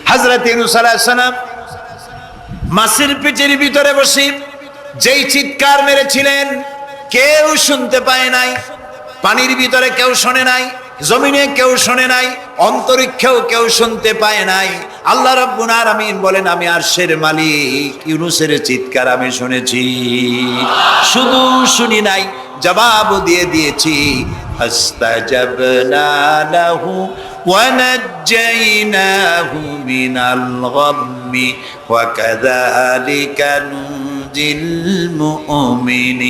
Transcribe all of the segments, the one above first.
হযরত ইউনূস আলাইহিস সালাম মাছের পেটের ভিতরে বসে যেই চিৎকার মেরেছিলেন কেউ শুনতে পায় নাই। পানির ভিতরে কেউ শোনে নাই, জমিনে কেউ শোনে নাই, অন্তরিক্ষেও কেউ শুনতে পায় নাই। আল্লাহ রাব্বুল আলামিন বলেন, আমি আরশের মালিক ইউনূসের চিৎকার আমি শুনেছি, শুধু শুনি নাই, জবাব দিয়ে দিয়েছি। ফাস্তাজাবনা লাহু ওয়া নাজ্জাইনাহু মিনাল গাম্মি ওয়া কাযালিকা নুনজিল মুমিনিন।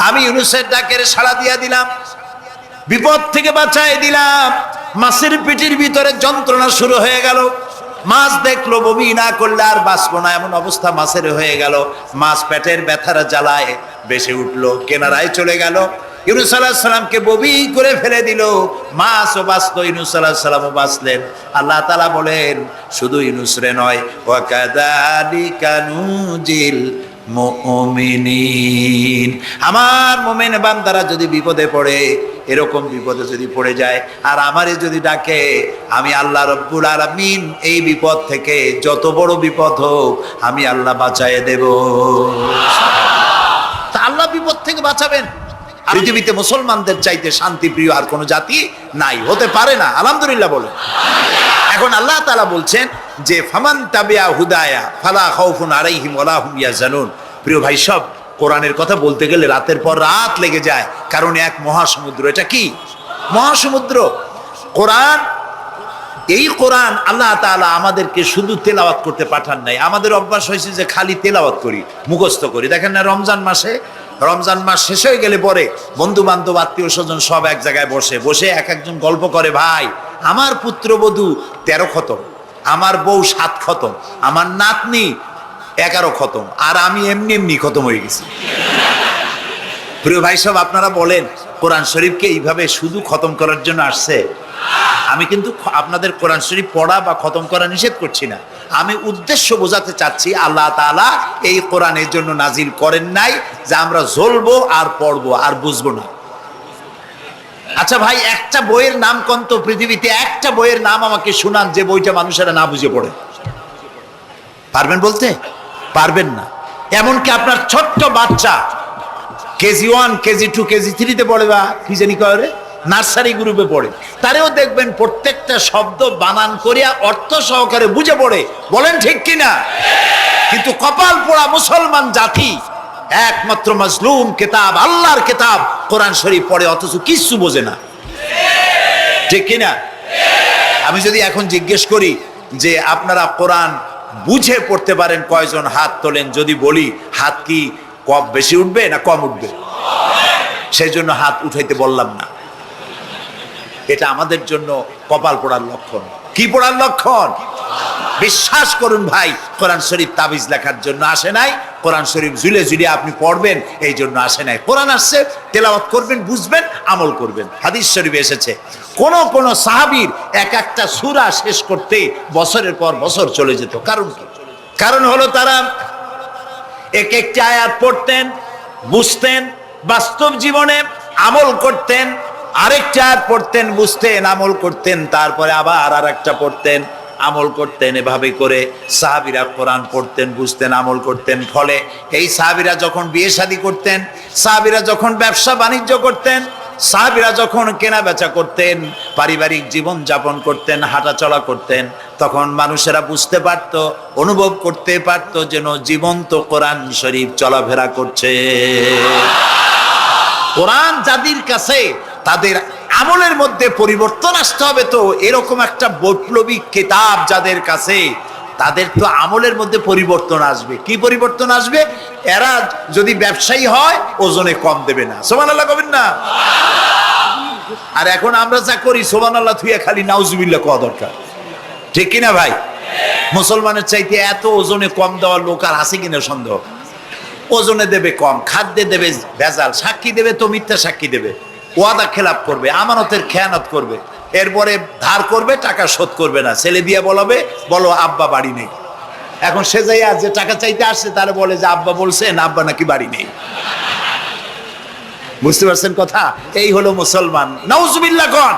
আমি ইউনূসের ডাকের সাড়া দিয়া দিলাম, বিপদ থেকে বাঁচাই দিলাম। মাছের পেটের ভিতরে যন্ত্রণা শুরু হয়ে গেল। মাছ দেখলো বমি না করলে আর বাঁচবো না, এমন অবস্থা মাছের হয়ে গেল। মাছ পেটের ব্যথার জ্বালায় বেশি উঠলো, কেনারায় চলে গেল। ইউনূস আলাইহিস সালামকে বমি করে ফেলে দিল। মাছও বাঁচলো, ইউনূস আলাইহিস সালামও বাঁচলেন। আল্লাহ তাআলা বলেন, শুধু ইউনূস রে নয়, ওয়া কাযালিকা নুনজিল মুমিনিন। আমার মুমিন বান্দারা যদি বিপদে পড়ে, এরকম বিপদে যদি পড়ে যায় আর আমারে যদি ডাকে, আমি আল্লাহ রব্বুল আলামিন এই বিপদ থেকে, যত বড় বিপদ হোক, আমি আল্লাহ বাঁচায়ে দেব। তা আল্লাহ বিপদ থেকে বাঁচাবেন। পৃথিবীতে মুসলমানদের চাইতে শান্তিপ্রিয় আর কোনো জাতি নাই, হতে পারে না। আলহামদুলিল্লাহ বলে। এখন আল্লাহ তাআলা বলছেন যে ফামান তাবিয়া হুদায়া ফালা খাউফুন আলাইহিম ওয়ালা হুম ইয়াহজানুন। প্রিয় ভাই, সব কোরআনের কথা বলতে গেলে রাতের পর রাত লেগে যায়, কারণ এক মহাসমুদ্র। এটা কি মহাসমুদ্র? কোরআন। এই কোরআন আল্লাহ তাআলা আমাদেরকে শুধু তেলাওয়াত করতে পাঠান নাই। আমাদের অভ্যাস হয়েছে যে খালি তেলাওয়াত করি, মুখস্থ করি। দেখেন না, রমজান মাস শেষ হয়ে গেলে পরে বন্ধু বান্ধব আত্মীয় স্বজন সব এক জায়গায় বসে এক একজন গল্প করে, ভাই আমার পুত্রবধূ 13 খতম, আমার বউ 7 খতম, আমার নাতনি 11 খতম, আর আমি এমনি এমনি খতম হয়ে গেছি। প্রিয় ভাই সব, আপনারা বলেন, কোরআন শরীফকে এইভাবে শুধু খতম করার জন্য আসছে? আমি কিন্তু আপনাদের কোরআন শরীফ পড়া বা খতম করা নিষেধ করছি না। আমি উদ্দেশ্য বোঝাতে চাচ্ছি, আল্লাহ তাআলা এই কোরআনের জন্য নাজিল করেন নাই যে আমরা জ্বলবো আর পড়বো আর বুঝবো না। আচ্ছা ভাই, একটা বইয়ের নাম কোন তো পৃথিবীতে, একটা বইয়ের নাম আমাকে শুনান যে বইটা মানুষেরা না বুঝে পড়ে? পারবেন বলতে? পারবেন না। এমনকি আপনার ছোট্ট বাচ্চা কেজি 1, কেজি 2, কেজি 3-তে পড়ে, বা কি জানি করে নার্সারি গ্রুপে পড়ে, তারেও দেখবেন প্রত্যেকটা শব্দ বানান করিয়া অর্থ সহকারে বুঝে পড়ে। বলেন ঠিক কিনা? কিন্তু কপাল পোড়া মুসলমান জাতি একমাত্র মাজলুম কিতাব, আল্লাহর কিতাব কোরআন শরীফ পড়ে, অথচ কিছু বোঝে না। ঠিক কিনা? আমি যদি এখন জিজ্ঞেস করি যে আপনারা কোরআন বুঝে পড়তে পারেন কয়জন, হাত তোলেন। যদি বলি হাত কি কম বেশি উঠবে না কম উঠবে? সেই জন্য হাত উঠাইতে বললাম না। এটা আমাদের জন্য কপাল পোড়ার লক্ষণ। কি পোড়ার লক্ষণ? বিশ্বাস করুন ভাই, কোরআন শরীফ তাবিজ লেখার জন্য আসে নাই, কোরআন শরীফ ঝুলে ঝুলে আপনি পড়বেন এই জন্য আসে নাই। কোরআন আসছে তেলাওয়াত করবেন, বুঝবেন, আমল করবেন। হাদিস শরীফে এসেছে কোন কোন সাহাবীর এক একটা সূরা শেষ করতে বছরের পর বছর চলে যেত। কারণ কি? কারণ হলো তারা এক একটা আয়াত পড়তেন, বুঝতেন, বাস্তব জীবনে আমল করতেন, আরেকটা আয়াত পড়তেন, বুঝতেন, আমল করতেন, তারপরে আবার আরেকটা পড়তেন, আমল করতেন। এভাবে করে সাহাবীরা কোরআন পড়তেন, বুঝতেন, আমল করতেন। ফলে এই সাহাবীরা যখন বিয়ে শাদী করতেন, সাহাবীরা যখন ব্যবসা বাণিজ্য করতেন, সাহাবীরা যখন কেনা বেচা করতেন, পারিবারিক জীবন যাপন করতেন, হাঁটাচলা করতেন, তখন মানুষেরা বুঝতে পারত, অনুভব করতে পারত যেন জীবন্ত কোরআন শরীফ চলাফেরা করছে। কোরআন যাদের কাছে, তাদের আমলের মধ্যে পরিবর্তন আসতে হবে। তো এরকম একটা বৈপ্লবিক কিতাব যাদের কাছে, তাদের তো আমলের মধ্যে পরিবর্তন আসবে। কি পরিবর্তন আসবে? এরা যদি ব্যবসায়ী হয় ওজনে কম দেবে না। সুবহানাল্লাহ কবেন না? আর এখন আমরা যা করি, সুবহানাল্লাহ থুইয়া খালি নাউজুবিল্লাহ কোয়া দরকার। ঠিক কিনা ভাই? মুসলমানের চাইতে এত ওজনে কম দেওয়ার লোক আর আছে কিনা সন্দেহ। ওজনে দেবে কম, খাদ্যে দেবে ভেজাল, সাক্ষী দেবে তো মিথ্যা সাক্ষী দেবে, ওয়াদা খেলাপ করবে, আমানতের খেয়ানত করবে, এরপরে ধার করবে, টাকা শোধ করবে না। ছেলে দিয়ে বলবে, বলো আব্বা বাড়ি নেই। এখন সে যাইয়া যে টাকা চাইতে আসছে তারা বলে যে আব্বা বলছেন আব্বা নাকি বাড়ি নেই। বুঝতে পারছেন কথা? এই হলো মুসলমান। নাউজুবিল্লাহ কোন।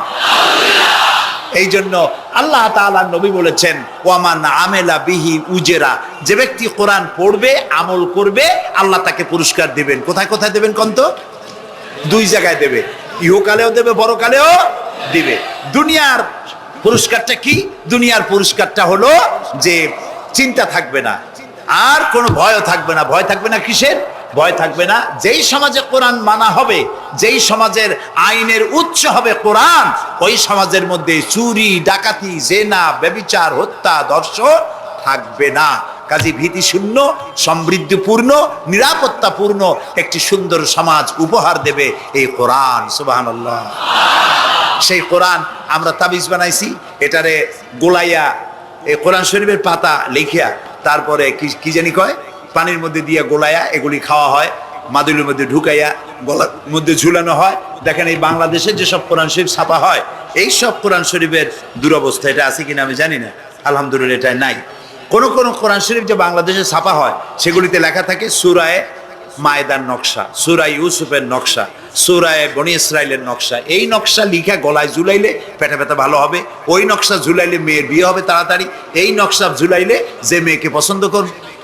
এই জন্য আল্লাহ তাআলার নবী বলেছেন ওয়ামান আমেলা বিহি উজেরা, যে ব্যক্তি কোরআন পড়বে আমল করবে আল্লাহ তাকে পুরস্কার দিবেন। কোথায় কোথায় দেবেন কন্ত? দুই জায়গায় দেবে, ইহকালেও দেবে পরকালেও দিবে। দুনিয়ার পুরস্কারটা কি? দুনিয়ার পুরস্কারটা হলো যে চিন্তা থাকবে না, আর কোনো ভয়ও থাকবে না। ভয় থাকবে না কিসের? ভয় থাকবে না যেই সমাজে কোরআন মানা হবে, যেই সমাজের আইনের উৎস হবে কোরআন, ওই সমাজের মধ্যে চুরি ডাকাতি জেনা ব্যভিচার হত্যা ধর্ষণ থাকবে না। কাজী ভীতি শূন্য সমৃদ্ধিপূর্ণ নিরাপত্তাপূর্ণ একটি সুন্দর সমাজ উপহার দেবে এই কোরআন। সুবহানাল্লাহ। সেই কোরআন আমরা তাবিজ বানাইছি, এটারে গোলাইয়া এই কোরআন শরীফের পাতা লিখিয়া তারপরে কি জানি কয় পানির মধ্যে দিয়ে গোলাইয়া এগুলি খাওয়া হয়, মাদুলির মধ্যে ঢুকাইয়া গলার মধ্যে ঝুলানো হয়। দেখেন এই বাংলাদেশে যেসব কোরআন শরীফ ছাপা হয় এই সব কোরআন শরীফের দুরবস্থা। এটা আছে কিনা আমি জানি না, আলহামদুলিল্লাহ এটা নাই। কোন কোন কোরআন শরীফ যে বাংলাদেশে ছাপা হয় সেগুলিতে লেখা থাকে সূরায়ে মায়েদার নকশা, সূরা ইউসুফের নকশা, সূরায়ে বনি ইসরাইলের নকশা। এই নকশা লিখা গলায় ঝুলাইলে পেটে ব্যথা ভালো হবে, ওই নকশা ঝুলাইলে মেয়ের বিয়ে হবে তাড়াতাড়ি, এই নকশা ঝুলাইলে যে মেয়েকে পছন্দ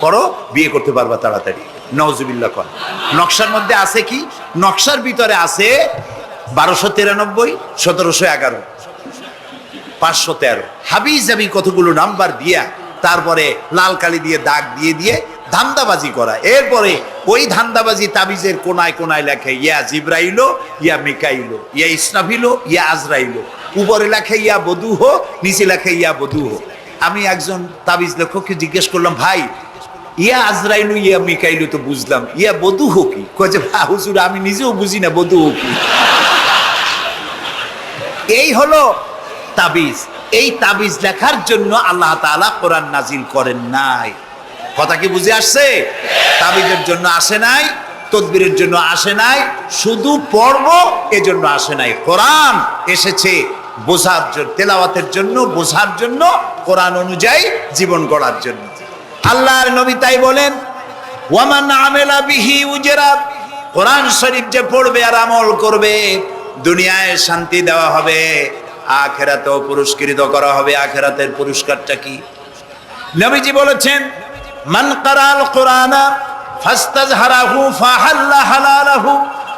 করো বিয়ে করতে পারবা তাড়াতাড়ি। নওজুবিল্লাহ কর। নকশার মধ্যে আছে কি? নকশার ভিতরে আছে 1293, 1711, 513 হাবি জাবি কতগুলো নাম্বার দিয়া তারপরে লাল কালি দিয়ে দাগ দিয়ে দিয়ে ধান্দাবাজি করা। এরপরে ওই ধান্দাবাজি তাবিজের কোনায় কোনায় লেখে ইয়া জিব্রাইলো, ইয়া মিকাইলো, ইয়া ইসরাফিলো, ইয়া আজরাইলো। উপরে লেখে ইয়া বধূহ, নিচে লেখে ইয়া বধূহ। আমি একজন তাবিজ লেখককে জিজ্ঞেস করলাম, ভাই ইয়া আজরাইলু ইয়া মিকাইলু তো বুঝলাম, ইয়া বধূহ কি? কয় যে হুজুর আমি নিজেও বুঝি না বধূহ কি। এই হলো তাবিজ। এই তাবিজ লেখার জন্য আল্লাহ তাআলা কোরআন নাজিল করেন নাই। কথা কি বুঝে আসছে? তাবিজের জন্য আসে নাই, তদবিরের জন্য আসে নাই, শুধু পড়ব এজন্য আসে নাই। কোরআন এসেছে বোঝার জন্য, তেলাওয়াতের জন্য, বোঝার জন্য, কোরআন অনুযায়ী জীবন গড়ার জন্য। আল্লাহর নবী তাই বলেন ওয়ামান আমেলা বিহি উজরা, কোরআন শরীফ যে পড়বে আর আমল করবে দুনিয়ায় শান্তি দেওয়া হবে, আখিরাতেও পুরস্কৃত করা হবে। আখিরাতের পুরস্কারটা কি? নবীজি বলেছেন মান কারাল কোরআনা ফাস্তাজহারাহু ফাহাল্লা হালালাহু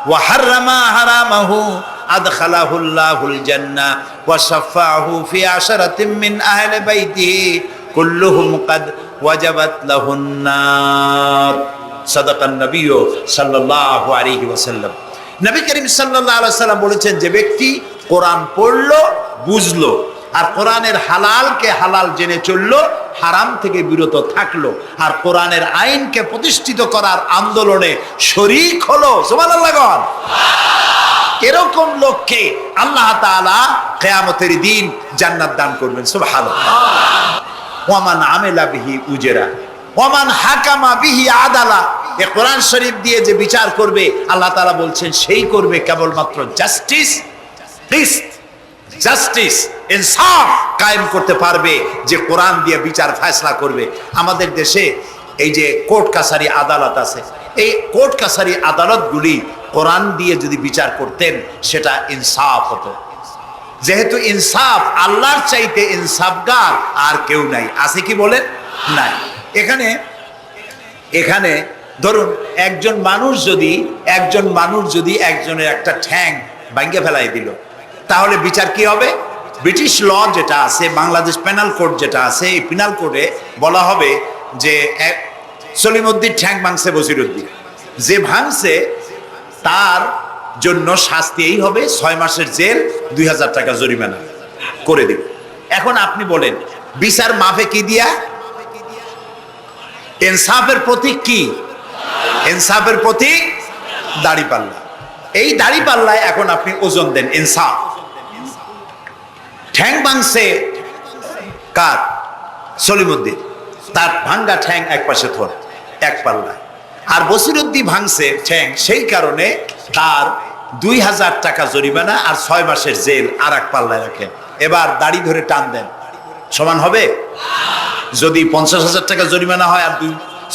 ওয়া হাররামা হারামাহু আদখালাহুল্লাহুল জান্নাহ ওয়া শাফাআহু ফি আশরাতিন মিন আহলি বাইতিহি কুল্লুহুম কাদ ওয়াজাবাত লাহুন নার। সাদাকান নবী সাল্লাল্লাহু আলাইহি ওয়াসাল্লাম। নবী করিম সাল্লাল্লাহু আলাইহি ওয়াসাল্লাম বলেছেন যে ব্যক্তি কোরআন পড়লো, বুঝলো, আর কোরআনের হালালকে হালাল জেনে চললো, হারাম থেকে বিরত থাকলো, আর কোরআনের আইনকে প্রতিষ্ঠিত করার আন্দোলনে শরীক হলো, সুবহানাল্লাহ গণ, এরকম লোককে আল্লাহ তাআলা কিয়ামতের দিন জান্নাত দান করবেন। সুবহানাল্লাহ। ওয়ামান আমেলা বিহি উজরা ওয়ামান হাকামা বিহি আদালা, এই কোরআন শরীফ দিয়ে যে বিচার করবে আল্লাহ তাআলা বলছেন সেই করবে কেবলমাত্র জাস্টিস, জাস্টিস ইনসাফ কায়েম করতে পারবে, যে কোরআন দিয়ে বিচার ফয়সালা করবে। আমাদের দেশে এই যে কোর্ট কাছারি আদালত আছে, এই কোর্ট কাছারি আদালতগুলি কোরআন দিয়ে যদি বিচার করতেন সেটা ইনসাফ হতো। যেহেতু ইনসাফ, আল্লাহর চাইতে ইনসাফগার আর কেউ নাই। আছে কি বলেন? নাই। এখানে ধরুন একজন মানুষ যদি একজনের একটা ঠ্যাং ভাঙে ফেলাই দিল, তাহলে বিচার কি হবে? ব্রিটিশ ল যেটা আছে, বাংলাদেশ পেনাল কোড যেটা আছে, এই পেনাল কোডে বলা হবে যে সলিমউদ্দিন ঠ্যাং ভাঙছে বসিরউদ্দিন, যে ভাঙছে তার জন্য শাস্তি এই হবে 6 মাসের জেল, 2000 টাকা জরিমানা করে দিবে। এখন আপনি বলেন বিচার মাফে কি দিয়া? ইনসাফের প্রতীক কি? ইনসাফের প্রতীক দাড়িপাল্লা। এই দাড়িপাল্লায় এখন আপনি ওজন দেন ইনসাফ। ঠ্যাং ভাঙছে কার? সলিমউদ্দিন, তার ভাঙ্গা ঠ্যাং এক পাশে ধর এক পাল্লায়, আর বসিরউদ্দিন ভাঙছে ঠ্যাং, সেই কারণে তার 2000 টাকা জরিমানা আর 6 মাসের জেল আর এক পাল্লায় রাখেন। এবার দাড়ি ধরে টান দেন, সমান হবে? যদি 50,000 টাকা জরিমানা হয় আর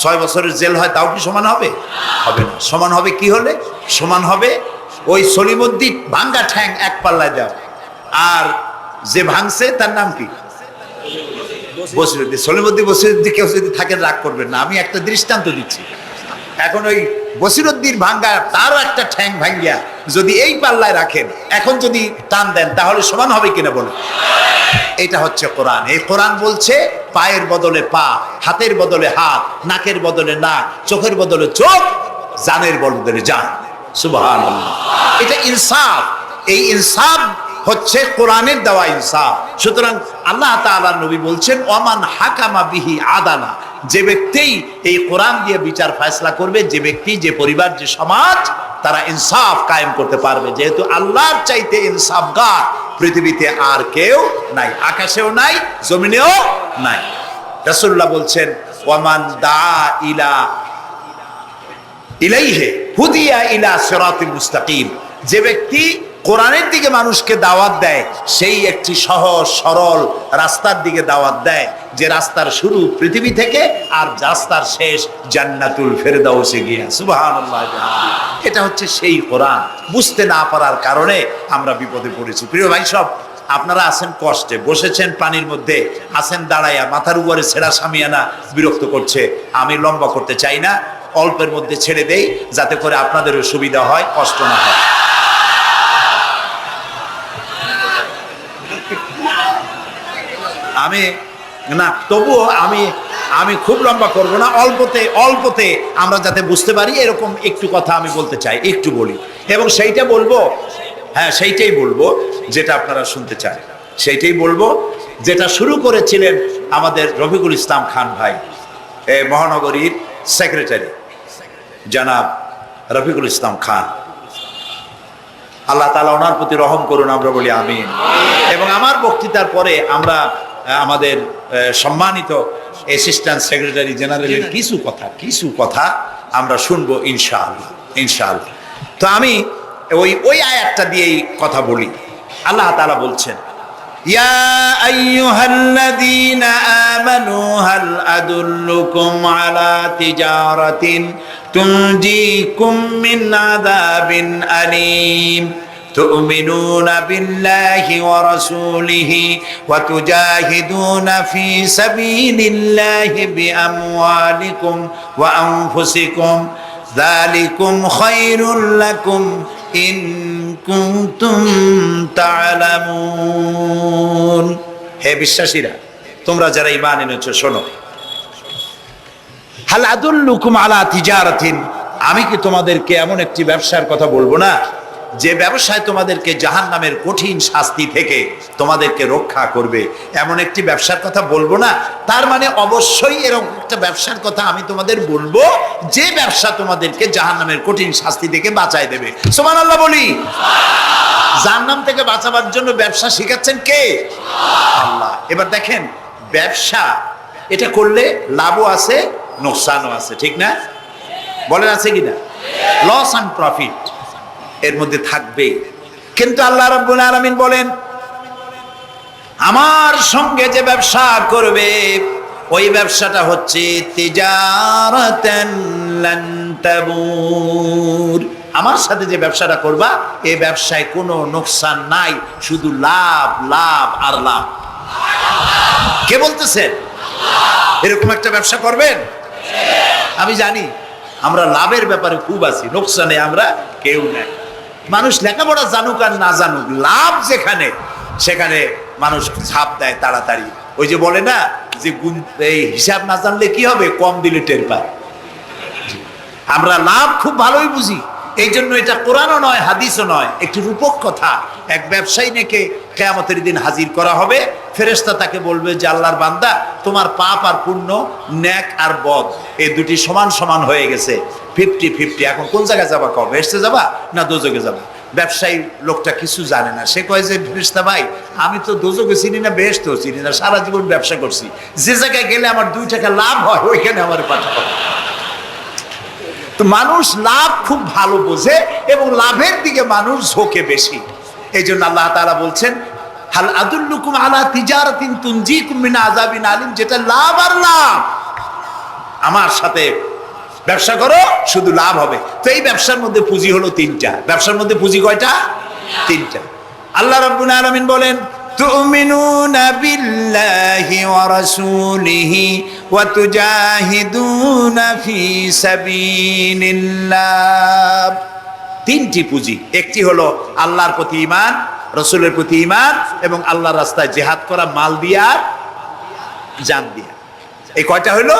6 বছরের জেল হয়, তাও কি সমান হবে? হবে না। সমান হবে কি হলে? সমান হবে ওই সলিমউদ্দিন ভাঙ্গা ঠ্যাং এক পাল্লায় দাও আর যে ভাঙছে তার নাম কি? বসিরউদ্দিন। সলিমুদ্দিন বসিরউদ্দিন কেউ যদি থাকেন রাগ করবেন না, আমি একটা দৃষ্টান্ত দিচ্ছি। এখন ওই বসিরউদ্দিন ভাঙ্গা তারও একটা ঠ্যাং ভাঙ্গিয়া যদি এই পাল্লায় রাখেন, এখন যদি টান দেন তাহলে সমান হবে কিনা বলে? এটা হচ্ছে কোরআন। এই কোরআন বলছে পায়ের বদলে পা, হাতের বদলে হাত, নাকের বদলে নাক, চোখের বদলে চোখ, জানের বদলে জান। সুবহানাল্লাহ। এটা ইনসাফ। এই ইনসাফ হচ্ছে কোরআনের দেওয়া ইনসাফ। সুতরাং আল্লাহ তাআলা নবী বলছেন ওয়ামান হাকামা বিহি আদালা, যে ব্যক্তি এই কোরআন দিয়ে বিচার ফয়সালা করবে, যে ব্যক্তি, যে পরিবার, যে সমাজ, তারা ইনসাফ কায়েম করতে পারবে। যেহেতু আল্লাহর চাইতে ইনসাফগার পৃথিবীতে আর কেউ নাই, আকাশেও নাই, জমিনেও নাই। রাসূলুল্লাহ বলছেন ওয়ামান দা ইলাইহি হুদিয়া ইলা সিরাতিল মুস্তাকিম, যে ব্যক্তি কোরআনের দিকে মানুষকে দাওয়াত দেয়, সেই একটি সহজ সরল রাস্তার দিকে দাওয়াত দেয়, যে রাস্তার শুরু পৃথিবী থেকে আর রাস্তার শেষ জান্নাতুল ফেরদাউসে গিয়া। সুবহানাল্লাহ। এটা হচ্ছে সেই কোরআন। বুঝতে না পারার কারণে আমরা বিপদে পড়েছি। প্রিয় ভাই সব, আপনারা আছেন কষ্টে, বসেছেন পানির মধ্যে, আছেন দাঁড়াইয়া, মাথার উপরে ছেঁড়া সামিয়ানা বিরক্ত করছে। আমি লম্বা করতে চাই না, অল্পের মধ্যে ছেড়ে দেই যাতে করে আপনাদেরও সুবিধা হয়, কষ্ট না হয়। আমি না, তবুও আমি খুব লম্বা করব না, অল্পতে আমরা যাতে বুঝতে পারি এরকম একটু কথা আমি বলতে চাই, একটু বলি। এবং সেইটা বলবো, হ্যাঁ সেইটাই বলবো যেটা আপনারা শুনতে চান, সেইটাই বলবো যেটা শুরু করেছিলেন আমাদের রফিকুল ইসলাম খান ভাই, মহানগরীর সেক্রেটারি জনাব রফিকুল ইসলাম খান। আল্লাহ তাআলা ওনার প্রতি রহম করুন, আমরা বলি আমিন। এবং আমার বক্তৃতার পরে আমরা আমাদের সম্মানিত অ্যাসিস্ট্যান্ট সেক্রেটারি জেনারেলের কিছু কথা আমরা শুনবো ইনশাআল্লাহ। তো আমি ওই আয়াতটা দিয়েই কথা বলি। আল্লাহ তাআলা বলছেন ইয়া আইয়ুহাল্লাযীনা আমানু হাল আদুল্লুকুম আলা তিজারাতিন তুনজিকুম মিন আযাবিন আলীম تؤمنون بالله ورسوله وتجاهدون في سبيل الله بأموالكم وأنفسكم ذلكم خير لكم إن كنتم تعلمون। হে বিশ্বাসীরা, তোমরা যারা ঈমান এনেছো শোনো। হাল আদুল্লুকুম আলা তিজারাতিন, আমি কি তোমাদেরকে এমন একটি ব্যবসার কথা বলবো না যে ব্যবসায় তোমাদেরকে জাহান্নামের কঠিন শাস্তি থেকে তোমাদেরকে রক্ষা করবে? এমন একটি ব্যবসার কথা বলবো না? তার মানে অবশ্যই এরকম একটা ব্যবসার কথা আমি তোমাদের বলবো যে ব্যবসা তোমাদেরকে জাহান্নামের কঠিন শাস্তি থেকে বাঁচায় দেবে। সুবহানাল্লাহ বলি। জাহান্নাম থেকে বাঁচাবার জন্য ব্যবসা শিখাচ্ছেন কে? আল্লাহ। এবার দেখেন, ব্যবসা এটা করলে লাভও আছে, নোকসানও আছে, ঠিক না? বলেন আছে কিনা? লস এন্ড প্রফিট এর মধ্যে থাকবে। কিন্তু আল্লাহ রাব্বুল আলামিন বলেন আমার সঙ্গে যে ব্যবসা করবে ওই ব্যবসাটা হচ্ছে তিজারাতান লান তাবুর। আমার সাথে যে ব্যবসাটা করবা এই ব্যবসায় কোনো নোকসান নাই, শুধু লাভ লাভ আর লাভ। কে বলতেছেন? এরকম একটা ব্যবসা করবেন? আমি জানি আমরা লাভের ব্যাপারে খুব আছি, নোকসানে আমরা কেউ নাই। মানুষ লেখাপড়া জানুক আর না জানুক, লাভ যেখানে সেখানে মানুষ ছাপ দেয় তাড়াতাড়ি। ওই যে বলে না যে এই হিসাব না জানলে কি হবে, কম দিলে টের পায়। আমরা লাভ খুব ভালোই বুঝি, এই জন্য এটা কোরআনও নয় হাদিসও নয়, একটি রূপক কথা। এক ব্যবসায়ী নেকে কিয়ামতের দিন হাজির করা হবে, ফেরেশতা তাকে বলবে যে আল্লাহর বান্দা, তোমার পাপ আর পুণ্য, নেক আর বদ এই দুটি সমান সমান হয়ে গেছে, 50-50। এখন কোন জায়গায় যাবা? কও বেহেশতে যাবা না দোজখে যাবা? ব্যবসায়ী লোকটা কিছু জানে না, সে কয় যে ফেরেশতা ভাই, আমি তো দোজখে চিনি না, বেহেশতেও চিনি না, সারা জীবন ব্যবসা করছি, যে জায়গায় গেলে আমার 2 টাকা লাভ হয় ওইখানে আমার পাঠাবো। তো মানুষ লাভ খুব ভালো বোঝে এবং লাভের দিকে মানুষ ঝোঁকে বেশি। এই জন্য আল্লাহ তাআলা বলছেন হাল আদুল্লুকুম আলা তিজারাতিন তুনজিকুম মিন আযাবিন আলিম, যেটা লাভ আর লাভ। আমার সাথে ব্যবসা করো, শুধু লাভ হবে। তো এই ব্যবসার মধ্যে পুঁজি হলো 3টা। ব্যবসার মধ্যে পুঁজি কয়টা? 3টা। আল্লাহ রাব্বুল আলামিন বলেন তুমিনুনা বিল্লাহি ওয়া রাসূলিহি ওয়া তুজাহিদুনা ফি সাবিলিল্লাহ। তিনটি পুঁজি, একটি হলো আল্লাহর প্রতি ঈমান, রাসূলের প্রতি ঈমান এবং আল্লাহর রাস্তায় জিহাদ করা মাল দিয়া জান দিয়া। এই কয়টা হলো?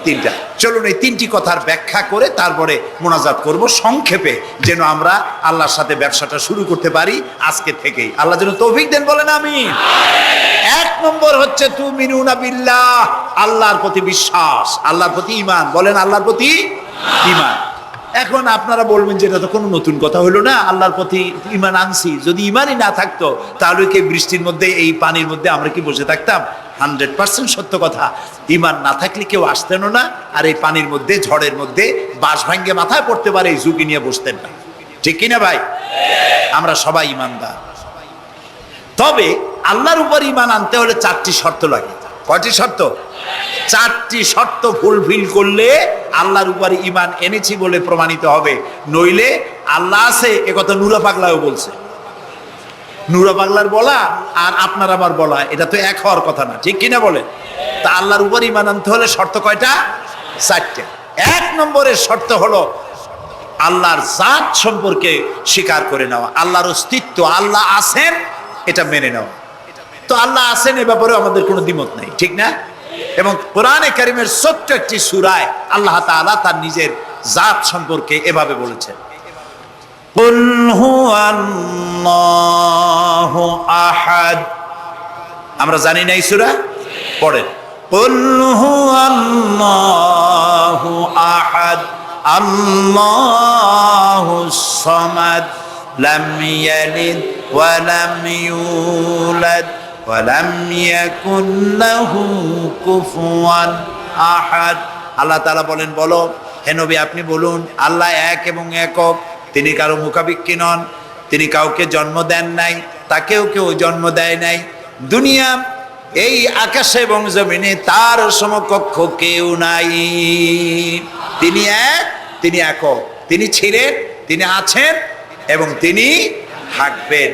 তিনটা। চলুন এই তিনটি কথার ব্যাখ্যা করে তারপরে মোনাজাত করব সংক্ষেপে, যেন আমরা আল্লাহর সাথে ব্যবসাটা শুরু করতে পারি আজকে থেকেই। আল্লাহ যেন তৌফিক দেন, বলেন আমিন। এক নম্বর হচ্ছে তুমিনুনা বিল্লাহ, আল্লাহর প্রতি বিশ্বাস, আল্লাহর প্রতি ঈমান, বলেন আল্লাহর প্রতি ঈমান। এখন আপনারা বলবেন যে এটা তো কোনো নতুন কথা হলো না, আল্লাহর প্রতি ঈমান আনছি, যদি ঈমানই না থাকতো তাহলে কি বৃষ্টির মধ্যে এই পানির মধ্যে আমরা কি বসে থাকতাম? 100% সত্য কথা। ঈমান না থাকলে কেউ আসতেন না, আর এই পানির মধ্যে ঝড়ের মধ্যে বাঁশ ভাঙ্গে মাথায় পড়তে পারে এই ঝুঁকি নিয়ে বসতেন না, ঠিক কিনা ভাই? আমরা সবাই ঈমানদার। তবে আল্লাহর উপর ঈমান আনতে হলে 4টি শর্ত লাগে। কয়টি শর্ত? 4টি শর্ত ফুলফিল করলে আল্লাহর উপর ঈমান এনেছি বলে প্রমাণিত হবে, নইলে আল্লাহ আছে একথা নুরা পাগলাও বলছে। নুরা পাগলার বলা আর আপনার আমার বলা এটা তো এক হওয়ার কথা না, ঠিক কিনা বলে? তা আল্লাহর উপর ঈমান আনতে হলে শর্ত কয়টা? 4টা। 1 নম্বরের শর্ত হলো আল্লাহর জাত সম্পর্কে স্বীকার করে নেওয়া, আল্লাহর অস্তিত্ব, আল্লাহ আছেন এটা মেনে নেওয়া। তো আল্লাহ আছেন এ ব্যাপারে আমাদের কোনো দ্বিমত নেই, ঠিক না? এবং কোরআনে কারীমের ছোট্ট একটি সূরায় আল্লাহ তাআলা তার নিজের জাত সম্পর্কে এভাবে বলেছেন, কুল হুয়াল্লাহু আহাদ। আমরা জানি না এই সূরা? পড়েন, কুল হুয়াল্লাহু আহাদ আল্লাহুস সামাদ লাম ইয়ালিদ ওয়া লাম ইউলাদ ওয়া লাম ইয়াকুল লাহু কুফুয়ান আহাদ। আল্লাহ তাআলা বলেন, বলো হে নবী আপনি বলুন, আল্লাহ এক এবং একক, তিনি কারো মুখাপেক্ষী নন, তিনি কাউকে জন্ম দেন নাই, তাকেও কেউ জন্ম দেয় নাই। দুনিয়া এই আকাশে এবং জমিনে তার সমকক্ষ কেউ নাই। তিনি এক, তিনি একক, তিনি ছিলেন, তিনি আছেন এবং তিনি থাকবেন।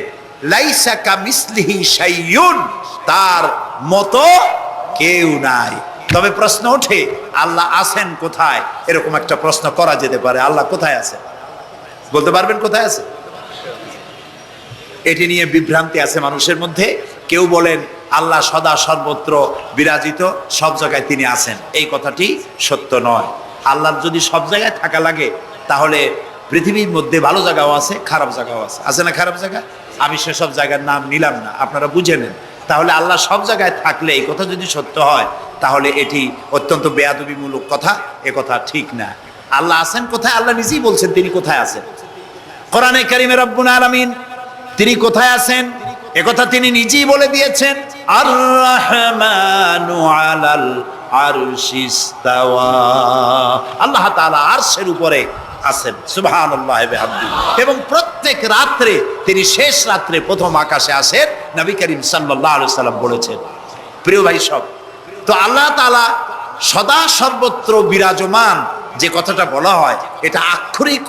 লাইসা কামিসলিহি শাইউন, তার মতো কেউ নাই। তবে প্রশ্ন ওঠে আল্লাহ আছেন কোথায়? এরকম একটা প্রশ্ন করা যেতে পারে, আল্লাহ কোথায় আছেন? বলতে পারবেন কোথায় আছে? এটি নিয়ে বিভ্রান্তি আছে মানুষের মধ্যে। কেউ বলেন আল্লাহ সদা সর্বত্র বিরাজিত, সব জায়গায় তিনি আছেন। এই কথাটি সত্য নয়। আল্লাহর যদি সব জায়গায় থাকা লাগে তাহলে পৃথিবীর মধ্যে ভালো জায়গাও আছে, খারাপ জায়গাও আছে। আছে না খারাপ জায়গা? আমি সেসব জায়গার নাম নিলাম না, আপনারা বুঝে নেন। তাহলে আল্লাহ সব জায়গায় থাকলে এই কথা যদি সত্য হয় তাহলে এটি অত্যন্ত বেয়াদবিমূলক কথা, এ কথা ঠিক না। আল্লাহ আছেন কোথায়? আল্লাহ নিজেই বলছেন তিনি কোথায় আছেন। কোরআনে কারীমে রব্বুল আলামিন তিনি কোথায় আছেন একথা তিনি নিজেই বলে দিয়েছেন, আর রহমানু আলাল আরশিস তাওয়া। আল্লাহ তাআলা আরশের উপরে আছেন, সুবহানাল্লাহি ওয়া বিহামদিহি। এবং প্রত্যেক রাত্রে তিনি শেষ রাত্রে প্রথম আকাশে আসেন, নবী করিম সাল্লাল্লাহু আলাইহি সাল্লাম বলেছেন। প্রিয় ভাই সব, তো আল্লাহ তাআলা সদা সর্বত্র বিরাজমান যে কথাটা বলা হয় এটা আক্ষরিক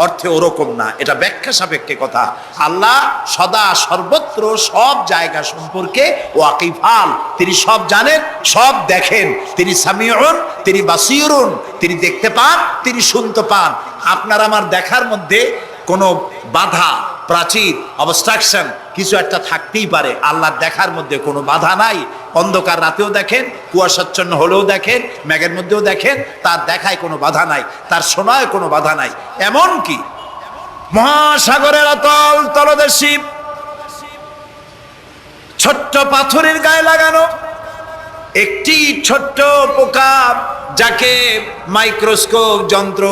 অর্থে ওরকম না, এটা ব্যাখ্যা সাপেক্ষে কথা। আল্লাহ সদা সর্বত্র সব জায়গা সম্পর্কে ওয়াকিফাল, তিনি সব জানেন, সব দেখেন। তিনি সামিউন, তিনি বাসিরুন, তিনি দেখতে পান, তিনি শুনতে পান। আপনার আমার দেখার মধ্যে কোনো বাধা, প্রাচীর, অবস্ট্রাকশন কিছু একটা থাকতেই পারে। আল্লাহর দেখার মধ্যে কোনো বাধা নাই। অন্ধকার রাতেও দেখেন, কুয়াশাচ্ছন্ন হলেও দেখেন, মেঘের মধ্যেও দেখেন, তার দেখায় কোনো বাধা নাই, তার শোনায় কোনো বাধা নাই। এমন কি মহাসাগরের অতল তলদেশে ছোট্ট পাথরের গায়ে লাগানো একটি ছোট্ট পোকা, যাকে মাইক্রোস্কোপ যন্ত্র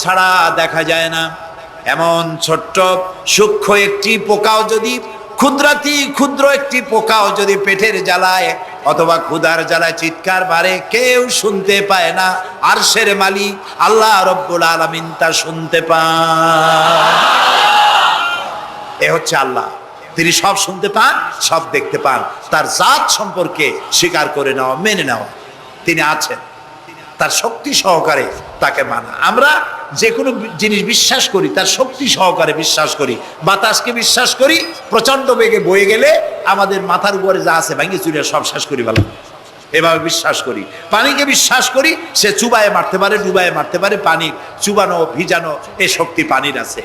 ছাড়া দেখা যায় না, এমন ছোট্ট সূক্ষ্ম একটি পোকাও যদি, ক্ষুদ্র একটি পোকাও যদি পেটের জ্বালায় অথবা ক্ষুধার জ্বালায় চিৎকার বাড়ে, কেউ শুনতে পায় না। আরশের মালিক আল্লাহ রব্বুল আলামিন তা শুনতে পান। এ হচ্ছে আল্লাহ, তিনি সব শুনতে পান, সব দেখতে পান। তার জাত সম্পর্কে স্বীকার করে নেওয়া, মেনে নেওয়া, তিনি আছেন, তার শক্তি সহকারে তাকে মানা। আমরা যে কোনো জিনিস বিশ্বাস করি তার শক্তি সহকারে বিশ্বাস করি। বাতাসকে বিশ্বাস করি, প্রচন্ড বেগে বয়ে গেলে আমাদের মাথার উপরে যা আছে ভাঙে চুরে সব শেষ করি ভালো, এভাবে বিশ্বাস করি। পানিকে বিশ্বাস করি, সে চুবায়ে মারতে পারে, ডুবায়ে মারতে পারে, পানি চুবানো ভিজানো এই শক্তি পানির আছে।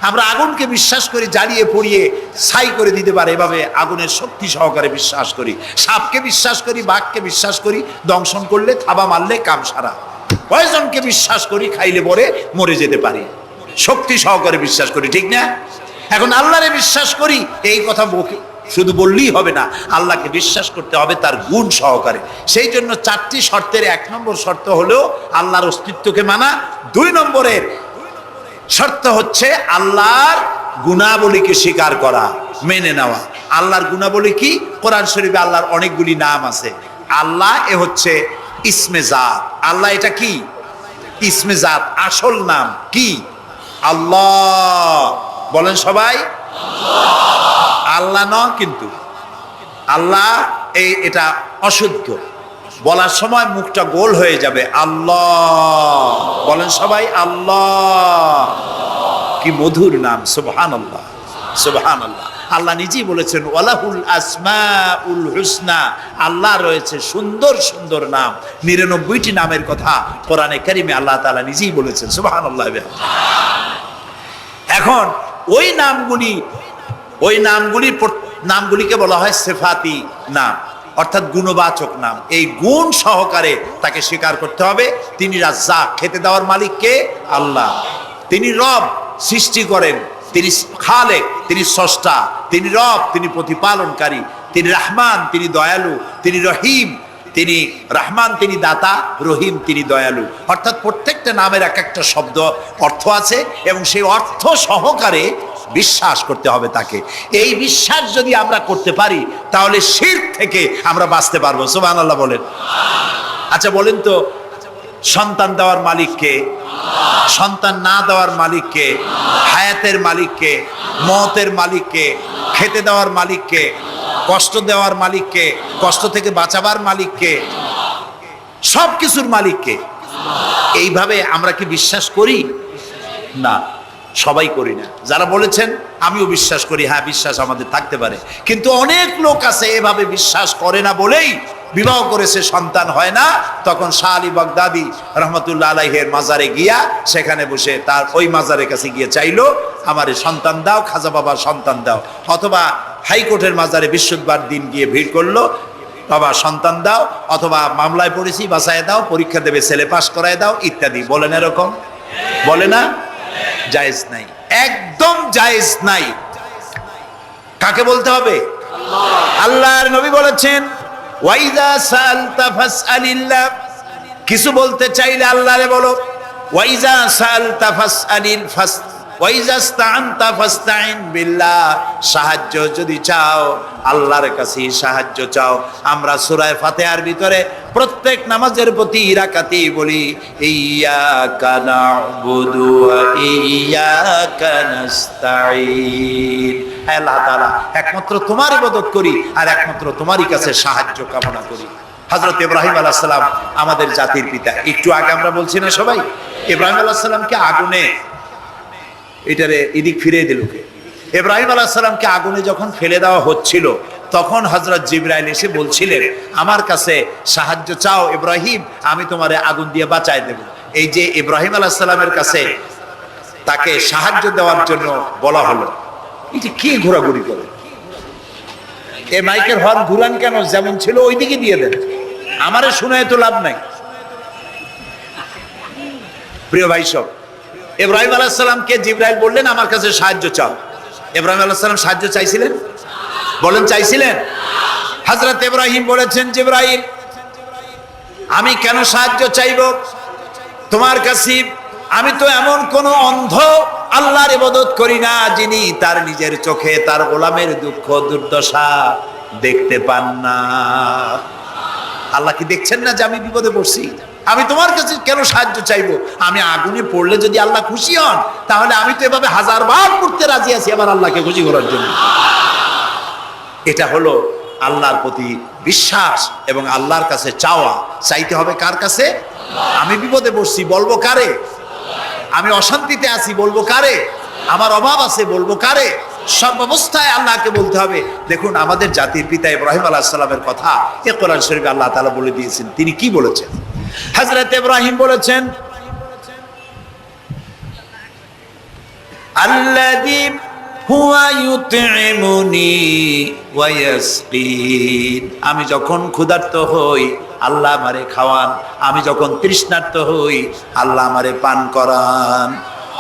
আমরা আগুনকে বিশ্বাস করি, জ্বালিয়ে পুড়িয়ে ছাই করে দিতে পারে, এভাবে আগুনের শক্তি সহকারে বিশ্বাস করি। সাপকে বিশ্বাস করি, বাঘকে বিশ্বাস করি, দংশন করলে থাবা মারলে কাম সারা। পয়জনকে বিশ্বাস করি, খাইলে পরে মরে যেতে পারি, শক্তি সহকারে বিশ্বাস করি, ঠিক না? এখন আল্লাহরে বিশ্বাস করি, এই কথা শুধু বললেই হবে না, আল্লাহকে বিশ্বাস করতে হবে তার গুণ সহকারে। সেই জন্য 4টি শর্তের 1 নম্বর শর্ত হলো আল্লাহর অস্তিত্বকে মানা। 2 নম্বরের শর্ত হচ্ছে আল্লাহর গুণাবলীকে স্বীকার করা, মেনে নেওয়া। আল্লাহর গুণাবলী কি? কোরআন শরীফে আল্লাহর অনেকগুলি নাম আছে। আল্লাহ এ হচ্ছে ইসমে জাত। আল্লাহ এটা কি? ইসমে জাত। আসল নাম কি? আল্লাহ। বলেন সবাই আল্লাহ। ন কিন্তু আল্লাহ এটা অশুদ্ধ, বলার সময় মুখটা গোল হয়ে যাবে। আল্লাহ বলেন সবাই আল্লাহ। কি মধুর নাম, সুবহানাল্লাহ সুবহানাল্লাহ। আল্লাহ নিজেই বলেছেন ওয়ালাহুল আসমাউল হুসনা, আল্লাহ রয়েছে সুন্দর সুন্দর নাম। 99টি নামের কথা কোরআনে কারিমে আল্লাহ তাআলা নিজেই বলেছেন, সুবহানাল্লাহ। এখন ওই নামগুলিকে বলা হয় সিফাতি নাম, অর্থাৎ গুণবাচক নাম। এই গুণ সহকারে তাকে স্বীকার করতে হবে। তিনি রাজ্জাক, খেতে দেওয়ার মালিক কে? আল্লাহ। তিনি রব, সৃষ্টি করেন। তিনি খালেক, তিনি স্রষ্টা। তিনি রব, তিনি প্রতিপালনকারী। তিনি রহমান, তিনি দয়ালু। তিনি রহিম, তিনি রহমান, তিনি দাতা। রহিম, তিনি দয়ালু। অর্থাৎ প্রত্যেকটা নামের এক একটা শব্দ অর্থ আছে এবং সেই অর্থ সহকারে বিশ্বাস করতে হবে তাকে। এই বিশ্বাস যদি আমরা করতে পারি তাহলে শিরক থেকে আমরা বাঁচতে পারবো, সুবহানাল্লাহ বলেন। আচ্ছা বলেন তো, সন্তান দেওয়ার মালিক কে? সন্তান না দেওয়ার মালিক কে? হায়াতের মালিক কে? মওতের মালিক কে? খেতে দেওয়ার মালিক কে? কষ্ট দেওয়ার মালিক কে? কষ্ট থেকে বাঁচাবার মালিক কে? সব কিছুর মালিক কে? এইভাবে আমরা কি বিশ্বাস করি? না, সবাই করি না। যারা বলেছেন আমিও বিশ্বাস করি, হ্যাঁ বিশ্বাস আমাদের থাকতে পারে, কিন্তু অনেক লোক আছে এভাবে বিশ্বাস করে না বলেই বিবাহ করেছে, সন্তান হয় না। তখন শাহ আলী বাগদাদি রহমতুল্লাহ আলাইহের মাজারে গিয়া সেখানে বসে তার ওই মাজারের কাছে গিয়ে চাইলো আমারে সন্তান দাও, খাজা বাবার সন্তান দাও। অথবা হাইকোর্টের মাজারে বৃহস্পতিবার দিন গিয়ে ভিড় করলো, বাবা সন্তান দাও, অথবা মামলায় পড়েছি বাঁচায় দাও, পরীক্ষা দেবে ছেলে পাস করায় দাও ইত্যাদি। বলেন এরকম? বলে না? জায়েজ নাই, একদম জায়েজ নাই। কাকে বলতে হবে? আল্লাহর নবী বলেছেন ওয়াইজা সালতা ফাসআলিল্লাহ, কিছু বলতে চাইলে আল্লাহরে বলো। ওয়াইজা সালতা ফাসআলিল ফাস ওয়াইজা ইসতাআনতা ফাসতাইন বিল্লাহ, সাহায্য যদি চাও আল্লাহর কাছে সাহায্য চাও। আমরা সূরা ফাতিহার ভিতরে প্রত্যেক নামাজের প্রতি রাকাতেই বলি ইয়্যাকা না'বুদু ওয়া ইয়্যাকা নাস্তাঈন। হে আল্লাহ তাআলা, একমাত্র তোমার ইবাদত করি আর একমাত্র তোমারই কাছে সাহায্য কামনা করি। হযরত ইব্রাহিম আলাইহিস সালাম আমাদের জাতির পিতা। একটু আগে আমরা বলছি না সবাই, ইব্রাহিম আলাইহিস সালামকে আগুনে, এটারে এদিক ফিরিয়ে দিল কে? ইব্রাহিম আলাইহিস সালামকে আগুনে যখন ফেলে দেওয়া হচ্ছিল তখন হযরত জিবরাইল এসে বলছিলেন আমার কাছে সাহায্য চাও ইব্রাহিম, আমি তোমারে আগুন দিয়ে বাঁচায় দেব। এই যে ইব্রাহিম আলাইহিস সালামের কাছে তাকে সাহায্য দেওয়ার জন্য বলা হলো, এটা কি ঘোরাঘুরি করে? এই মাইকের হর্ন ঘুরান কেন? যেমন ছিল ওইদিকে দিয়ে দেন, আমারে শুনায় তো লাভ নাই। প্রিয় ভাই সব, ইব্রাহিম আলাইহিস সালামকে জিবরাইল বললেন আমার কাছে সাহায্য চাও। ইব্রাহিম আলাইহিস সালাম সাহায্য চাইছিলেন? বলেন চাইছিলেন? হযরত ইব্রাহিম বলেছেন জিবরাইল আমি কেন সাহায্য চাইব তোমার কাছে? আমি তো এমন কোন অন্ধ আল্লাহর ইবাদত করি না যিনি তার নিজের চোখে তার গোলামের দুঃখ দুর্দশা দেখতে পান না। আল্লাহ কি দেখছেন না যে আমি বিপদে পড়ছি? আমি তোমার কাছে কেন সাহায্য চাইবো? আমি আগুনে পড়লে যদি আল্লাহ খুশি হন তাহলে আমি তো এভাবে 1000 বার করতে রাজি আছি আমার আল্লাহকে খুশি করার জন্য। এটা হলো আল্লাহর প্রতি বিশ্বাস এবং আল্লাহর কাছে চাওয়া। চাইতে হবে কার কাছে? আমি বিপদে পড়ছি বলবো কারে? আমি অশান্তিতে আছি বলবো কারে? আমার অভাব আছে বলবো কারে? সব অবস্থায় আল্লাহকে বলতে হবে। দেখুন আমাদের জাতির পিতা ইব্রাহিম আলাইহিস সালামের কথা এ কোরআন শরীফে আল্লাহ তাআলা বলে দিয়েছেন। তিনি কি বলেছেন? হযরত ইব্রাহিম বলেছেন, আল্লাযী হুয়া ইউতঈমুনি ওয়া ইয়াসকিন। আমি যখন ক্ষুধার্ত হই আল্লাহ আমারে খাওয়ান, আমি যখন তৃষ্ণার্ত হই আল্লাহ আমারে পান করান।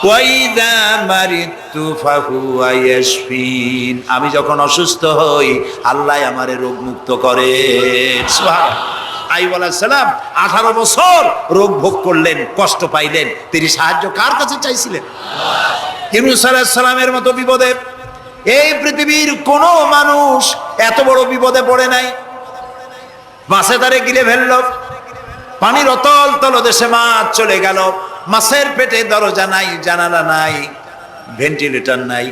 ওয়া ইযা মারিতু ফাহুয়া ইয়াশফিন। আমি যখন অসুস্থ হই আল্লাহ আমারে রোগ মুক্ত করেন। সুবহানাল্লাহ। আইয়ুব আলাইহিস সালাম 18 বছর রোগ ভোগ করলেন, কষ্ট পাইলেন, তিনি সাহায্য কার কাছে চাইছিলেন? ইউনূস আলাইহিস সালামের মতো বিপদে এই পৃথিবীর কোন মানুষ এত বড় বিপদে পড়ে নাই। মাছে তারে গিলে ফেলল, পানির অতল তলদেশে মাছ চলে গেল, মাছের পেটে দরজা নাই, জানালা নাই, ভেন্টিলেটর নাই,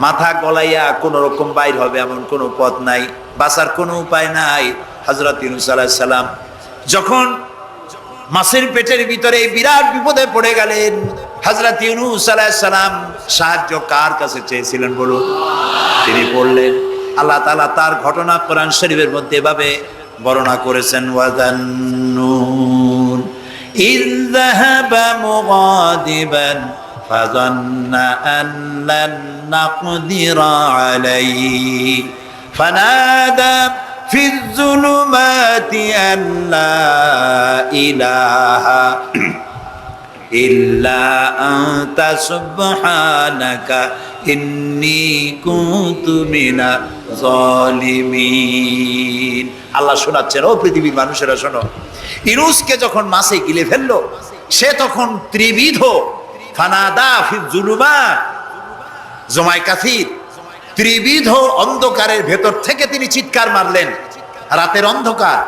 মাথা গলাইয়া কোন রকম বাইর হবে এমন কোনো পথ নাই, বাঁচার কোনো উপায় নাই। হযরত ইউনূস আলাইহিস সালাম যখন মাছের পেটের ভিতরে এই বিরাট বিপদে পড়ে গেলেন, হযরত ইউনূস আলাইহিস সালাম সাহায্য কার কাছে চেয়েছিলেন বলুন? তিনি বললেন, আল্লাহ তাআলা তার ঘটনা কোরআন শরীফের মধ্যে এভাবে বর্ণনা করেছেন, ওয়াযান্নুন ইয যাহাবা মুগাদিবান ফাযান্না আন লান নাকদিরা আলাইহি ফানাদা ফি যুলুমাতি আন লা ইলাহা ইল্লা আনতা সুবহানাকা ইন্নী কুনতু মিনাজ জালিমিন। আল্লাহ শোনাচ্ছেন, ও পৃথিবীর মানুষেরা শোনো, ইউনূসকে যখন মাছে গিলে ফেললো সে তখন ত্রিবিধ ফানাদা ফি যুলুমাত জমায় কাসির, ত্রিবিধ অন্ধকারের ভেতর থেকে তিনি চিৎকার মারলেন। রাতের অন্ধকার,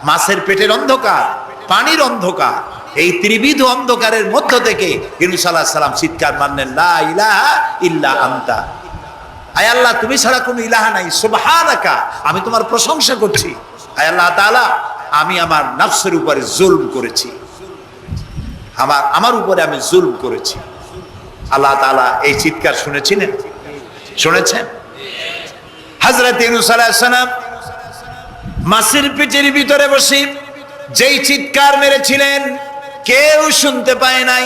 মাছের পেটের অন্ধকার, পানির অন্ধকার, এই ত্রিবিধ অন্ধকারের মধ্য থেকে ইউনূস আলাইহিস সালাম চিৎকার মারলেন, লা ইলাহা ইল্লা আনতা। আয় আল্লাহ, তুমি ছাড়া কোনো ইলাহা নাই, সুবহানাকা, আমি তোমার প্রশংসা করছি। আয় আল্লাহ তাআলা, আমি আমার নফসের উপরে জুলম করেছি, আমার উপরে আমি জুলম করেছি। আল্লাহ তাআলা এই চিৎকার শুনেছেন? হযরত ইউনূস আলাইহিস সালাম মাছের পেটের ভিতরে বসে যেই চিৎকার মেরেছিলেন কেউ শুনতে পায় নাই,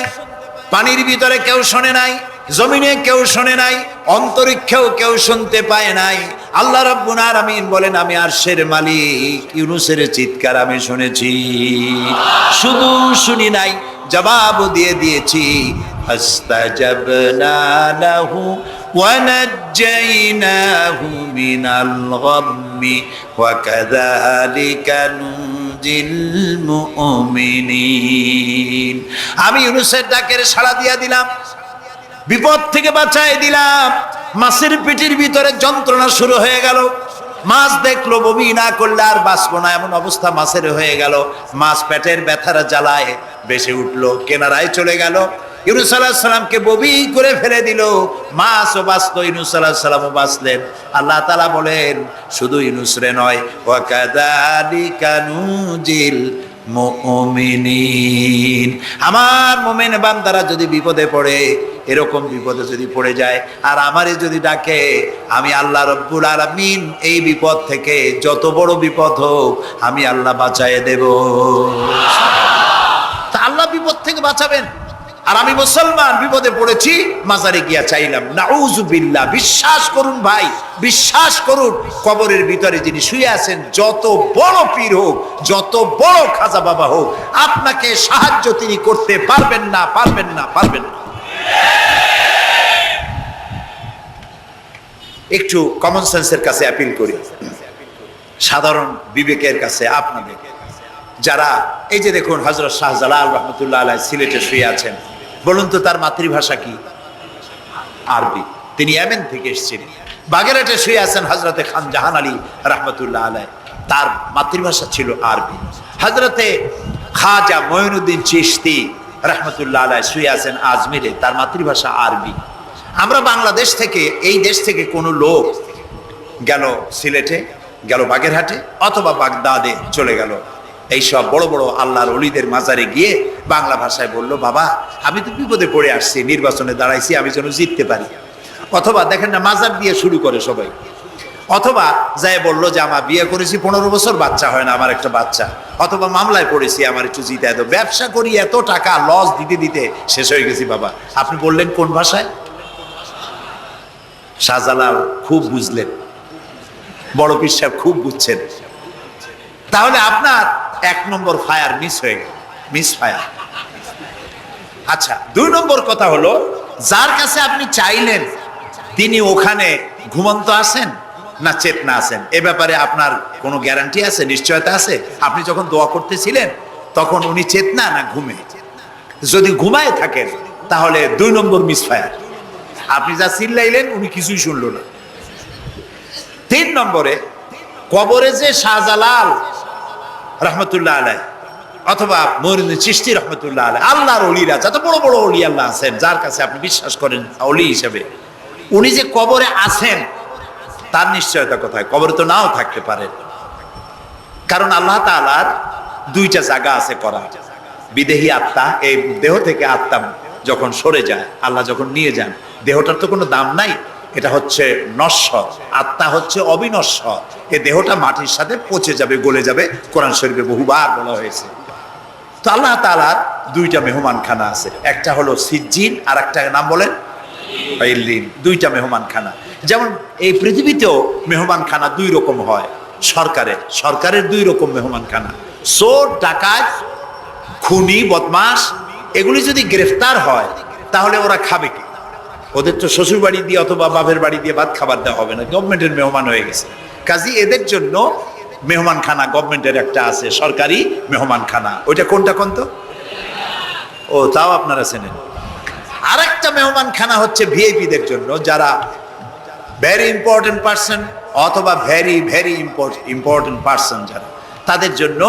পানির ভিতরে কেউ শোনে নাই, জমিনে কেউ শোনে নাই, অন্তরিক্ষেও কেউ শুনতে পায় নাই। আল্লাহ রাব্বুল আলামিন বলেন, আমি আরশের মালিক, ইউনূসের চিৎকার আমি শুনেছি। শুধু শুনি নাই, জবাব দিয়ে দিয়েছি। ফাস্তাজাবনা লাহু ওয়া নাজ্জাইনাহু মিনাল গাম্মি ওয়া কাযালিকা নুনজিল মুমিনিন। আমি ইউনূসের ডাকের সাড়া দিয়া দিলাম, বিপদ থেকে বাঁচাই দিলাম। মাছের পেটের ভিতরে যন্ত্রণা শুরু হয়ে গেল, মাছ দেখলো বমি না করলে আর বাঁচবো না এমন অবস্থা মাছের হয়ে গেল। মাছ পেটের ব্যথার জ্বালায় বেশি উঠলো, কেনারায় চলে গেল। ইউনূস আলাইহিস সালামকে বমি করে ফেলে দিল, মাছও বাঁচলো, ইউনূস আলাইহিস সালামও বাঁচলেন। আল্লাহ তাআলা বলেন, শুধু ইউনূস রে নয়, ওয়া কাযালিকা নুনজিল মুমিনিন। আমার মুমিন বান্দারা যদি বিপদে পড়ে, এরকম বিপদে যদি পড়ে যায় আর আমারে যদি ডাকে, আমি আল্লাহ রব্বুল আলামিন এই বিপদ থেকে যত বড় বিপদ হোক আমি আল্লাহ বাঁচায়ে দেব। তা আল্লাহ বিপদ থেকে বাঁচাবেন, আর আমি মুসলমান বিপদে পড়েছি, মাজারে গিয়া চাইলাম, নাউযুবিল্লাহ। বিশ্বাস করুন ভাই, বিশ্বাস করুন, কবরের ভিতরে যিনি শুয়ে আছেন, যত বড় পীর হোক, যত বড় খাজা বাবা হোক, আপনাকে সাহায্য তিনি করতে পারবেন না, পারবেন না, পারবেন না। একটু কমন সেন্সের কাছে অ্যাপিল করি, সাধারণ বিবেকের কাছে আপনাদের, যারা এই যে দেখুন হযরত শাহজালাল রহমতুল্লাহ আলাইহি সিলেটে শুয়ে আছেন, বলুন তো তার মাতৃভাষা কি? আরবি। তিনি ইয়েমেন থেকে এসেছেন। বাগেরহাটে শুয়ে আছেন হযরতে খান জাহান আলী রহমতুল্লাহ আলাইহি, তার মাতৃভাষা ছিল আরবি। হযরতে খাজা মঈনুদ্দিন চিশতি রহমতুল্লাহ আলাইহি শুয়ে আছেন আজমিরে, তার মাতৃভাষা আরবি। আমরা বাংলাদেশ থেকে, এই দেশ থেকে কোনো লোক গেল সিলেটে, গেল বাগেরহাটে অথবা বাগদাদে চলে গেল, এইসব বড় বড় আল্লাহর ওলিদের মাজারে গিয়ে বাংলা ভাষায় বলল, বাবা আমি তো বিপদে পড়ে আসছি, নির্বাচনে দাঁড়াইছি, আমি যেন জিততে পারি। অথবা দেখেন না, মাজার দিয়ে শুরু করে সবাই। অথবা যাই বললো যে আমার বিয়ে করেছি 15 বছর, বাচ্চা হয় না, আমার একটা বাচ্চা। অথবা মামলায় পড়েছি, আমার একটু জিতায় দাও। ব্যবসা করি, এত টাকা লস দিতে দিতে শেষ হয়ে গেছি বাবা। আপনি বললেন কোন ভাষায়? শাহজালাল খুব বুঝলেন, বড় পীর সাহেব খুব বুঝছেন। তাহলে আপনার 1 নম্বর ফায়ার মিস হয়ে গেল, মিস ফায়ার। আচ্ছা, 2 নম্বর কথা হলো, যার কাছে আপনি চাইলেন তিনি ওখানে ঘুমন্ত আছেন না চেতনা আছেন, এ ব্যাপারে আপনার কোনো গ্যারান্টি আছে, নিশ্চয়তা আছে? আপনি যখন দোয়া করতেছিলেন তখন উনি চেতনা না ঘুমে? যদি ঘুমায় থাকেন তাহলে 2 নম্বর মিস ফায়ার। আপনি যা চিল্লাইলেন উনি কিছুই শুনল না। 3 নম্বরে, কবরে যে শাহজালাল রহমতুল্লাহ আলাই অথবা মঈনুদ্দিন চিশতি রহমতুল্লাহ আলাই, আল্লাহর ওলিরা, যত বড় বড় ওলি আল্লাহ আছেন, যার কাছে আপনি বিশ্বাস করেন ওলি হিসেবে, উনি যে কবরে আছেন তার নিশ্চয়তা কোথায়? কবরে তো নাও থাকতে পারে, কারণ আল্লাহ তাআলার 2টা জায়গা আছে করা। বিদেহী আত্মা, এই দেহ থেকে আত্মা যখন সরে যায়, আল্লাহ যখন নিয়ে যান, দেহটার তো কোনো দাম নাই, এটা হচ্ছে নশ্বর, আত্মা হচ্ছে অবিনশ্বর। এই দেহটা মাটির সাথে পচে যাবে, গলে যাবে, কোরআন শরীফে বহুবার বলা হয়েছে। তো আল্লাহ তাআলার 2টা মেহমানখানা আছে, একটা হলো সিজ্জিন আর একটা নাম বলেন ইল্লিন। 2টা মেহমানখানা। যেমন এই পৃথিবীতেও মেহমানখানা 2 রকম হয়। সরকারের 2 রকম মেহমানখানা। চোর, ডাকাত, খুনি, বদমাশ এগুলি যদি গ্রেফতার হয় তাহলে ওরা খাবে কি? ওদের তো শ্বশুর বাড়ি দিয়ে অথবা বাপের বাড়ি দিয়ে ভাত খাবার দেওয়া হবে না, গভর্নমেন্টের মেহমান হয়ে গেছে। কাজী এদের জন্য মেহমানখানা গভর্নমেন্টের একটা আছে, সরকারি মেহমানখানা। ওইটা কোনটা কোন তো? ও, তাও আপনারা চেনেন। আরেকটা মেহমানখানা হচ্ছে ভিআইপিদের জন্য, যারা ভেরি ইম্পর্টেন্ট পার্সন অথবা ভেরি ভেরি ইম্পর্টেন্ট পার্সন যারা, তাদের জন্য,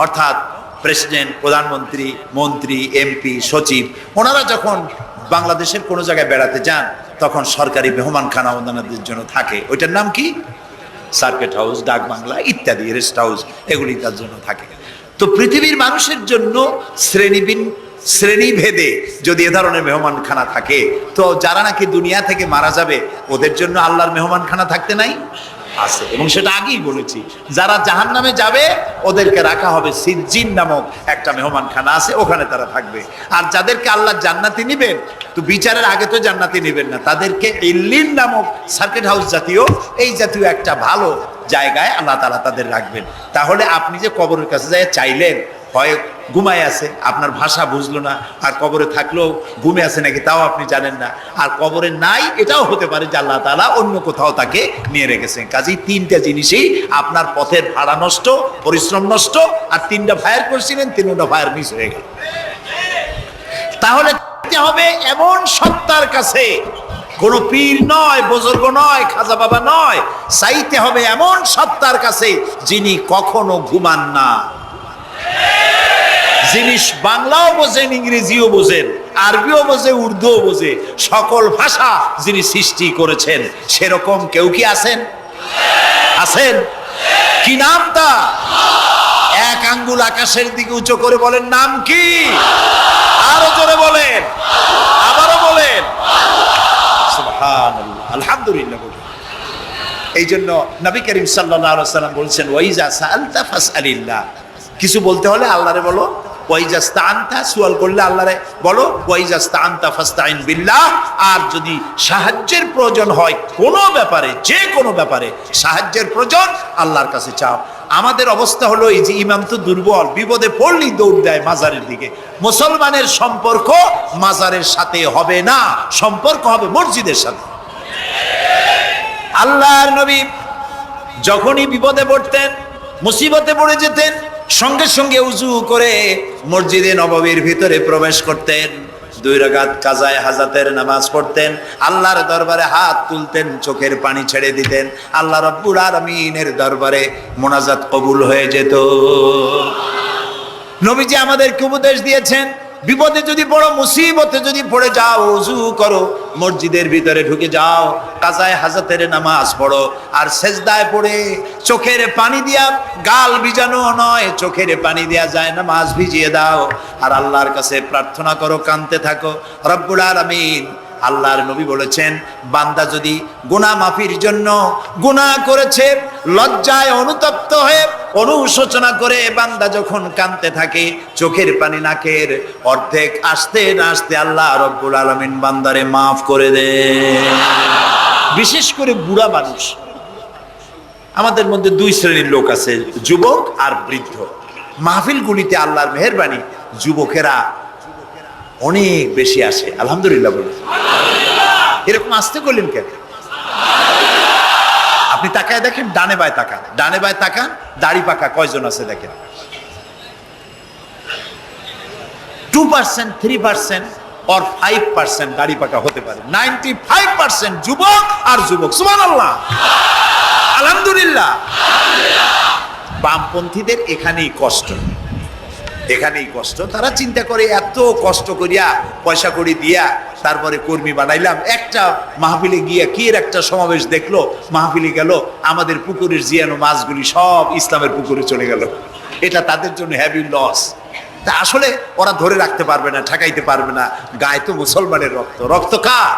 অর্থাৎ প্রেসিডেন্ট, প্রধানমন্ত্রী, মন্ত্রী, এমপি, সচিব, ওনারা যখন বাংলাদেশের কোনো জায়গায় বেড়াতে যান তখন সরকারি মেহমানখানা ওনাদের জন্য থাকে। ওইটার নাম কি? সার্কিট হাউস, ডাক বাংলা ইত্যাদি, রেস্ট হাউস, এগুলি তার জন্য থাকে। তো পৃথিবীর মানুষের জন্য শ্রেণীভেদে যদি এ ধরনের মেহমানখানা থাকে, তো যারা নাকি দুনিয়া থেকে মারা যাবে ওদের জন্য আল্লাহর মেহমানখানা থাকতে নাই? আছে। এবং সেটা আগেই বলেছি, যারা জাহান্নামে যাবে ওদেরকে রাখা হবে সিজ্জিন নামক একটা মেহমানখানা আছে, ওখানে তারা থাকবে। আর যাদেরকে আল্লাহ জান্নাতি নিবেন, তো বিচারের আগে তো জান্নাতি নিবেন না, তাদেরকে ইল্লিন নামক সার্কিট হাউস জাতীয়, এই জাতীয় একটা ভালো জায়গায় আল্লাহ তাআলা তাদের রাখবেন। তাহলে আপনি যে কবরের কাছে যায় চাইলেন, হয় ঘুমায় আছে, আপনার ভাষা বুঝলো না, আর কবরে থাকলেও ঘুমে আছে নাকি তাও আপনি জানেন না, আর কবরে নাই এটাও হতে পারে যে আল্লাহ তাআলা অন্য কোথাও তাকে নিয়ে রেখেছেন। কাজেই 3টা জিনিসই আপনার পথের ভাড়া নষ্ট, পরিশ্রম নষ্ট, আর 3টা ফায়ার করছিলেন, 3টা ফায়ার মিস হয়ে গেল। তাহলে হবে এমন সত্তার কাছে, কোনো পীর নয়, বুজুর্গ নয়, খাজা বাবা নয়, চাইতে হবে এমন সত্তার কাছে যিনি কখনো ঘুমান না, যিনি বাংলাও বোঝেন, ইংরেজিও বোঝেন, আরবিও বোঝে, উর্দুও বোঝে, সকল ভাষা যিনি সৃষ্টি করেছেন। সেরকম কেউ কি আছেন? আছেন? কি নাম তা? এক আঙ্গুল আকাশের দিকে উঁচু করে বলেন, নাম কি? আরো জোরে বলেন, আবারও বলেন, সুবহানাল্লাহ, আলহামদুলিল্লাহ বলেন। এই জন্য নবী করিম সাল্লাল্লাহু আলাইহি ওয়াসাল্লাম বলছেন, ওয়াইজা সাআলতা ফাসআলিল্লাহ, কিছু বলতে হলে আল্লাহরে বলো। ওয়াইজা ইসতাআনতা, সুয়াল করলে আল্লাহরে বলো। ওয়াইজা ইসতাআনতা ফাসতাইন বিল্লাহ, আর যদি সাহায্যের প্রয়োজন হয় কোনো ব্যাপারে, যে কোনো ব্যাপারে সাহায্যের প্রয়োজন, আল্লাহর কাছে চাও। আমাদের অবস্থা হলো এই যে ইমাম তো দুর্বল, বিপদে পড়লেই দৌড় দেয় মাজারের দিকে। মুসলমানের সম্পর্ক মাজারের সাথে হবে না, সম্পর্ক হবে মসজিদের সাথে। আল্লাহর নবী যখনই বিপদে পড়তেন, মুসিবতে পড়ে যেতেন, সঙ্গে সঙ্গে উজু করে মসজিদে নববীর ভিতরে প্রবেশ করতেন, 2 রাকাত কাজায়ে হাজাতের নামাজ পড়তেন, আল্লাহর দরবারে হাত তুলতেন, চোখের পানি ছেড়ে দিতেন, আল্লাহ রাব্বুল আলামিনের দরবারে মোনাজাত কবুল হয়ে যেত। নবীজি আমাদেরকে উপদেশ দিয়েছেন, বিপদে যদি পড়ো, মুসিবতে যদি পড়ে যাও, উজু করো, মসজিদের ভিতরে ঢুকে যাও, কাজায়ে হাজাতের নামাজ পড়ো, আর সেজদায় পড়ে চোখের পানি দিয়া, গাল ভিজানো নয়, চোখের পানি দিয়া যায় নামাজ ভিজিয়ে দাও, আর আল্লাহর কাছে প্রার্থনা করো, কাঁদতে থাকো। রব্বুল আলামিন, আল্লাহর নবী বলেছেন, বান্দা যদি গুনাহ মাফির জন্য গুনাহ করেছে, লজ্জায় অনুতপ্ত হয়ে অনুশোচনা করে বান্দা যখন কাঁদতে থাকে, চোখের পানি নাকের অর্ধেক আসতে না আসতে আল্লাহ রব্বুল আলামিন বান্দারে মাফ করে দেন। বিশেষ করে বুড়া মানুষ। আমাদের মধ্যে দুই শ্রেণীর লোক আছে, যুবক আর বৃদ্ধ। মাহফিলগুলিতে আল্লাহর মেহেরবানি যুবকেরা অনেক বেশি আসে, আলহামদুলিল্লাহ বলুন। এরকম আসতে করলেন কেন? আপনি তাকায় দেখেন, ডানে বায় তাকান, ডানে বায় তাকান, দাড়ি পাকা কয়জন আছে দেখেন। 2%, 3% or 5% দাড়ি পাকা হতে পারে। 95% যুবক আর যুবক। সুবহানাল্লাহ, আলহামদুলিল্লাহ। বামপন্থীদের এখানেই কষ্ট, এখানেই কষ্ট। তারা চিন্তা করে এত কষ্ট করিয়া পয়সা করি দিয়া তারপরে কর্মী বানাইলাম, একটা মাহফিলে গিয়া কি এর একটা সমাবেশ দেখলো, মাহফিলে গেল, আমাদের পুকুরের জিয়ানো মাছগুলি সব ইসলামের পুকুরে চলে গেল। এটা তাদের জন্য হ্যাভি লস। তা আসলে ওরা ধরে রাখতে পারবে না, ঠেকাইতে পারবে না। গায়ে তো মুসলমানের রক্ত, রক্ত কার?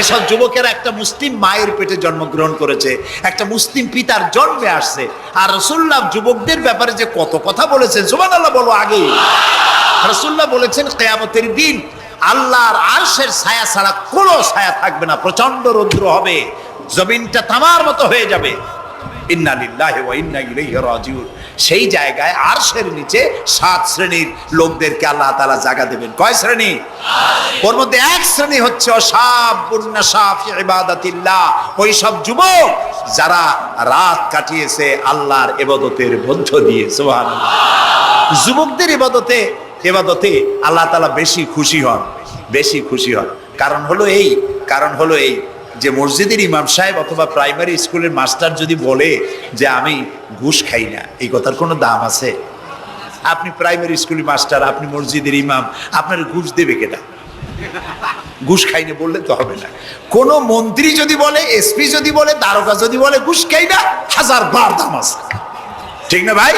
এসব যুবকেরা একটা মুসলিম মায়ের পেটে জন্মগ্রহণ করেছে, একটা মুসলিম পিতার জন্মে আসছে। আর রাসূলুল্লাহ যুবকদের ব্যাপারে যে কত কথা বলেছেন, সুবহানাল্লাহ বলো। আগে রাসূলুল্লাহ বলেছেন, কিয়ামতের দিন আল্লাহর আরশের ছায়া ছাড়া কোনো ছায়া থাকবে না, প্রচন্ড রৌদ্র হবে, জমিনটা তামার মতো হয়ে যাবে। ইন্না লিল্লাহি ওয়া ইন্না ইলাইহি রাজিউন। সেই জায়গায় আরশের নিচে 7 শ্রেণীর লোকদেরকে আল্লাহ তাআলা জায়গা দেবেন। কয় শ্রেণী? ওর মধ্যে এক শ্রেণী হচ্ছে শাবুন নাশা ফি ইবাদাতিল্লাহ, ওই সব যুবক যারা রাত কাটিয়েছে আল্লাহর ইবাদতের মধ্য দিয়ে। সুবহানাল্লাহ। যুবকদের ইবাদতে আল্লাহ তাআলা বেশি খুশি হন, বেশি খুশি হন। কারণ হলো এই যে মসজিদের ইমাম সাহেব অথবা প্রাইমারি স্কুলের মাস্টার যদি বলে যে আমি ঘুষ খাই না, এই কথার কোনো দাম আছে? আপনি প্রাইমারি স্কুলের মাস্টার, আপনি মসজিদের ইমাম, আপনার ঘুষ দেবে কেটা? ঘুষ খাই না বললে তো হবে না। কোন মন্ত্রী যদি বলে, এসপি যদি বলে, দারোগা যদি বলে ঘুষ খাই না, 1000 বার দাম আছে, ঠিক না ভাই?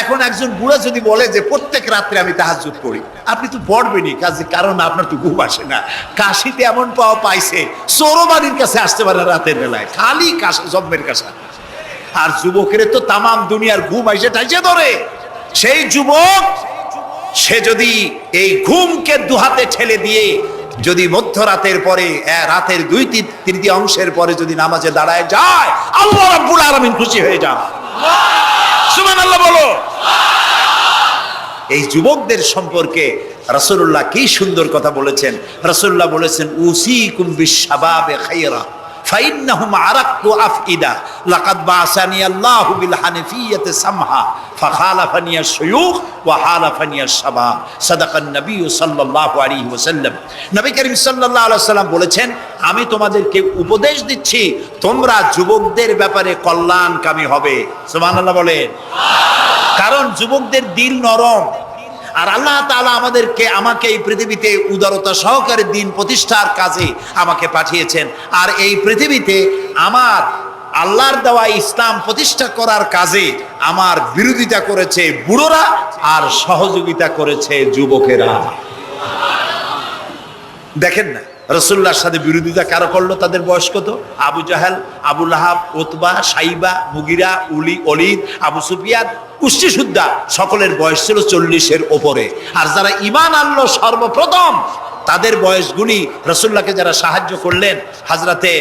এখন একজন বুড়া যদি বলে যে প্রত্যেক রাত্রে আমি তাহাজ্জুদ পড়ি, আপনি তো পড়বেনই, কারণ আপনার তো ঘুম আসে না। কাশিতে এমন পাওয়া পাইছে, চোরবাড়ির কাছে আসতে পারে রাতের বেলায়, খালি কাশা, জম্মের কাশা। আর যুবকের তো তামাম দুনিয়ার ঘুম আইসে টাইসে ধরে। সেই যুবক সে যদি এই ঘুমকে দুহাতে ঠেলে দিয়ে যদি মধ্যরাতের পরে, রাতের 2/3 পরে যদি নামাজে দাঁড়ায় যায়, আল্লাহ রাব্বুল আলামিন খুশি হয়ে যান। সুবহানাল্লাহ বলো। এই যুবকদের সম্পর্কে রাসূলুল্লাহ কি সুন্দর কথা বলেছেন। রাসূলুল্লাহ বলেছেন, উসিকুম বিশ-শাবাবে খায়রা ফাইন্নাহুম আরাক্কু আফইদা লাকাদ বাসানি আল্লাহু বিল হানিফিয়্যাতি সামহা ফাখালাফানি আশ-শুয়ুখ ওয়া হালাফানি আশ-শাবাব। সাদাকান নবী সাল্লাল্লাহু আলাইহি ওয়াসাল্লাম। নবী করিম সাল্লাল্লাহু আলাইহি ওয়াসাল্লাম বলেছেন, আমি তোমাদেরকে উপদেশ দিচ্ছি, তোমরা যুবকদের ব্যাপারে কল্যাণকামী হবে। সুবহানাল্লাহ বলেন। কারণ যুবকদের দিল নরম, আর আল্লাহ তাআলা আমাকে এই পৃথিবীতে উদারতা সহকারে দিন প্রতিষ্ঠার কাজে আমাকে পাঠিয়েছেন। আর এই পৃথিবীতে আমার আল্লাহর দেওয়া ইসলাম প্রতিষ্ঠা করার কাজে আমার বিরোধিতা করেছে বুড়োরা, আর সহযোগিতা করেছে যুবকেরা। দেখেন না, রাসূলুল্লাহর সাথে বিরোধিতা কারা করলো? তাদের বয়স কত? আবু জাহেল, আবু লাহাব, উতবা, সাইবা, মুগিরা, ওলীদ, আবু সুফিয়ান, কুষ্টিসুদ্ধা, সকলের বয়স ছিল 40-এর ওপরে। আর যারা ঈমান আনলো সর্বপ্রথম, তাদের বয়সগুলি রাসূলুল্লাহকে যারা সাহায্য করলেন, হযরতে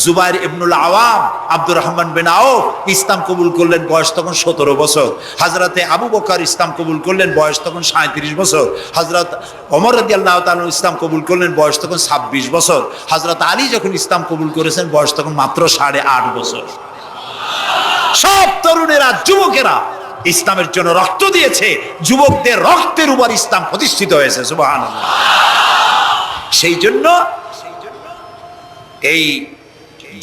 জুবাইর ইবনুল আওয়াম, আব্দুর রহমান বিন আউফ ইসলাম কবুল করলেন, বয়স তখন 17 বছর। হযরতে আবু বকর ইসলাম কবুল করলেন, বয়স তখন 37 বছর। হযরত ওমর রাদিয়াল্লাহু তাআলা ইসলাম কবুল করলেন, বয়স তখন 26 বছর। হযরত আলী যখন ইসলাম কবুল করেছেন, বয়স তখন মাত্র 8.5 বছর। সব তরুণেরা, যুবকেরা ইসলামের জন্য রক্ত দিয়েছে, যুবকদের রক্তের উপর ইসলাম প্রতিষ্ঠিত হয়েছে। সুবহানাল্লাহ। সেই জন্য এই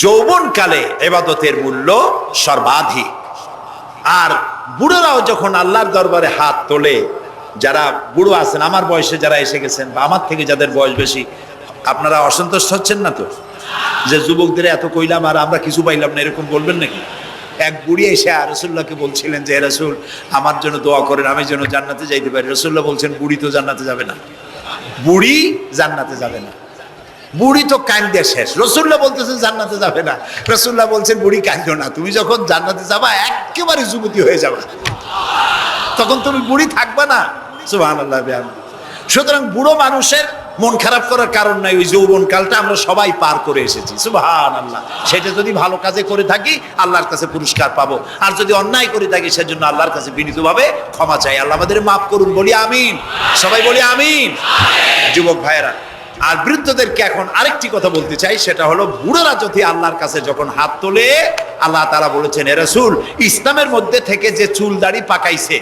যৌবনকালে ইবাদতের মূল্য সর্বাধিক। আর বুড়োরাও যখন আল্লাহর দরবারে হাত তোলে, যারা বুড়ো আছেন, আমার বয়সে যারা এসে গেছেন বা আমার থেকে যাদের বয়স বেশি, আপনারা অসন্তুষ্ট হচ্ছেন না তো যে যুবকদের এত কইলাম আর আমরা কিছু পাইলাম না, এরকম বলবেন নাকি? এক বুড়ি এসে রাসূলুল্লাহকে বলছিলেন যে রাসূল আমার জন্য দোয়া করেন, আমি যেন জান্নাতে যাইতে পারি। রাসূলুল্লাহ বলছেন বুড়ি তো জান্নাতে যাবে না, বুড়ি জান্নাতে যাবে না, বুড়ি তো কান্দে শেষ। রাসূলুল্লাহ বলতেছেন জান্নাতে যাবে না, রাসূলুল্লাহ বলছেন বুড়ি কান্দো না, তুমি যখন জান্নাতে যাবা একেবারে যুবতী হয়ে যাবা, তখন তুমি বুড়ি থাকবা না। সুবহানাল্লাহ। সুতরাং বুড়ো মানুষের মন খারাপ করার কারণ নাই, ওই যৌবন কালটা আমরা সবাই পার করে এসেছি। সুবহানাল্লাহ। সেটা যদি ভালো কাজে করে থাকি আল্লাহর কাছে পুরস্কার পাবো, আর যদি অন্যায় করে থাকি সেজন্য আল্লাহর কাছে বিনীতভাবে ক্ষমা চাই। আল্লাহ আমাদের মাফ করুন, বলি আমিন, সবাই বলি আমিন। যুবক ভাইয়েরা আর বৃদ্ধদেরকে এখন আরেকটি কথা বলতে চাই, সেটা হলো বুড়োরা যদি আল্লাহর কাছে যখন হাত তোলে, আল্লাহ তাআলা বলেছেন হে রাসূল ইসলামের মধ্যে থেকে যে চুল দাড়ি পাকাইছে,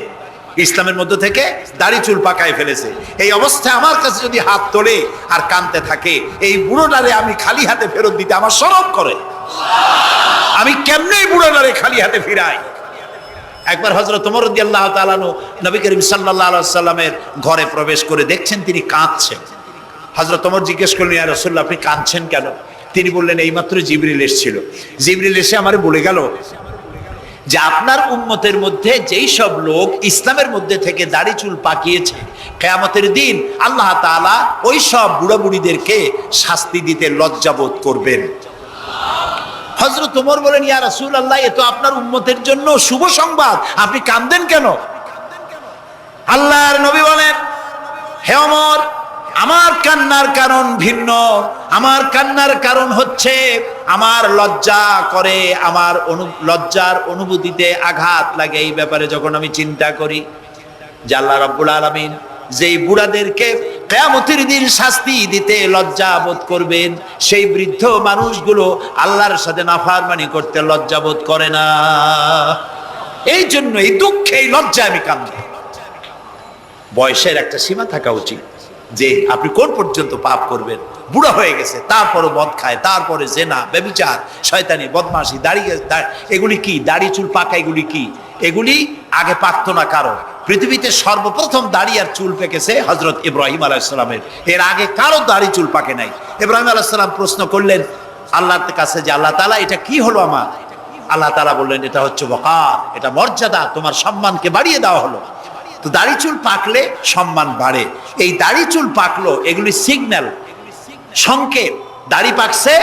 ইসলামের মধ্যে থেকে দাড়ি চুল পাকায় ফেলেছে, এই অবস্থায় আমার কাছে যদি হাত তোলে আর কাঁদতে থাকে, এই বুড়োটারে আমি খালি হাতে ফেরত দিতে আমার শরম করে। আমি কেমনে বুড়োটারে খালি হাতে ফিরাই? একবার হযরত ওমর রাদিয়াল্লাহু তাআলা আনহু নবী করিম সাল্লাল্লাহু আলাইহি ওয়াসাল্লামের ঘরে প্রবেশ করে দেখছেন তিনি কাঁদছেন। হযরত ওমর জিজ্ঞেস করলেন ইয়া রাসূলুল্লাহ আপনি কাঁদছেন কেন? তিনি বললেন এইমাত্র জিবরিল এসেছিল, জিবরিল এসে আমারে বলে গেল যে আপনার উম্মতের মধ্যে যেই সব লোক ইসলামের মধ্যে থেকে দাড়ি চুল পাকিয়েছে, কিয়ামতের দিন আল্লাহ তাআলা ওই সব বুড়া বুড়িদেরকে শাস্তি দিতে লজ্জাবোধ করবেন। হযরত ওমর বলেন ইয়া রাসূলুল্লাহ এ তো আপনার উম্মতের জন্য শুভ সংবাদ, আপনি কাঁদেন কেন? আল্লাহর নবী বলেন হে ওমর আমার কান্নার কারণ ভিন্ন, আমার কান্নার কারণ হচ্ছে আমার লজ্জা করে, আমার লজ্জার অনুভূতিতে আঘাত লাগে এই ব্যাপারে যখন আমি চিন্তা করি যে আল্লাহ রাব্বুল আলামিন যেই বুড়াদেরকে কিয়ামতের দিন শাস্তি দিতে লজ্জা বোধ করবেন, সেই বৃদ্ধ মানুষগুলো আল্লাহর সাথে নাফরমানি করতে লজ্জা বোধ করে না। এই জন্য এই দুঃখে এই লজ্জায় আমি কাঁদি। বয়সের একটা সীমা থাকা উচিত যে আপনি কোন পর্যন্ত পাপ করবেন। বুড়া হয়ে গেছে তারপরে মদ খায়, তারপরে জেনা, ব্যভিচার, শয়তানি, বদমাশি, দাঁড়িয়ে এগুলি কি? দাড়ি চুল পাকা এগুলি কি? এগুলি আগে পাকতো না কারো। পৃথিবীতে সর্বপ্রথম দাড়ি আর চুল পেকেছে হযরত ইব্রাহিম আলাইহিস সালামের, এর আগে কারো দাড়ি চুল পাকে নাই। ইব্রাহিম আলাইহিস সালাম প্রশ্ন করলেন আল্লাহর কাছে যে আল্লাহ তাআলা এটা কি হলো আমার? আল্লাহ তাআলা বললেন এটা হচ্ছে ওয়াকার, এটা মর্যাদা, তোমার সম্মানকে বাড়িয়ে দেওয়া হলো। তো দাড়ি চুল পাকলে সম্মান বাড়ে। এই দাড়ি চুল পাকলো এগুলি সিগন্যাল, সংকেত। দাড়ি পাকছে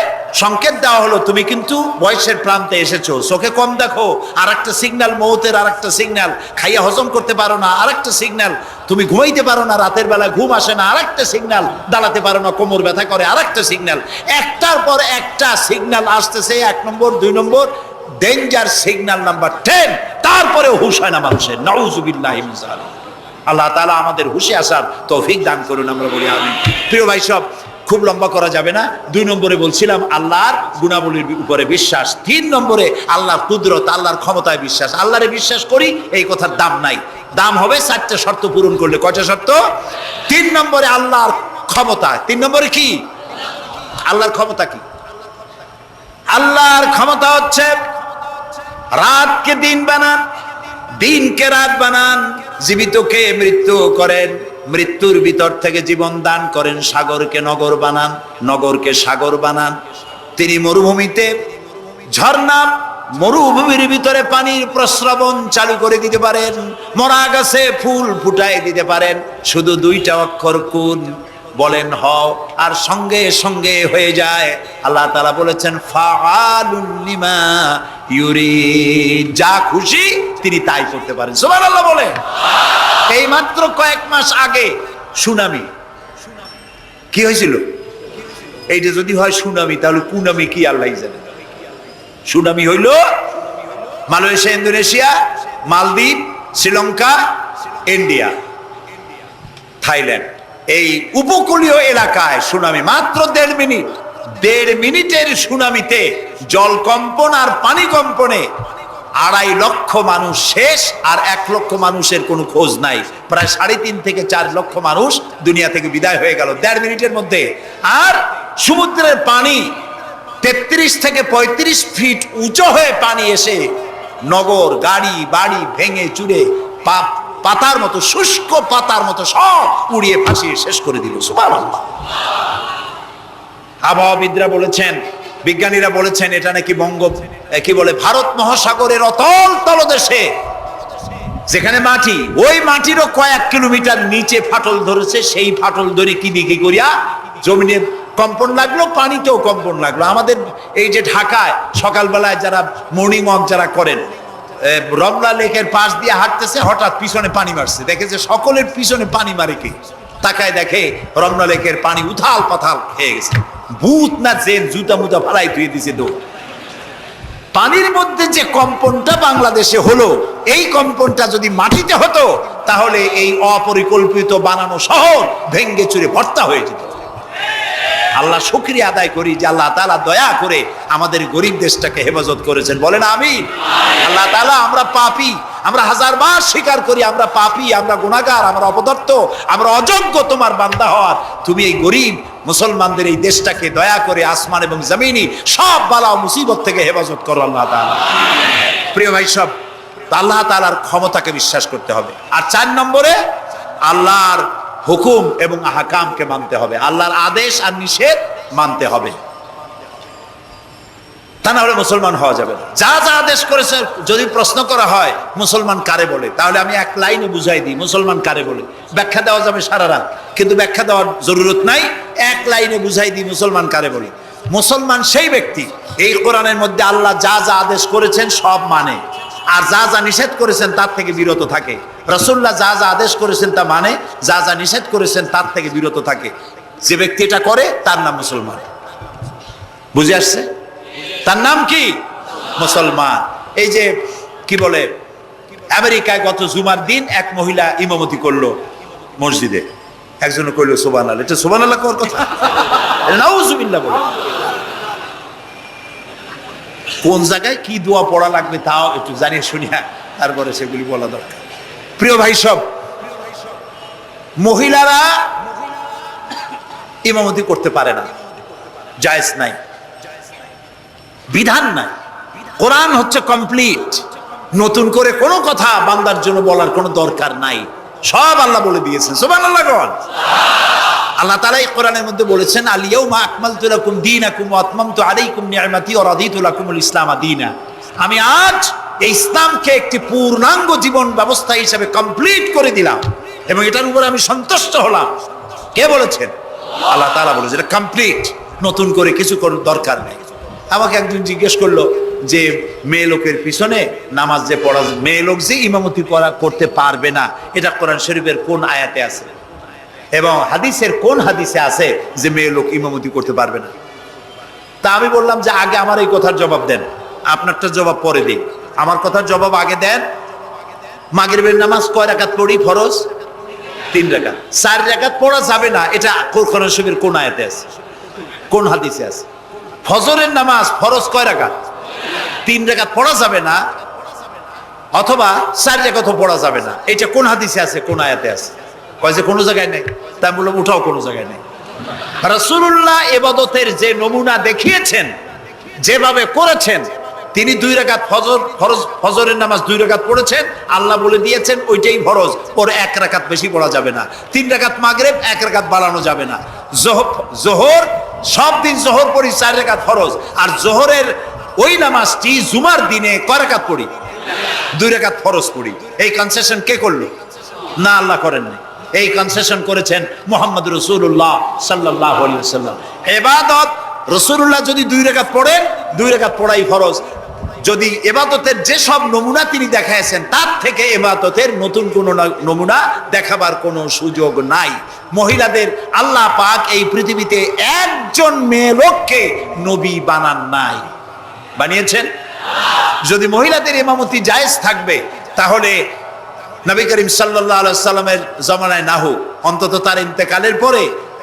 সংকেত দেওয়া হলো তুমি কিন্তু বয়সের প্রান্তে এসেছো। চোখে কম দেখো আর একটা সিগন্যাল, মৌতের আর একটা সিগন্যাল, খাইয়া হজম করতে পারো না আর একটা সিগন্যাল, তুমি ঘুমাইতে পারো না, রাতের বেলা ঘুম আসে না আর একটা সিগন্যাল, দাঁড়াতে পারো না, কোমর ব্যথা করে আর একটা সিগন্যাল। একটার পর একটা সিগন্যাল আসতেছে, 1 নম্বর 2 নম্বর, ডেঞ্জার সিগন্যাল নাম্বার 10। তারপরে হুশ হয় না মানুষের। নাউযুবিল্লাহি মিন যালিক। আল্লাহ তাআলা আমাদের হুশে আসার তৌফিক দান করুন, আমরা বলি আমিন। প্রিয় ভাই সব, খুব লম্বা করা যাবে না। 2 নম্বরে বলছিলাম আল্লাহর গুণাবলীর উপরে বিশ্বাস। 3 নম্বরে আল্লাহর কুদরত, আল্লাহর ক্ষমতায় বিশ্বাস। আল্লাহরে বিশ্বাস করি এই কথার দাম নাই, দাম হবে 4টা শর্ত পূরণ করলে। কয়টা শর্ত? 3 নম্বরে আল্লাহর ক্ষমতা। 3 নম্বরে কি? আল্লাহর ক্ষমতা কি? আল্লাহর ক্ষমতা হচ্ছে রাতকে দিন বানান, দিনকে রাত বানান, জীবিতকে মৃত্যু করেন, মৃত্যুর ভিতর থেকে জীবন দান করেন, সাগরকে নগর বানান, নগরকে সাগর বানান। তিনি মরুভূমিতে ঝর্ণা, মরুভূমির ভিতরে পানির প্রস্রবণ চালু করে দিতে পারেন, মরা গাছে ফুল ফুটাই দিতে পারেন। শুধু 2টা অক্ষর কুন বলেন হও, আর সঙ্গে সঙ্গে হয়ে যায়। আল্লাহ তাআলা বলেছেন ফাআলুন লিমা ইউরিদ, যা খুশি তিনি তাই করতে পারেন। সুবহানাল্লাহ বলে। এই মাত্র কয়েক মাস আগে সুনামি কি হয়েছিল? এইটা যদি হয় সুনামি, তাহলে কুনামি কি আল্লাহ জানে। সুনামি হইল মালয়েশিয়া, ইন্দোনেশিয়া, মালদ্বীপ, শ্রীলঙ্কা, ইন্ডিয়া, থাইল্যান্ড, এই উপকূলীয় এলাকায় সুনামি। মাত্র 1.5 মিনিটের সুনামিতে জলকম্পন আর পানি কম্পনে 2.5 লক্ষ মানুষ শেষ, আর 1 লক্ষ মানুষের কোনো খোঁজ নাই। প্রায় 3.5 থেকে 4 লক্ষ মানুষ দুনিয়া থেকে বিদায় হয়ে গেল 1.5 মিনিটের মধ্যে। আর সমুদ্রের পানি 33 থেকে 35 ফিট উঁচু হয়ে পানি এসে নগর, গাড়ি বাড়ি ভেঙে চুরে পাতার মতো, শুষ্ক পাতার মতো সব উড়িয়ে ভাসিয়ে শেষ করে দিল। সুবহানাল্লাহ। আবহাওয়াবিদরা বলেছেন, বিজ্ঞানীরা বলেছেন এটা নাকি কি বলে ভারত মহাসাগরের অতল তলদেশে যেখানে মাটি, ওই মাটিরও কয়েক কিলোমিটার নিচে ফাটল ধরেছে। সেই ফাটল ধরে কি দিকে করিয়া জমিনে কম্পন লাগলো, পানিতেও কম্পন লাগলো। আমাদের এই যে ঢাকায় সকালবেলায় যারা মর্নিং ওয়াক যারা করেন, রমনা লেকের পাশ দিয়ে হাঁটতেছে, হঠাৎ পিছনে পানি মারছে, দেখেছে সকলের পিছনে পানি মারে কি, তাকায় দেখে রমনা লেকের পানি উথাল পাথাল হয়ে গেছে। ভূত না জেন জুতা মুতা ফালাই ধুয়ে দিছে দৌড়। পানির মধ্যে যে কম্পনটা বাংলাদেশে হলো, এই কম্পনটা যদি মাটিতে হতো তাহলে এই অপরিকল্পিত বানানো শহর ভেঙ্গে চুরে ভর্তা হয়ে যেত। আল্লাহ শুকরিয়া আদায় করি যে আল্লাহ তাআলা দয়া করে আমাদের গরিব দেশটাকে হেফাজত করেছেন, বলেন আমিন। আল্লাহ তাআলা, আমরা পাপী, আমরা হাজারবার স্বীকার করি আমরা পাপী, আমরা গুনাহগার, আমরা অপদার্থ, আমরা অযোগ্য তোমার বান্দা হওয়ার। তুমি এই গরিব মুসলমানদের এই দেশটাকে দয়া করে আসমান এবং জমিনি সব বালা ও মুসিবত থেকে হেফাজত করো আল্লাহ তাআলা। প্রিয় ভাই সব, আল্লাহ তাআলার ক্ষমতাকে বিশ্বাস করতে হবে। আর 4 নম্বরে আল্লাহর হুকুম এবং আহকামকে মানতে হবে, আল্লাহর আদেশ আর নিষেধ মানতে হবে, তা না হলে মুসলমান হওয়া যাবে না। যা যা আদেশ করেছে, যদি প্রশ্ন করা হয় মুসলমান কারে বলে, তাহলে আমি এক লাইনে বুঝাই দিই মুসলমান কারে বলে। ব্যাখ্যা দেওয়া যাবে সারা রাত, কিন্তু ব্যাখ্যা দেওয়ার জরুরত নাই, এক লাইনে বুঝাই দিই মুসলমান কারে বলে। মুসলমান সেই ব্যক্তি এই কোরআনের মধ্যে আল্লাহ যা যা আদেশ করেছেন সব মানে, আর যা যা নিষেধ করেছেন তার থেকে বিরত থাকে। রাসূলুল্লাহ যা যা আদেশ করেছেন তা মানে, যা যা নিষেধ করেছেন তার থেকে বিরত থাকে। যে ব্যক্তি এটা করে তার নাম মুসলমান। বুঝে আসছে? তার নাম কি? মুসলমান। এই যে কি বলে, আমেরিকায় গত জুমার দিন এক মহিলা ইমামতি করলো মসজিদে, একজন কইলো সুবহানাল্লাহ। এটা সুবহানাল্লাহ কোন কথা? নাউজুবিল্লাহ বলে। কোন জায়গায় কি দোয়া পড়া লাগবে তাও একটু জানিয়ে শুনিয়া তারপরে সেগুলি বলা দরকার। প্রিয় ভাই সব, মহিলারা ইমামতি করতে পারে না, জায়েজ নাই, বিধান নাই। কোরআন হচ্ছে কমপ্লিট, নতুন করে কোনো কথা বান্দার জন্য বলার কোনো দরকার নাই, সব আল্লাহ বলে দিয়েছেন। সুবহানাল্লাহ কোন? আল্লাহ তাআলা এই কোরআনের মধ্যে বলেছেন, আল ইয়াউমা আকমালতু লাকুম দীনাকুম ওয়া আতমামতু আলাইকুম নি'মাতি ওয়া রাদিতু লাকুমুল ইসলাম দীনা। আমি আজ এই ইসলামকে একটি পূর্ণাঙ্গ জীবন ব্যবস্থা হিসেবে কমপ্লিট করে দিলাম এবং এটার উপরে আমি সন্তুষ্ট হলাম। কে বলেছেন? আল্লাহ তাআলা বলেছেন এটা কমপ্লিট, নতুন করে কিছু করার দরকার নেই। আমাকে একজন জিজ্ঞেস করলো যে মেয়ে লোকের পিছনে নামাজ যে পড়া, মেয়ে লোক যে ইমামতি করতে পারবে না, এটা কোরআন শরীফের কোন আয়াতে আছে এবং হাদিসের কোন হাদিসে আছে যে মেয়ে লোক ইমামতি করতে পারবে না? তা আমি বললাম যে আগে আমার এই কথার জবাব দেন, আপনারটা জবাব পরে দিই। আমার কথার জবাব আগে দেন। মাগরিবের নামাজ কয় রাকাত পড়ি? ফরজ 3 রাকাত। 4 রাকাত পড়া যাবে না, এটা কোরআন শরীফের কোন আয়াতে আছে, কোন হাদিসে আছে? ফজরের নামাজ ফরজ কয় রাকাত? 3 রাকাত পড়া যাবে না, অথবা 4 রাকাতও পড়া যাবে না, এটা কোন হাদিসে আছে, কোন আয়াতে আছে? কয় যে কোনো জায়গায় নেই। তাই বললাম উঠাও, কোনো জায়গায় নেই। রাসূলুল্লাহ ইবাদতের যে নমুনা দেখিয়েছেন, যেভাবে করেছেন, তিনি 2 রাকাত ফজরের নামাজ 2 রাকাত পড়েছেন, আল্লাহ বলে দিয়েছেন ওইটাই ফরজ, ওর 1 রাকাত বেশি পড়া যাবে না। 3 রাকাত মাগরিব, 1 রাকাত বাড়ানো যাবে না। জোহর সব দিন জোহর পড়ি 4 রাকাত ফরজ, আর জোহরের ওই নামাজটি জুমার দিনে কয় রাকাত পড়ি? 2 রাকাত ফরজ পড়ি। এই কনসেশন কে করলো? না, আল্লাহ করেননি। এই কনসেশন করেছেন মুহাম্মদ রাসূলুল্লাহ সাল্লাল্লাহু আলাইহি ওয়াসাল্লাম। ইবাদত রাসূলুল্লাহ যদি 2 রাকাত পড়েন, 2 রাকাত পড়াই ফরজ। যদি ইবাদতের যে সব নমুনা তিনি দেখাইছেন তার থেকে ইবাদতের নতুন কোন নমুনা দেখাবার কোনো সুযোগ নাই। মহিলাদের আল্লাহ পাক এই পৃথিবীতে একজন মেয়ে লোককে নবী বানান নাই, বানিয়েছেন? যদি মহিলাদের ইমামতি জায়েজ থাকবে, তাহলে নবী করিম সাল্লাল্লাহু আলাইহি ওয়াসাল্লামের জামানায় না হোক, অন্তত তার ইন্তেকালের পরে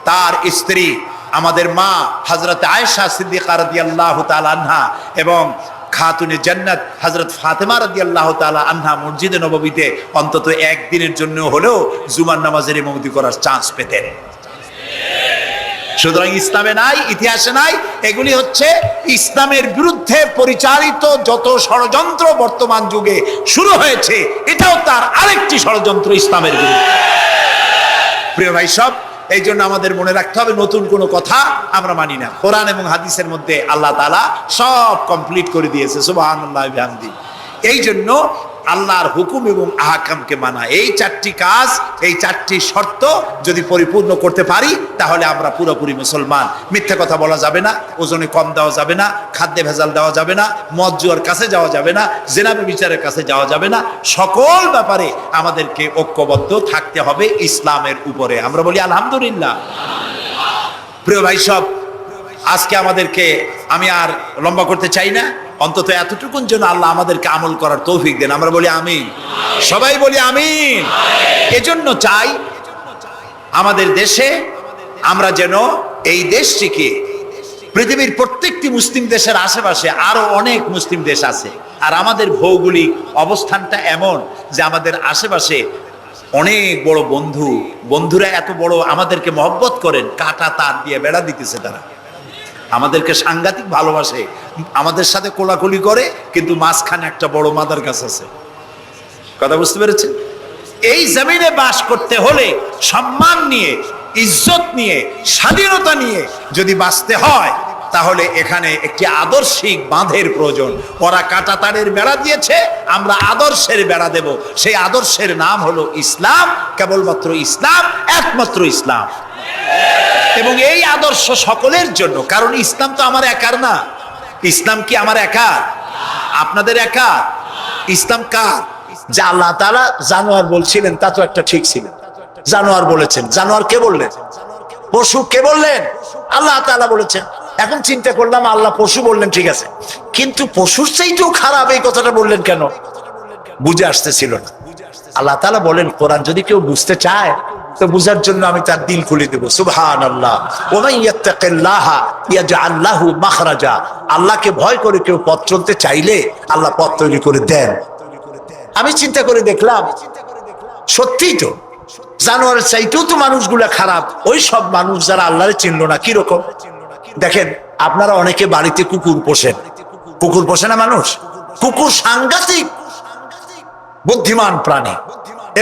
তার স্ত্রী আমাদের মা হযরত আয়েশা সিদ্দিকা রাদিয়াল্লাহু তাআলা আনহা এবং খাতুনে জান্নাত হযরত ফাতেমা রাদিয়াল্লাহু তাআলা আনহা মসজিদে নববীতে অন্তত একদিনের জন্য হলেও জুমার নামাজের ইমামতি করার চান্স পেতেন। সুতরাং ইসলামে নাই, ইতিহাসে নাই। এগুলি হচ্ছে ইসলামের বিরুদ্ধে পরিচালিত যত ষড়যন্ত্র বর্তমান যুগে শুরু হয়েছে, এটাও তার আরেকটি ষড়যন্ত্র ইসলামের বিরুদ্ধে। প্রিয় ভাই সব, এই জন্য আমাদের মনে রাখতে হবে নতুন কোনো কথা আমরা মানি না। কোরআন এবং হাদিসের মধ্যে আল্লাহ তাআলা সব কমপ্লিট করে দিয়েছে, সুবহানাল্লাহ বিহামদি। এই জন্য আল্লাহর হুকুম এবং আহকামকে মানা, এই চারটি কাজ, এই চারটি শর্ত যদি পরিপূর্ণ করতে পারি তাহলে আমরা পুরোপুরি মুসলমান। মিথ্যা কথা বলা যাবে না, ওজনে কম দেওয়া যাবে না, খাদ্যে ভেজাল দেওয়া যাবে না, মদ জুয়ার কাছে যাওয়া যাবে না, জেনা ব্যভিচারের কাছে যাওয়া যাবে না। সকল ব্যাপারে আমাদেরকে ঐক্যবদ্ধ থাকতে হবে ইসলামের উপরে। আমরা বলি আলহামদুলিল্লাহ। প্রিয় ভাই সব, আজকে আমাদেরকে, আমি আর লম্বা করতে চাই না, অন্তত এতটুকুন যেন আল্লাহ আমাদেরকে আমল করার তৌফিক দেন। আমরা বলি আমিন, সবাই বলি আমিন। এজন্য চাই আমাদের দেশে আমরা যেন এই দেশটিকে, পৃথিবীর প্রত্যেকটি মুসলিম দেশের আশেপাশে আরো অনেক মুসলিম দেশ আছে, আর আমাদের ভৌগোলিক অবস্থানটা এমন যে আমাদের আশেপাশে অনেক বড় বন্ধুরা এত বড় আমাদেরকে মহব্বত করেন, কাটা তার দিয়ে বেড়া দিতেছে, তারা আমাদেরকে সাংঘাতিক ভালোবাসে, আমাদের সাথে কোলাকুলি করে, কিন্তু মাঝখানে একটা বড় মাদার গাছ আছে। কথা বুঝতে পেরেছেন? এই জমিনে বাস করতে হলে সম্মান নিয়ে, ইজ্জত নিয়ে, স্বাধীনতা নিয়ে যদি বাঁচতে হয় তাহলে এখানে একটি আদর্শিক বাঁধের প্রয়োজন। ওরা কাঁটা তারের বেড়া দিয়েছে, আমরা আদর্শের বেড়া দেব। সেই আদর্শের নাম হলো ইসলাম, কেবলমাত্র ইসলাম, একমাত্র ইসলাম। এবং এই আদর্শ সকলের জন্য, কারণ ইসলাম তো আমার একার না। ইসলাম কি আমার একার? আপনাদের একার? ইসলাম কার? যা আল্লাহ তাআলা জানোয়ার বলছিলেন তা তো একটা ঠিক ছিল, জানোয়ার বলেছেন। জানোয়ার কে বললেন? পশু কে বললেন? আল্লাহ তাআলা বলেছেন। এখন চিন্তা করলাম আল্লাহ পশু বললেন, ঠিক আছে, কিন্তু পশুর চাইতেও খারাপ এই কথাটা বললেন কেন? বুঝে আসতেছিল না। আল্লাহ তাআলা বলেন, কোরআন যদি কেউ বুঝতে চায় তো বুঝার জন্য আমি তার দিল খুলে দেব। সুবহানাল্লাহ। ওয়া মান ইয়াত্তাকিল্লাহা ইয়াজআল লাহু মাখরাজা। আল্লাহকে ভয় করে কেউ পথ চলতে চাইলে আল্লাহ পথ তৈরি করে দেন। আমি চিন্তা করে দেখলাম সত্যিই তো জানোয়ারের চাইতেও তো মানুষগুলা খারাপ, ওই সব মানুষ যারা আল্লাহরে চিনলো না। কি রকম দেখেন, আপনারা অনেকে বাড়িতে কুকুর পোষেন। কুকুর পোষে না মানুষ? কুকুর সাংঘাতিক বুদ্ধিমান প্রাণী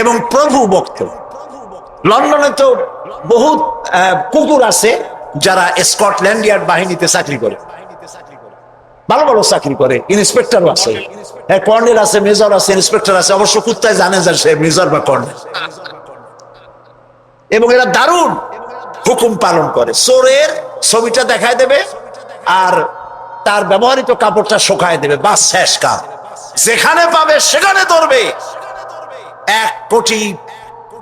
এবং প্রভু ভক্ত। লন্ডনে তো বহুত কুকুর আছে যারা স্কটল্যান্ড ইয়ার্ড বাহিনীতে চাকরি করে, ভালো ভালো চাকরি করে, ইন্সপেক্টরও আছে, কর্নেল আছে, মেজর আছে, ইন্সপেক্টর আছে। অবশ্য কুত্তায় জানে যে সে মেজর বা কর্নেল, এবং এরা দারুণ হুকুম পালন করে। চোরের ছবিটা দেখায় দেবে আর তার ব্যবহৃত কাপড়টা শুকায় দেবে, বাস শেষ কাজ। যেখানে পাবে সেখানে ধরবে। 1 কোটি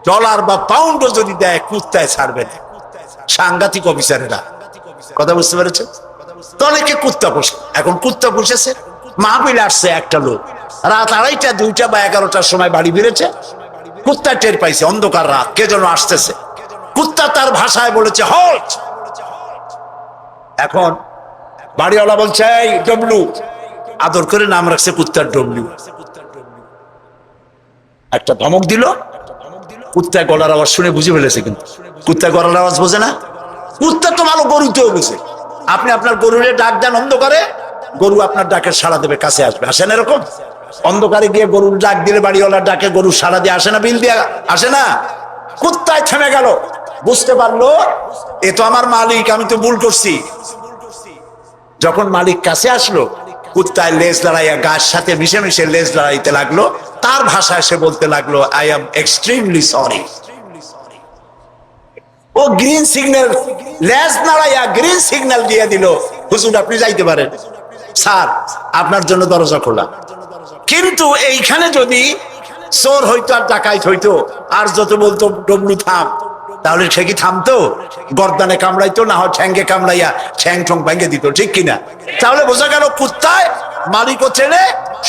ডলার বা পাউন্ডও যদি দেয় কুত্তায় ছাড়বে না। সাংঘাতিক অফিসারেরা। কথা বুঝতে পেরেছে? তো অনেকে কুত্তা পোষে। এখন কুত্তা পুষেছে, মাহফিল আসছে একটা লোক, রাত 2:30, 2টা বা 11টার সময় বাড়ি ফিরেছে। কুত্তা টের পাইছে, অন্ধকার রাত, কে যেন আসতেছে। কুত্তা তার ভাষায় বলেছে হল্ট। এখন বাড়িওয়ালা বলছে এই ডবলু, আদর করে নাম রাখছে কুত্তার ডবলু। একটা ধমক দিল, কুত্তায় গলার আওয়াজ শুনে বুঝে ফেলেছে, কিন্তু কুত্তায় গলার আওয়াজ বোঝে না। কুত্তা তো ভালো গরুতেও বুঝে। আপনি আপনার গরুরে ডাক দেন অন্ধকারে, গরু আপনার ডাকের সাড়া দেবে, কাছে আসবে। আসে না এরকম? অন্ধকারে গিয়ে গরুর ডাক দিলে বাড়িওয়ালার ডাকে গরু সাড়া দিয়ে আসে না? বিল দিয়ে আসে না? কুত্তায় থেমে গেল, বুঝতে পারলো এ তো আমার মালিক, আমি তো ভুল করছি। যখন মালিক কাছে আসলো, কুত্তায় লেজ লড়াইয়া গাছ সাথে মিশে মিশে লেজ লড়াইতে লাগলো। তার ভাষায় সে বলতে লাগলো, আই এম এক্সট্রিমলি সরি। ও গ্রিন সিগন্যাল, লেজ নাড়াইয়া গ্রিন সিগন্যাল দিয়ে দিল, হুজুর আপনি যাইতে পারেন, স্যার আপনার জন্য দরজা খোলা। কিন্তু এইখানে যদি চোর হইতো আর ডাকাইত হইতো আর যত বলতো ডবলু থাম, তাহলে সে কি থামতো? গর্দানে কামড়াইতো, না হয় ঠ্যাঙ্গে কামড়াইয়া ঠ্যাং ঠং ভেঙে দিত, ঠিক কিনা? তাহলে বোঝা গেল কুত্তায় মালিকও চেনে,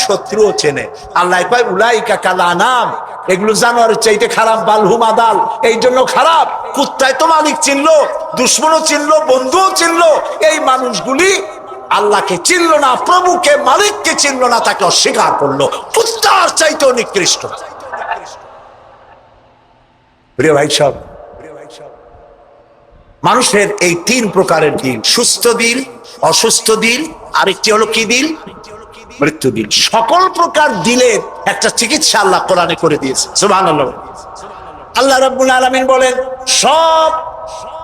শত্রুও চেনে। আল্লাহ কয় উলাইকা কাল আনাম, এগুলো জানোয়ারের চাইতে খারাপ, বালহুম আদাল, এই জন্য খারাপ। কুত্তায় তো মালিক চিনলো, দুশ্মনও চিনলো, বন্ধুও চিনলো। এই মানুষগুলি আল্লাহকে চিনলো না, প্রভুকে, মালিককে চিনলো না, তাকে অস্বীকার করলো। কুত্তার চাইতেও নিকৃষ্ট। প্রিয় ভাই সব, মানুষের এই 3 প্রকারের দিল, সুস্থ দিল, অসুস্থ দিল, আরেকটি হলো কি দিল? মৃত্যু দিল। সকল প্রকার দিলের একটা চিকিৎসা আল্লাহ কোরআনে করে দিয়েছে। সুবহানাল্লাহ। আল্লাহ রাব্বুল আলামিন বলেন, সব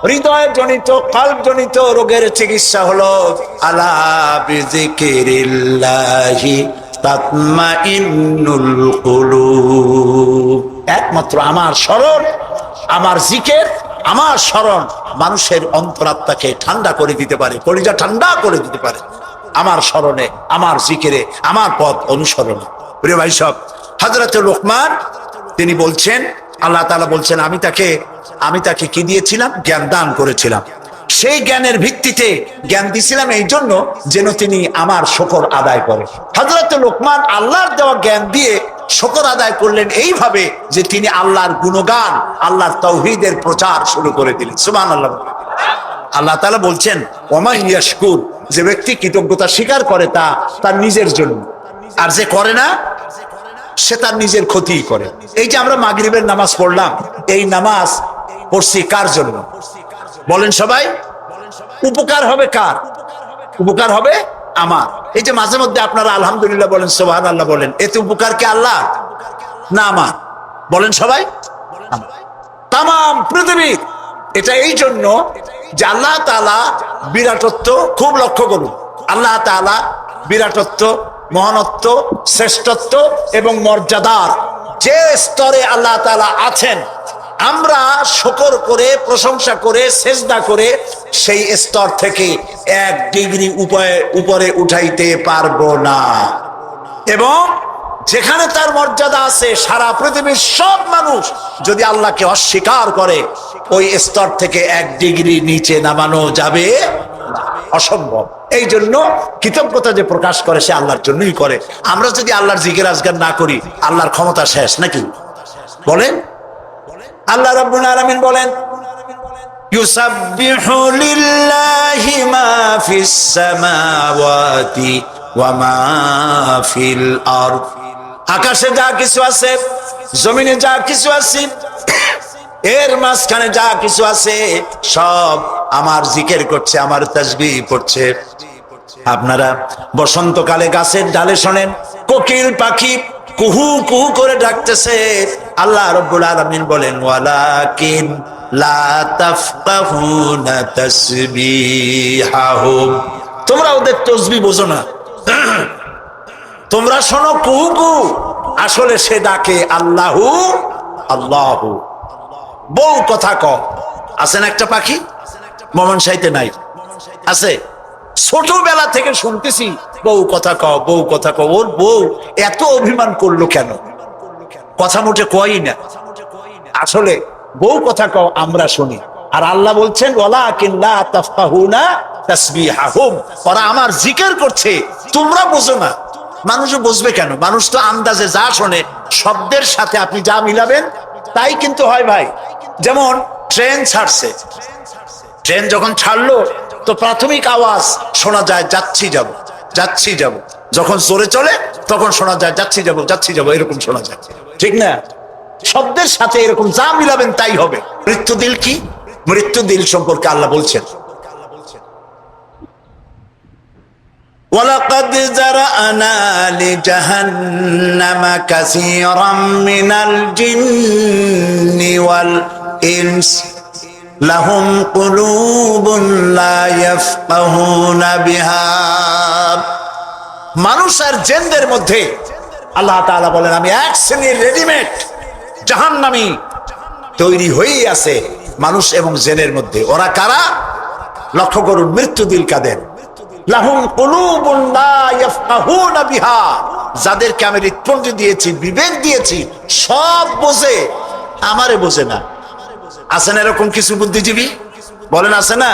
হৃদয় জনিত কলব জনিত রোগের চিকিৎসা হলো আলা বিযিকিরিল্লাহি তাতমাইন্নুল কুলুব। একমাত্র আমার স্মরণ, আমার জিকির, আমার স্মরণ মানুষের অন্তরাত্মাকে ঠান্ডা করে দিতে পারে, কলিজা ঠান্ডা করে দিতে পারে। আমার স্মরণে, আমার জিকিরে, আমার পথ অনুসরণে। প্রিয় ভাই সব, হযরত লোকমান তিনি বলছেন, আল্লাহ তাআলা বলছেন আমি তাকে কি দিয়েছিলাম? জ্ঞান দান করেছিলাম। সেই জ্ঞানের ভিত্তিতে জ্ঞান দিছিলাম এই জন্য যেন তিনি আমার শুকর আদায় করে। হযরত লোকমান আল্লাহর দেওয়া জ্ঞান দিয়ে শুকর আদায় করলেন এইভাবে যে তিনি আল্লাহর গুণগান, আল্লাহর তাওহীদের প্রচার শুরু করে দিলেন। সুবহানাল্লাহ। আল্লাহ তাআলা বলছেন ওমান ইয়াশকুর, যে ব্যক্তি কৃতজ্ঞতা স্বীকার করে তা তার নিজের জন্য, আর যে করে না সে তার নিজের ক্ষতিই করে। এই যে আমরা মাগরিবের নামাজ পড়লাম, এই নামাজ পড়ছি কার জন্য বলেন সবাই? উপকার হবে কার? উপকার হবে আমার। এই যে মাঝে মধ্যে আপনারা আলহামদুলিল্লাহ বলেন, সুবহানাল্লাহ বলেন, এতে উপকার কি আল্লাহ না আমার? বলেন সবাই। তামাম পৃথিবীর এটা এই জন্য যে আল্লাহ তাআলা বিরাটত্ব খুব লক্ষ্য করুন। আল্লাহ তাআলা বিরাটত্ব, মহানত্ব, শ্রেষ্ঠত্ব এবং মর্যাদার যে স্তরে আল্লাহ তাআলা আছেন, আমরা শুকর করে, প্রশংসা করে, সেজদা করে সেই স্তর থেকে 1 ডিগ্রি উপরে উঠাইতে পারবো না। এবং যেখানে তার মর্যাদা আছে, সারা পৃথিবীর সব মানুষ যদি আল্লাহকে অস্বীকার করে, ওই স্তর থেকে 1 ডিগ্রি নিচে নামানো যাবে না, অসম্ভব। এই জন্য কৃতজ্ঞতা যে প্রকাশ করে সে আল্লাহর জন্যই করে। আমরা যদি আল্লাহর জিকির আজগার না করি, আল্লাহর ক্ষমতা শেষ নাকি? বলেন। আল্লাহ রাব্বুল আলামিন বলেন ইউসাব্বিহু লিল্লাহি মা ফিস সামাওয়াতি ওয়া মা ফিল আরদ। আকাশে যা কিছু আছে, জমিনে যা কিছু আছে, এর মাঝখানে যা কিছু আছে, সব আমার জিকির করছে, আমার তাসবিহ পড়ছে। আপনারা বসন্তকালে গাছের ডালে শোনেন কোকিল পাখি কুহু কুহু করে ডাকতেছে। আল্লাহ রাব্বুল আলামিন বলেন ওয়ালাকিন লা তাফকাহুনা তাসবিহাহুম, তোমরা ওদের তাসবিহ বোঝো না, তোমরা শোনো কুহু কুহু, আসলে সে ডাকে আল্লাহু আল্লাহু। বউ কথা কও, আছেন একটা পাখি মমনসাইতে নাই, আছে? ছোটবেলা থেকে শুনতেছি বউ কথা কও, বউ কথা কও। ওর বউ এত অভিমান করলো কেন? কথা মোটে কয়ই না। আসলে বউ কথা কও আমরা শুনি, আর আল্লাহ বলছেন ওয়ালাকিন লা তাফকাহুনা তাসবিহাহুম, ওরা আমার জিকির করছে, তোমরা বুঝো না। মানুষ বুঝবে কেন? মানুষ তো আন্দাজে যা শোনে, শব্দের সাথে আপনি যা মিলাবেন তাই কিন্তু হয় ভাই। যেমন ট্রেন ছাড়ছে, ট্রেন যখন ছাড়লো তো প্রাথমিক আওয়াজ শোনা যায় যাচ্ছি যাব, যাচ্ছি যাব। যখন জোরে চলে তখন শোনা যায় যাচ্ছি যাব, যাচ্ছি যাব, এরকম শোনা যায়, ঠিক না? শব্দের সাথে এরকম যা মিলাবেন তাই হবে। মৃত্যু দিল কি? মৃত্যু দিল সম্পর্কে আল্লাহ বলছেন ওয়ালাকাদ যারানা লিজাহান্নামা কাসীরাম মিনাল জিন্নি ওয়াল ইনস লাহুম কুলুবুন লা ইয়াফকাহুনা বিহা। মানুষ আর জিনদের মধ্যে আল্লাহ তাআলা বলেন আমি এক শ্রেণীর রেডিমেড জাহান্নামী তৈরি হয়েই আছে মানুষ এবং জিনের মধ্যে। ওরা কারা? লক্ষ্য করুন, মৃত্যু দিল কাদের? লাহুম কুলুবুন লা ইয়াফকাহুনা বিহা, যাদেরকে আমি হৃৎপিণ্ড দিয়েছি, বিবেক দিয়েছি, সব বোঝে, আমারে বোঝে না। আছেন এরকম কিছু বুদ্ধিজীবী? বলেন আছে না?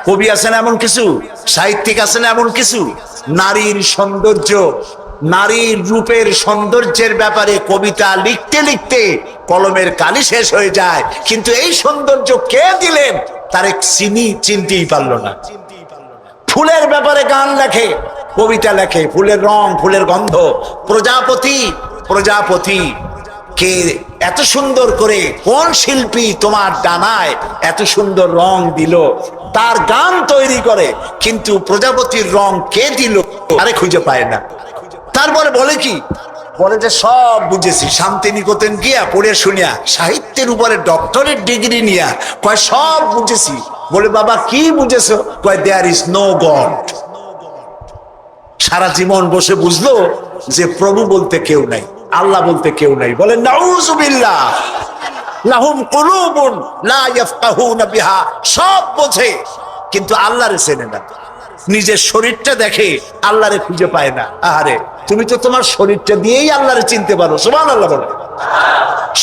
কবি আছেন এমন কিছু, সাহিত্যিক আছেন এমন কিছু। নারীর সৌন্দর্য, নারীর রূপের সৌন্দর্যের ব্যাপারে কবিতা লিখতে লিখতে কলমের কালি শেষ হয়ে যায়, কিন্তু এই সৌন্দর্য কে দিলেন তার এক চিনতেই পারলো না। ফুলের ব্যাপারে গান লেখে, কবিতা লেখে, ফুলের রং, ফুলের গন্ধ। প্রজাপতি, প্রজাপতি কে এত সুন্দর করে, কোন শিল্পী তোমার ডানায় এত সুন্দর রং দিল, তার গান তৈরি করে, কিন্তু প্রজাপতির রং কে দিল আরে খুঁজে পায় না। তারপরে বলে কি বলে যে সব বুঝেছি, শান্তিনিকেতন গিয়া পড়ে শুনিয়া সাহিত্যের উপরে ডক্টরেট ডিগ্রি নিয়া কয় সব বুঝেছি। বলে বাবা কি বুঝেছো? কয় দেয়ার ইজ নো গড। সারা জীবন বসে বুঝলো যে প্রভু বলতে কেউ নাই, আল্লাহ বলতে কেউ নাই। বলে নাউযুবিল্লাহ, লাহুম কুলুবুন লা ইয়াফকাহুনা বিহা, সব বোঝে কিন্তু আল্লাহরে চেনে না। নিজের শরীরটা দেখে, আল্লাহরে খুঁজে পায় না। আহারে, তুমি তো তোমার শরীরটা দিয়েই আল্লাহরে চিনতে পারো। সুবহানাল্লাহ বলো।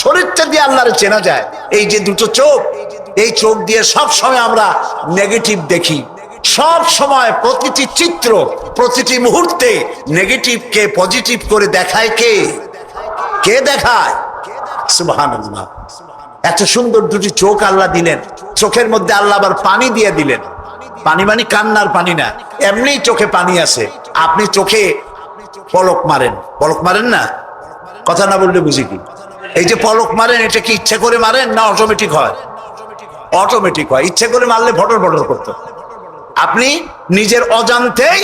শরীরটা দিয়ে আল্লাহরে চেনা যায়। এই যে দুটো চোখ, এই চোখ দিয়ে সব সময় আমরা নেগেটিভ দেখি। সব সময় প্রতিটি চিত্র, প্রতিটি মুহূর্তে নেগেটিভকে পজিটিভ করে দেখায় কে? কে দেখায়? সুবহানাল্লাহ। এত সুন্দর দুটি চোখ আল্লাহ দিলেন, চোখের মধ্যে আল্লাহ আবার পানি দিয়ে দিলেন। পানি মানে কান্নার পানি না, এমনি চোখে পানি আছে। আপনি চোখে পলক মারেন, পলক মারেন না? কথা না বললে বুঝি কি? এই যে পলক মারেন, এটা কি ইচ্ছে করে মারেন না অটোমেটিক হয়? অটোমেটিক হয়। ইচ্ছে করে মারলে ভটর ভটর করতো। আপনি নিজের অজান্তেই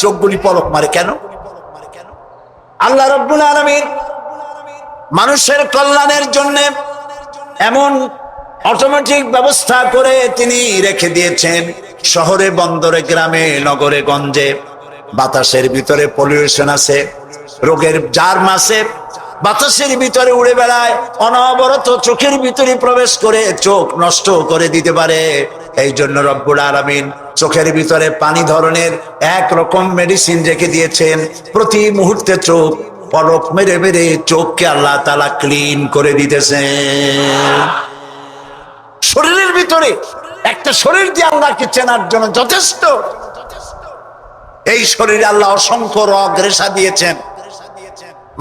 চোখগুলি পলক মারে কেন? আল্লাহ রাব্বুল আলামিন মানুষের কল্যাণের জন্য এমন অটোমেটিক ব্যবস্থা করে তিনি রেখে দিয়েছেন। শহরে, বন্দরে, গ্রামে, নগরে, গঞ্জে বাতাসের ভিতরে পলিউশন আছে, রোগের জার্ম আছে, বাতাসের ভিতরে উড়ে বেড়ায়, অনবরত চোখের ভিতরে প্রবেশ করে চোখ নষ্ট করে দিতে পারে। এই জন্য রব্বুল আলামিন চোখের ভিতরে পানি ধরনের একরকম মেডিসিন রেখে দিয়েছেন। প্রতি মুহূর্তে চোখ পলক মেরে মেরে চোখকে আল্লাহ তাআলা ক্লিন করে দিতেছেন। শরীরের ভিতরে একটা শরীর দিয়ে আল্লাহকে চেনার জন্য যথেষ্ট। এই শরীরে আল্লাহ অসংখ্য রগ রেশা দিয়েছেন।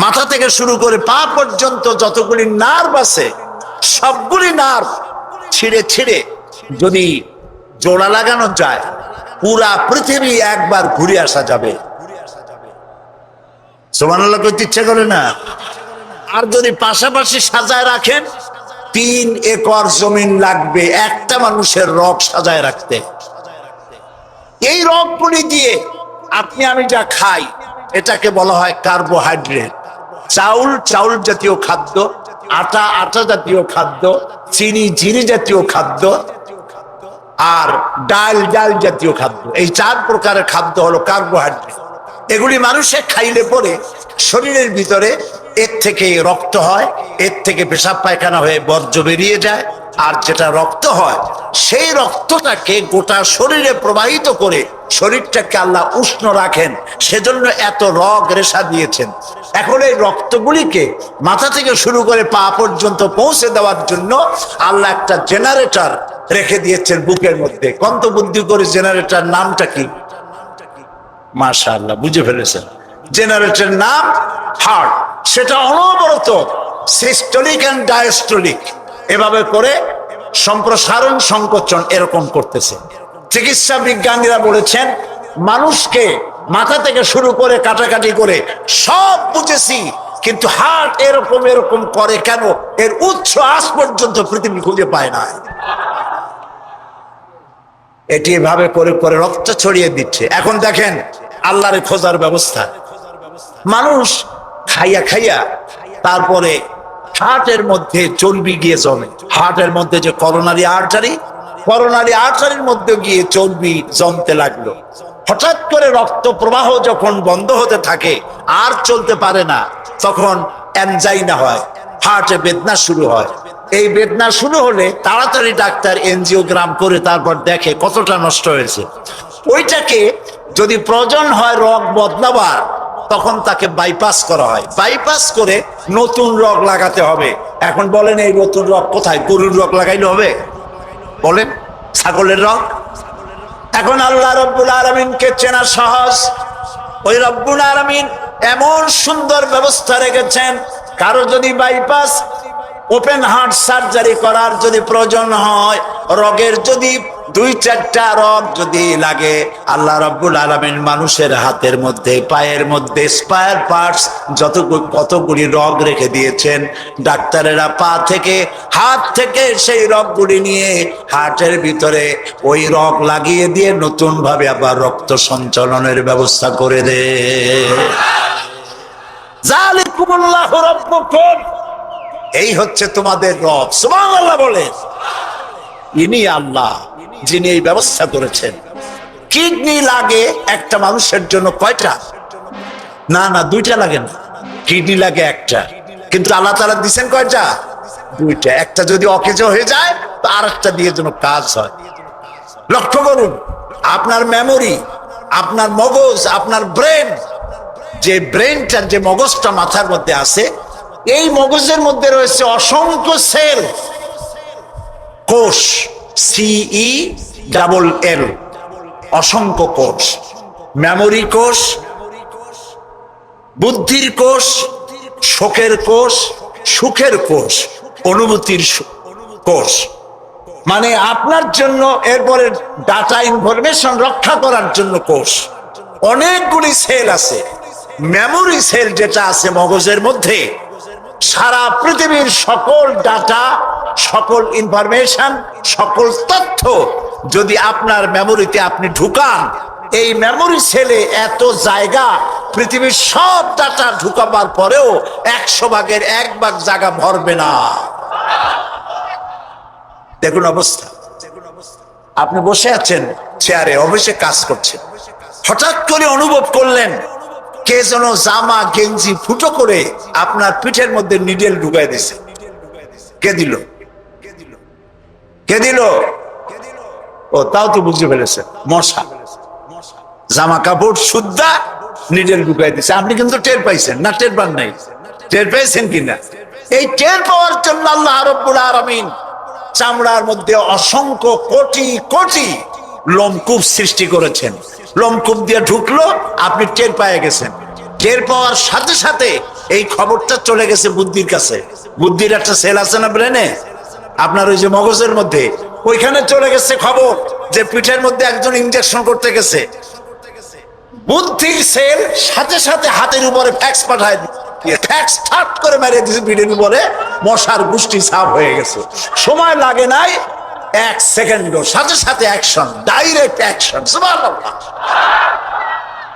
মাথা থেকে শুরু করে পা পর্যন্ত যতগুলি নার্ভ আছে, সবগুলি নার্ভ ছিঁড়ে ছিঁড়ে যদি জোড়া লাগানো যায়, পুরা পৃথিবী একবার ঘুরে আসা যাবে। সুবহানাল্লাহ কইতে ইচ্ছা করে না? আর যদি পাশাপাশি সাজায় রাখেন, 3 একর জমিন লাগবে একটা মানুষের রগ সাজায় রাখতে। এই রগগুলি দিয়ে আপনি আমি যা খাই, এটাকে বলা হয় কার্বোহাইড্রেট। চাউল, চাউল জাতীয় খাদ্য, আটা, আটা জাতীয় খাদ্য, চিনি, চিনি জাতীয় খাদ্য, আর ডাল, ডাল জাতীয় খাদ্য। এই 4 প্রকারের খাদ্য হলো কার্বোহাইড্রেট। এগুলি মানুষে খাইলে পরে শরীরের ভিতরে এর থেকে রক্ত হয়, এর থেকে পেশাব পায়খানা হয়ে বর্জ্য বেরিয়ে যায়। আর যেটা রক্ত হয়, সেই রক্তটাকে গোটা শরীরে প্রবাহিত করে শরীরটাকে আল্লাহ উষ্ণ রাখেন। সেজন্য এত রগ রেশা দিয়েছেন। এখন এই রক্তগুলিকে মাথা থেকে শুরু করে পা পর্যন্ত পৌঁছে দেওয়ার জন্য আল্লাহ একটা জেনারেটর রেখে দিয়েছেন বুকের মধ্যে। কন্ত বুদ্ধি করে জেনারেটর নামটা কি? মাশাআল্লাহ, বুঝে ফেলেছেন। জেনারেটরের নাম হার্ট। সেটা অনবরত সিস্টোলিক এন্ড ডায়াস্টোলিক এভাবে করে সম্প্রসারণ সংকোচন এরকম করতেছে। চিকিৎসা বিজ্ঞানীরা বলেছেন, মানুষকে মাথা থেকে শুরু করে কাটাকাটি করে সব বুঝেছি, কিন্তু হার্ট এরকম এরকম করে কেন, এর উৎস আজ পর্যন্ত পৃথিবী খুঁজে পায় না। এটি এভাবে করে করে রক্ত ছড়িয়ে দিচ্ছে। এখন দেখেন আল্লাহর খোঁজার ব্যবস্থা। মানুষ খাইয়া খাইয়া তারপরে হার্টের মধ্যে চর্বি গিয়ে জমে। হার্টের মধ্যে যে করোনারি আর্টারি, করোনারি আর্টারির মধ্যে গিয়ে চর্বি জমতে লাগলো। হঠাৎ করে রক্ত প্রবাহ যখন বন্ধ হতে থাকে, আর চলতে পারে না, তখন অ্যানজাইনা হয়, হার্টে বেদনা শুরু হয়। এই বেদনা শুরু হলে তাড়াতাড়ি ডাক্তার এনজিওগ্রাম করে তারপর দেখে কতটা নষ্ট হয়েছে। ওইটাকে যদি প্রয়োজন হয় রগ বদলাবার, তখন তাকে বাইপাস করা হয়। বাইপাস করে নতুন রগ লাগাতে হবে। এখন বলেন এই নতুন রগ কোথায়? গরুর রগ লাগাইলে হবে? বলেন, ছাগলের রগ? এখন আল্লাহ রব্বুল আলামিনকে চেনা সহজ। ওই রব্বুল আলামিন এমন সুন্দর ব্যবস্থা রেখেছেন, কারো যদি বাইপাস ওপেন হার্ট সার্জারি করার যদি প্রয়োজন হয়, রগের যদি 2-4টা রগ যদি লাগে, আল্লাহ রাব্বুল আলামিন মানুষের হাতের মধ্যে, পায়ের মধ্যে স্পায়ার পার্টস কতগুলি রগ রেখে দিয়েছেন। ডাক্তারেরা পা থেকে, হাত থেকে সেই রগগুলি নিয়ে হার্টের ভিতরে ওই রগ লাগিয়ে দিয়ে নতুন ভাবে আবার রক্ত সঞ্চালনের ব্যবস্থা করে দেয়। যালিকুমুল্লাহু রাব্বুকুম, এই হচ্ছে তোমাদের রব। সুবহানাল্লাহ বলে। ইনি আল্লাহ যিনি এই ব্যবস্থা করেছেন। কিডনি লাগে একটা মানুষের জন্য কয়টা? না না, দুইটা লাগে না, কিডনি লাগে একটা, কিন্তু আল্লাহ তাআলা দিবেন কয়টা? দুইটা। একটা যদি অকেজ হয়ে যায় তো আরেকটা দিয়ে যেন কাজ হয়। লক্ষ্য করুন, আপনার মেমোরি, আপনার মগজ, আপনার ব্রেন, যে ব্রেনটা, যে মগজটা মাথার মধ্যে আছে, এই মগজের মধ্যে রয়েছে অসংখ্য সেল, কোষ, CELL, অসংখ্য কোষ। মেমোরি কোষ, বুদ্ধির কোষ, শোকের কোষ, সুখের কোষ, অনুভূতির কোষ। মানে আপনার জন্য, এরপরে ডাটা ইনফরমেশন রক্ষা করার জন্য কোষ। অনেকগুলি সেল আছে। মেমোরি সেল যেটা আছে মগজের মধ্যে, সারা পৃথিবীর সকল ডাটা, সকল ইনফরমেশন, সকল তথ্য যদি আপনার মেমোরিতে আপনি ঢুকান, এই মেমোরি সেলে এত জায়গা, পৃথিবীর সব ডাটা ঢুকাবার পরেও 100 ভাগের 1 ভাগ জায়গা ভরবে না। দেখুন অবস্থা। আপনি বসে আছেন চেয়ারে, অফিসে কাজ করছেন, হঠাৎ করে অনুভব করলেন কে যেন জামা গেঞ্জি ফুটো করে আপনার পিঠের মধ্যে নিডেল ঢুকাই দিছে। কে দিল? কে দিল? ও, তাও তো বুঝে ফেলেছে, মশা। জামা কাপড় সুদ্ধা নিডেল ঢুকাই দিছে। আপনি কিন্তু টের পাইছেন না? টের পান নাই? টের পেয়েছেন কিনা? এই টের পাওয়ার জন্য আল্লাহ রাব্বুল আলামিন চামড়ার মধ্যে অসংখ্য কোটি কোটি লোমকূপ সৃষ্টি করেছেন। লোমকূপ দিয়ে ঢুকলো, আপনি টের পেয়ে গেছেন। টের পাওয়ার সাথে সাথে এই খবরটা চলে গেছে বুদ্ধির কাছে। বুদ্ধির একটা সেল আছে না ব্রেনে, আপনার ওই যে মগজের মধ্যে, ওইখানে চলে গেছে খবর যে পিঠের মধ্যে একজন ইনজেকশন করতে গেছে। বুদ্ধির সেল সাথে সাথে হাতের উপরে ফ্যাক্স পাঠায়, ফ্যাক্স ঠাট করে মেরে দিয়েছে পিঠের উপরে, মশার গোষ্ঠী সাফ হয়ে গেছে। সময় লাগে নাই 1 সেকেন্ডও, সাথে সাথে অ্যাকশন, ডাইরেক্ট অ্যাকশন। সুবহানাল্লাহ।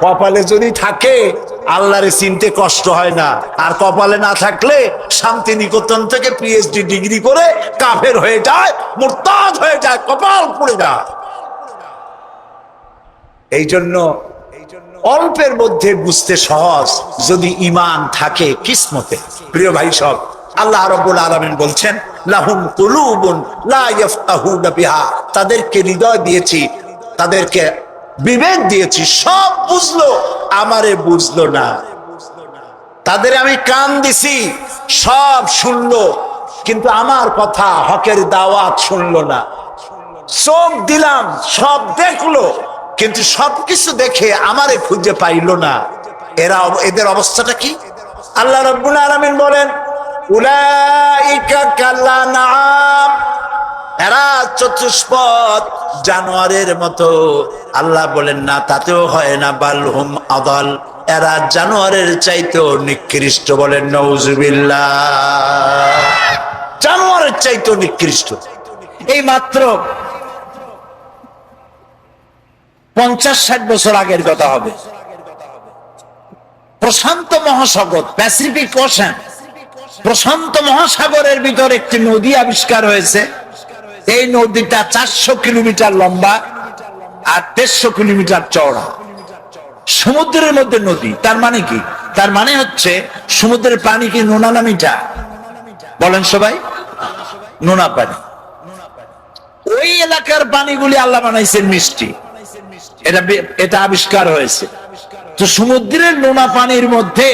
কপালে যদি থাকে আল্লাহরে চিনতে কষ্ট হয় না, আর কপালে না থাকলে শান্তিনিকেতন থেকে PhD ডিগ্রি করে কাফের হয়ে যায়, মুরতাদ হয়ে যায়, কপাল পুড়ে যায়। এই জন্য অল্পের মধ্যে বুঝতে সহজ, যদি ঈমান থাকে কিসমতে। প্রিয় ভাই সব, আল্লাহ রাব্বুল আলামিন বলছেন লাহুম কুলুবুন লা ইয়াফকাহুনা বিহা, তাদেরকে হৃদয় দিয়েছি, তাদেরকে বিবেক দিয়েছি, সব বুঝলো, আমারে বুঝলো না। তাদের আমি কান দিছি, সব শুনলো, কিন্তু আমার কথা, হকের দাওয়াত শুনলো না। চোখ দিলাম, সব দেখলো, কিন্তু সবকিছু দেখে আমারে খুঁজে পাইল না। এদের অবস্থাটা কি? আল্লাহ রাব্বুল আলামিন বলেন উলাইকা কাল্লানাম, এরা চতুষ্পদ জানোয়ারের মতো। আল্লাহ বলেন না, তাতেও হয় না, বালহুম আদাল, এরা জানোয়ারের চাইতেও নিকৃষ্ট। বলেন নাউজুবিল্লাহ। জানোয়ারের চাইতেও নিকৃষ্ট। এই মাত্র 50-60 বছর আগের কথা হবে। প্রশান্ত মহাসাগর, প্যাসিফিক ওশান, প্রশান্ত মহাসাগরের ভিতর একটি নদী আবিষ্কার হয়েছে। এই নদীটা 400 কিলোমিটার লম্বা আর 150 কিলোমিটার চওড়া। সমুদ্রের মধ্যে নদী, তার মানে কি? তার মানে হচ্ছে সমুদ্রের পানি কি নোনা না মিঠা? বলেন সবাই, নোনা পানি। ওই এলাকার পানিগুলি আল্লাহ বানাইছেন মিষ্টি। এটা আবিষ্কার হয়েছে। তো সমুদ্রের নোনা পানির মধ্যে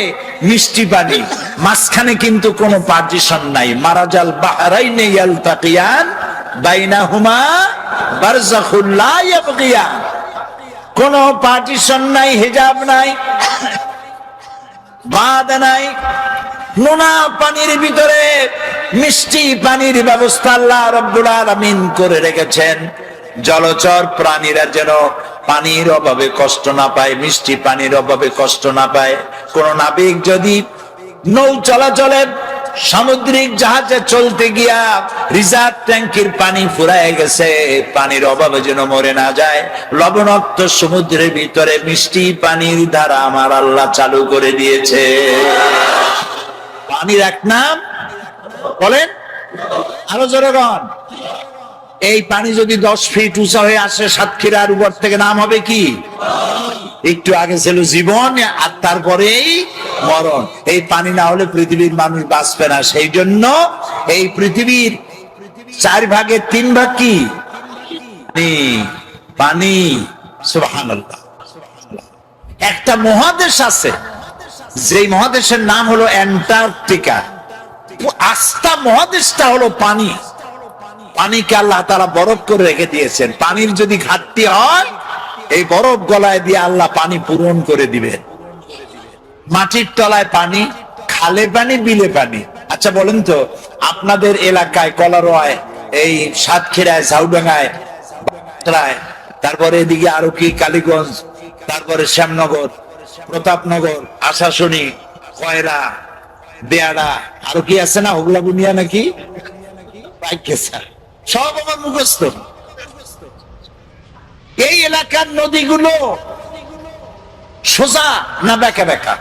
মিষ্টি পানি, মাঝখানে কিন্তু কোনো পার্টিশন নাই। মারাজাল বাহরাইনে ইয়ালতাকিয়ান বাইনাহুমা বারযাখুল লা ইয়াবগিয়ান, কোনো পার্টিশন নাই, হিজাব নাই, বাধা নাই। নোনা পানির ভিতরে মিষ্টি পানির ব্যবস্থা আল্লাহ রাব্বুল আলামিন করে রেখেছেন। জলচর প্রাণীরা যেন পানির অভাবে কষ্ট না পায়, মিষ্টি পানির অভাবে কষ্ট না পায়। কোন নাবিক যদি নৌ চলাচলে সামুদ্রিক জাহাজে চলতে গিয়া রিজার্ভ ট্যাঙ্কির পানি ফুরায় গেছে, পানির অভাবে যেন মরে না যায়। লবণাক্ত সমুদ্রের ভিতরে মিষ্টি পানির ধারা আমার আল্লাহ চালু করে দিয়েছে। পানির এক নাম বলেন, আরো জোরে বল। এই পানি যদি 10 ফিট উঁচা হয়ে আসে সাতক্ষীরার উপর থেকে, নাম হবে কি? একটু আগে ছিল জীবন, আর তারপরেই মরণ। এই পানি না হলে পৃথিবীর মানুষ বাঁচবে না। সেই জন্য এই পৃথিবীর 4 ভাগের 3 ভাগ কি? পানি। সুবহানাল্লাহ। একটা মহাদেশ আছে, যেই মহাদেশের নাম হলো অ্যান্টার্কটিকা। আস্থা মহাদেশটা হলো পানি। পানিকে আল্লাহ তাআলা বরফ করে রেখে দিয়েছেন। পানির যদি ঘাটতি হয়, এই বরফ গলায় দিয়ে আল্লাহ পানি পূরণ করে দিবেন। মাটির তলায় পানি, খালে পানি, বিলে পানি। আচ্ছা বলেন তো, আপনাদের এলাকায় কলারোয়ায়, এই সাতক্ষীরায়, ঝাউডাঙ্গায়, তারপরে এদিকে আরো কি কালীগঞ্জ, তারপরে শ্যামনগর, প্রতাপনগর, আশাশুনি, কয়রা, বেয়াড়া, আরো কি আছে না, ওগুলা বুনিয়া নাকি, সব আমার মুখস্থ। এই এলাকার নদীগুলো সোজা না বেঁকা বেঁকা?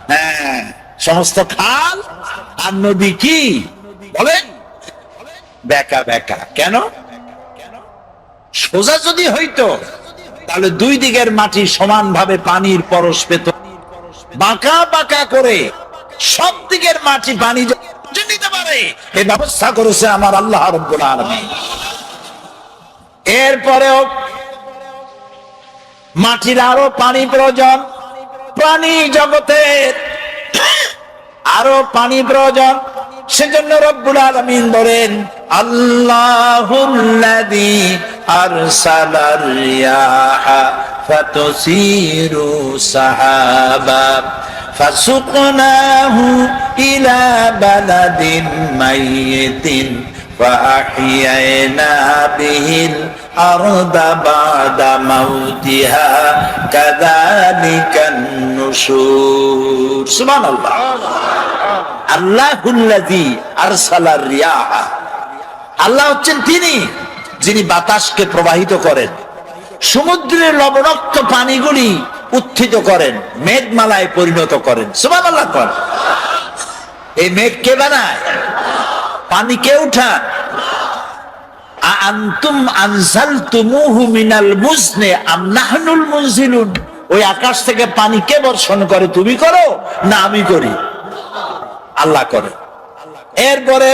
হ্যাঁ, সমস্ত খাল আর নদী কি বলেন? বেঁকা বেঁকা। কেন? সোজা যদি হইতো তাহলে 2 দিকের মাটি সমানভাবে পানির পরশ পেত। বাঁকা বাঁকা করে সব দিকের মাটি পানি নিতে পারে, এই ব্যবস্থা করেছে আমার আল্লাহ রাব্বুল আলামিন। এরপরেও মাটির আরো পানি প্রয়োজন, প্রাণী জগতের আরো পানি প্রয়োজন। সেজন্য রব্বুল আলামিন বলেন, আল্লাহুল্লাযী আরসালার রিয়াহা ফাতুসিরু সাহাবা ফাসুকনাহু ইলা বালাদিন মাইয়িতিন فأحيينا به الأرض بعد موتها كذلك النشور سبحان الله الله الذي أرسل الرياح আল্লাহ হচ্ছেন তিনি যিনি বাতাসকে প্রবাহিত করেন, সমুদ্রের লবণাক্ত পানিগুলি উত্থিত করেন, মেঘমালায় পরিণত করেন। সুবহানাল্লাহ। এই মেঘ কে বানায়? পানি কে উঠান? আনতুম আনজালতুমুহু মিনাল মুজনি আম নাহনুল মুনজিলুন। ওই আকাশ থেকে পানি কে বর্ষণ করে? তুমি করো না আমি করি? আল্লাহ করে। এরপরে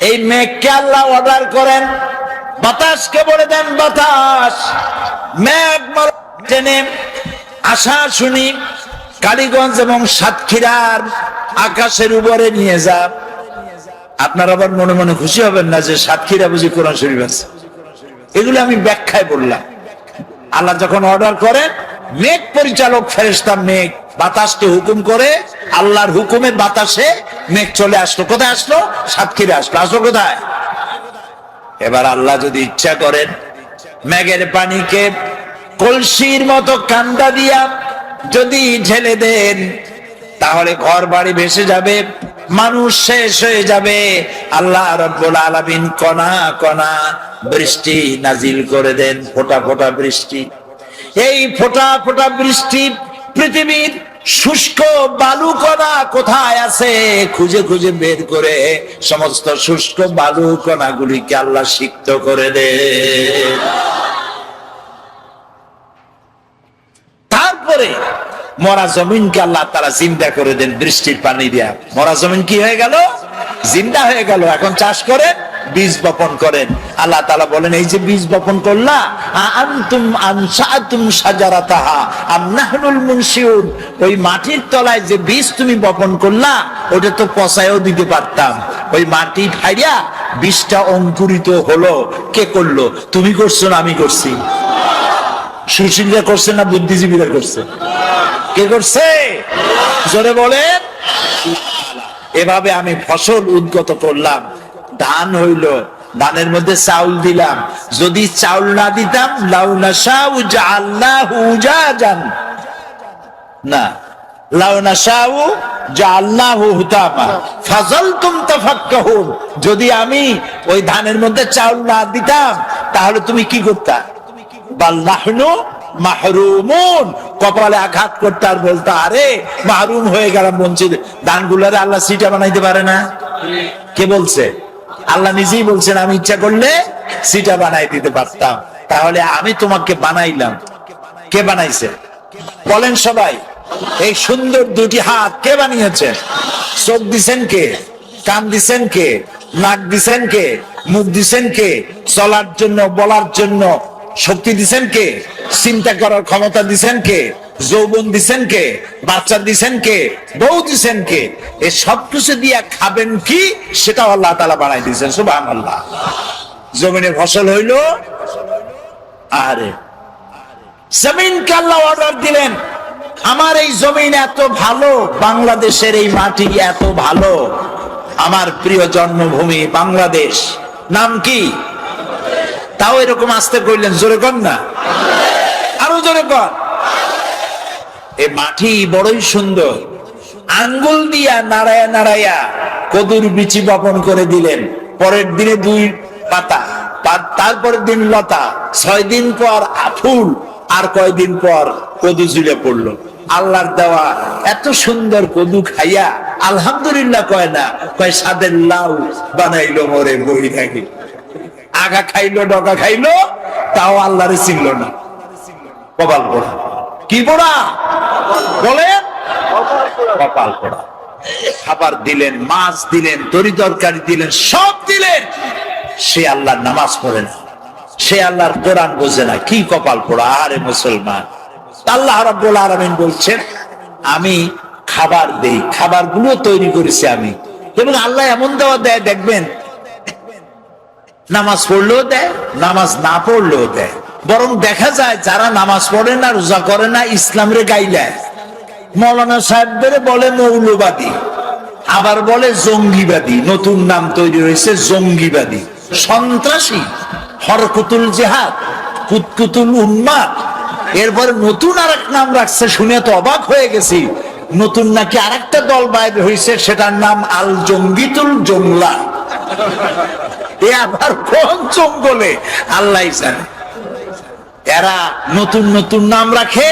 এই মেঘকে আল্লাহ অর্ডার করেন, বাতাসকে বলে দেন, বাতাস মেঘ টেনে আশা শুনি কালীগঞ্জ এবং সাতক্ষীরার আকাশের উপরে নিয়ে যা। আপনারা আবার মনে মনে খুশি হবেন না যে সাতক্ষীরা বুঝি কোরআন শরীফ আছে। এগুলো আমি ব্যাখ্যায় বললাম। আল্লাহ যখন অর্ডার করেন, মেঘ পরিচালক ফেরেশতা মেঘ বাতাসকে হুকুম করে, আল্লাহর হুকুমে বাতাসে মেঘ চলে আসলো। কোথায় আসলো? সাতক্ষীরা আসলো। আসলো কোথায়? এবার আল্লাহ যদি ইচ্ছা করেন, মেঘের পানিকে কলসির মতো কান্দা দিয়া যদি ঢেলে দেন, তাহলে ঘর বাড়ি ভেসে যাবে, মানুষ শেষ হয়ে যাবে। আল্লাহ রাব্বুল আলামিন কণা কণা বৃষ্টি নাজিল করে দেন, ফোঁটা ফোঁটা বৃষ্টি। এই ফোঁটা ফোঁটা বৃষ্টি পৃথিবীর শুষ্ক বালু কণা কোথায় আছে খুঁজে খুঁজে বের করে সমস্ত শুষ্ক বালু কণাগুলিকে আল্লাহ সিক্ত করে দেন। তারপরে মরা জমিনকে আল্লাহ তাআলা জিন্দা করে দেন বৃষ্টির পানি দিয়া। মরা জমিন কি হয়ে গেল? জিন্দা হয়ে গেল। এখন চাষ করে বীজ বপন করেন। আল্লাহ তাআলা বলেন, এই যে বীজ বপন করলা, আনতুম আনশাআতুম শাজারাতাহা আম নাহনুল মুনশিউন। ওই মাটির তলায় যে বীজ তুমি বপন করলা, ওটা তো পচায়ও দিতে পারতাম। ওই মাটি ফাইয়া বীজটা অঙ্কুরিত হলো। কে করলো? তুমি করছো না আমি করছি? সুশীলরা করছে না বুদ্ধিজীবীরা করছে? কে করছে? জোরে বলেন। এভাবে আমি ফসল উদ্গত করলাম, ধান হইল, ধানের মধ্যে চাউল দিলাম। যদি চাউল না দিতাম, লাউ নাশাউ জাআলনাহু উজাজান, না লাউ নাশাউ জাআলনাহু হুতামা ফাযালতুম তাফাক্কাহুন। যদি আমি ওই ধানের মধ্যে চাউল না দিতাম, তাহলে তুমি কি করতা? বাল নাহনু মাহরুমুন, কপালে আঘাত করতে আর বলতো আরে মাহরুম হয়ে গেলাম, বঞ্চিত। ধানগুলারে আল্লাহ সিটা বানাইতে পারে না? কে বলছে? আল্লাহ নিজেই বলছেন আমি ইচ্ছা করলে সিটা বানাই দিতে পারতাম। তাহলে আমি তোমাকে বানাইলাম, কে বানাইছে বলেন সবাই? এই সুন্দর দুটি হাত কে বানিয়েছে? চোখ দিছেন কে? কান দিছেন কে? নাক দিছেন কে? মুখ দিছেন কে? চলার জন্য, বলার জন্য শক্তি দিছেন কে? চিন্তা করার ক্ষমতা দিছেন কে? যৌবন দিছেন কে? বাচ্চা দিছেন কে? বউ দিছেন কে? এই সবকিছু দিয়া খাবেন কি সেটা আল্লাহ তাআলা বানাই দিয়েছেন। সুবহানাল্লাহ। জমিনে ফসল হইলো, আরে জমিনকে আল্লাহ অর্ডার দিলেন, আমার এই জমিন এত ভালো, বাংলাদেশের এই মাটি এত ভালো, আমার প্রিয় জন্মভূমি বাংলাদেশ, নাম কি? তাও এরকম আসতে কইলেন, জোরে কর না, আরো জোরে কর। এই মাটি বড়ই সুন্দর, আঙ্গুল দিয়া নাড়ায়া নাড়ায়া কদুর বিচি বপন করে দিলেন। পরের দিনে 2 পাতা, তারপরের দিন লতা, 6 দিন পর ফুল, আর কয়দিন পর কদু ঝুলে পড়লো। আল্লাহর দেওয়া এত সুন্দর কদু খাইয়া আলহামদুলিল্লাহ কয় না, কয় সাদের লাউ বানাইলো মোরে বই নাকি। আগা খাইলো, ডগা খাইলো, তাও আল্লাহরে চিনল না। কপাল পোড়া। কি পোড়া বলেন? কপাল পোড়া। খাবার দিলেন, মাছ দিলেন, তরি তরকারি দিলেন, সব দিলেন, সে আল্লাহর নামাজ পড়ে না, সে আল্লাহর কোরআন বোঝে না। কি কপাল পোড়া! আরে মুসলমান, আল্লাহ রাব্বুল আলামিন বলছেন আমি খাবার দেই, খাবারগুলো তৈরি করেছি আমি। এবং আল্লাহ এমন দেওয়া দেয়, দেখবেন নামাজ পড়লেও দেয়, নামাজ না পড়লেও দেয়। বরং দেখা যায় যারা নামাজ পড়ে না, রোজা করে না, ইসলামের গাইলায়। মৌলানা সাহেবদের বলে মৌলবাদী, আবার বলে জঙ্গিবাদী। নতুন নাম তৈরি হয়েছে জঙ্গিবাদী, সন্ত্রাসী, হরকুতুল জিহাদ, কুতকুতুল উম্মাদ। এরপরে নতুন আরেক নাম রাখছে, শুনে তো অবাক হয়ে গেছি। নতুন নাকি আরেকটা দল বাইর হয়েছে, সেটার নাম আল জঙ্গিতুল জংলা। এ আবার কোন জঙ্গলে আল্লাহ জানে। এরা নতুন নতুন নাম রাখে,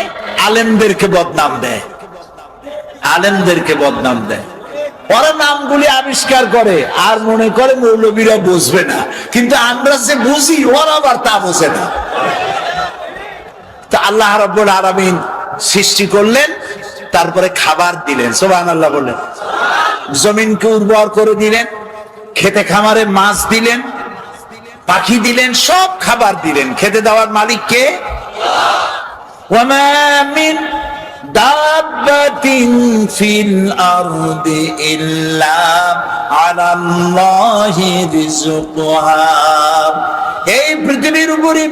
আলেমদেরকে বদনাম দেয়, আলেমদেরকে বদনাম দেয়। ওরা নামগুলি আবিষ্কার করে আর মনে করে মৌলবীরা বুঝবে না, কিন্তু আমরা যে বুঝি ওরা আবার তা বোঝে না। তা আল্লাহ রাব্বুল আলামিন সৃষ্টি করলেন, তারপরে খাবার দিলেন। সুবহানাল্লাহ বলেন। জমিনকে উর্বর করে দিলেন, খেতে খামারে মাছ দিলেন, পাখি দিলেন, সব খাবার দিলেন। খেতে দেওয়ার মালিক কে? ওয়া মা মিন দাব্বাতিন ফিল আরদি ইল্লা আলাল্লাহি রিজকুহা। এই পৃথিবীর উপরে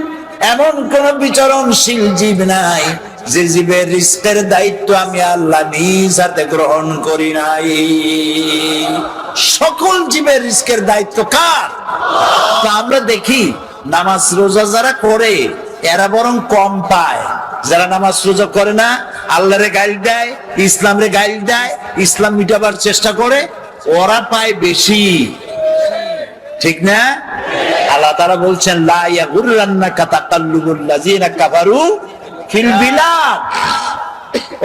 এমন কোন বিচরণশীল জীব নাই যে জীবের রিস্কের দায়িত্ব আমি আল্লাহ নিজ হাতে গ্রহণ করি নাই। সকল জীবের রিস্কের দায়িত্ব কার? তো আমরা দেখি নামাজ রোজা যারা করে এরা বরং কম পায়, যারা নামাজ রোজা করে না, আল্লাহরে গাইল দেয়, ইসলামরে গাইল দেয়, ইসলাম মিটাবার চেষ্টা করে, ওরা পায় বেশি। ঠিক না? আল্লাহ তাআলা বলছেন লা ইয়াগুররান্নাকা তাকাল্লুবুল লাযিনা কাফারু ফিল বিলাদ।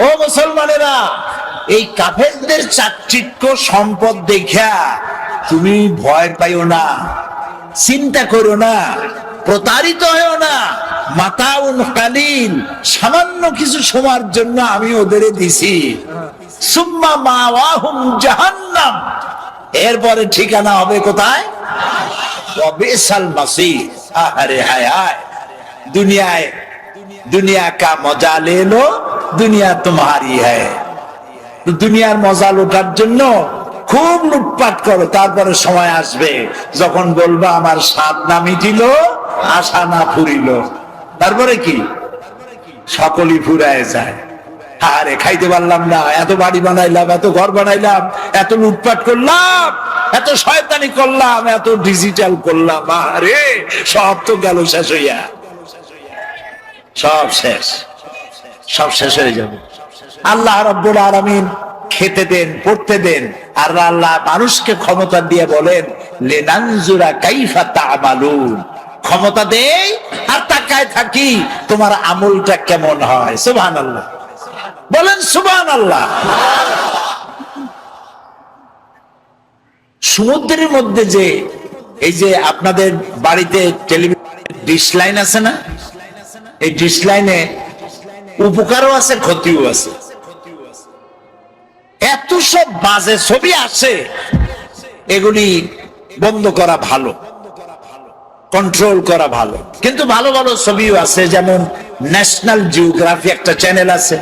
ও মুসলমানেরা, এই কাফেরদের চাকচিক্য সম্পদ দেখা তুমি ভয় পাইও না, চিন্তা করো না, প্রতারিত হও না। মাতাউন কালিল, সামান্য কিছু সময়ের জন্য আমি ওদের দিছি। সুম্মা মাওয়াহুম জাহান্নাম, এরপরে ঠিকানা হবে কোথায়? ওয়াবিসাল মাসির। আরে হায় হায়, দুনিয়ায় দুনিয়া কা মজা লে লো, দুনিয়া তোমারি হ্যায়। দুনিয়ার মজা লুটার জন্য খুব লুটপাট করো, তারপরে সময় আসবে যখন বলবা আমার স্বাদ না মিটিল, আশা না ফুরিল। তারপরে কি? সকলই ফুরায় যায়। আরে খাইতে পারলাম না, এত বাড়ি বানাইলাম, এত ঘর বানাইলাম, এত লুটপাট করলাম, এত শয়তানি করলাম, এত ডিজিটাল করলাম, আরে সব তো গেল শেষ হইয়া। সব শেষ, সব শেষ হয়ে যাবে। আল্লাহ রাব্বুল আলামিন খেতে দেন, পড়তে দেন, আর আল্লাহ মানুষকে ক্ষমতা দিয়ে বলেন লিনানজুরা কাইফা তা'মালুন। ক্ষমতা দেই আর তাকে তাকায় থাকি তোমার আমলটা কেমন হয়। সুবহানাল্লাহ বলেন, সুবহানাল্লাহ। সমুদ্রের মধ্যে যে এই যে আপনাদের বাড়িতে টেলিভিশন ডিশ লাইন আছে না, এই ডিশ লাইনে উপকারও আছে ক্ষতিও আছে। এত সব বাজে ছবি আসে, এগুলি বন্ধ করা ভালো, কন্ট্রোল করা ভালো। কিন্তু ভালো ভালো ছবিও আছে, যেমন ন্যাশনাল জিওগ্রাফি একটা চ্যানেল আছে,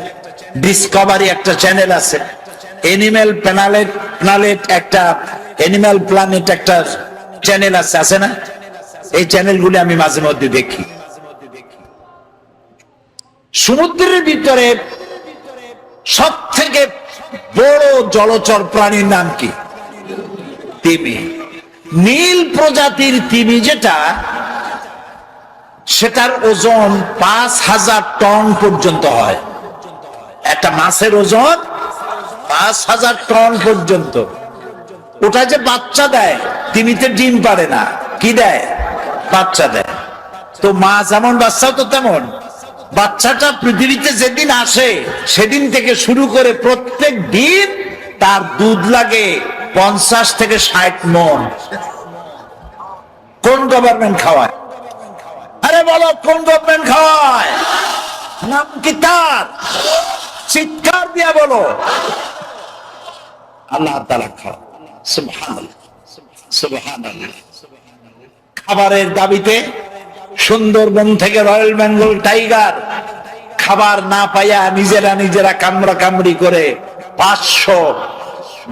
ডিসকভারি একটা চ্যানেল আছে, এনিম্যাল প্ল্যানেট একটা এনিম্যাল প্ল্যানেট একটা চ্যানেল আছে না? এই চ্যানেলগুলি আমি মাঝে মধ্যে দেখি। সমুদ্রের ভিতরে সব থেকে বড় জলচর প্রাণীর নাম কি? তিমি। নীল প্রজাতির তিমি যেটা, সেটার ওজন ৫,০০০ টন পর্যন্ত হয়। একটা মাছের ওজন ৫,০০০ টন পর্যন্ত। ওটা যে বাচ্চা দেয়, তিমিতে ডিম পারে না, কি দেয়? বাচ্চা দেয়। তো মা যেমন বাচ্চাও তো তেমন। বাচ্চাটা পৃথিবীতে যেদিন আসে সেদিন থেকে শুরু করে প্রত্যেক দিন তার দুধ লাগে ৫০ থেকে ৬০ মণ। কোন গভর্নমেন্ট খাওয়ায়? আরে বলো, কোন গভর্নমেন্ট খাওয়ায়? নাম কি তার? চিৎকার দিয়া বলো। আল্লাহ তাআলা খাওয়ায়। সুবহানাল্লাহ, সুবহানাল্লাহ। খাবারের দাবিতে সুন্দরবন থেকে রয়্যাল বেঙ্গল টাইগার খাবার না পাইয়া নিজেরা কামড়া কামড়ি করে ৫০০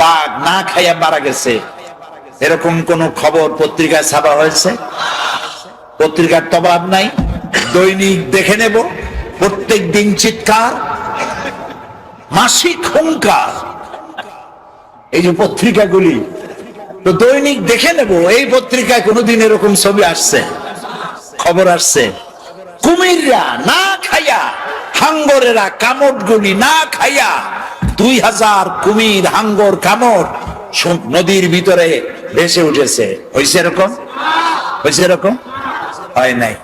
বাঘ না খাইয়া মারা গেছে। এরকম কোন খবর পত্রিকায় ছাপা হয়েছে? পত্রিকার তো অভাব নাই, দৈনিক দেখে নেব। প্রত্যেক দিন চিৎকার, মাসিক হুঙ্কার। এই যে পত্রিকাগুলি, তো দৈনিক দেখে নেব এই পত্রিকায় কোনোদিন এরকম ছবি আসছে, খবর আসছে? কুমিররা না খাইয়া, হাঙ্গরেরা কামড়গুলি না খাইয়া ২০০০ কুমির হাঙ্গর কামড় নদীর ভিতরে ভেসে উঠেছে। হয়েছে এরকম? হয়েছে এরকম? হয় নাই।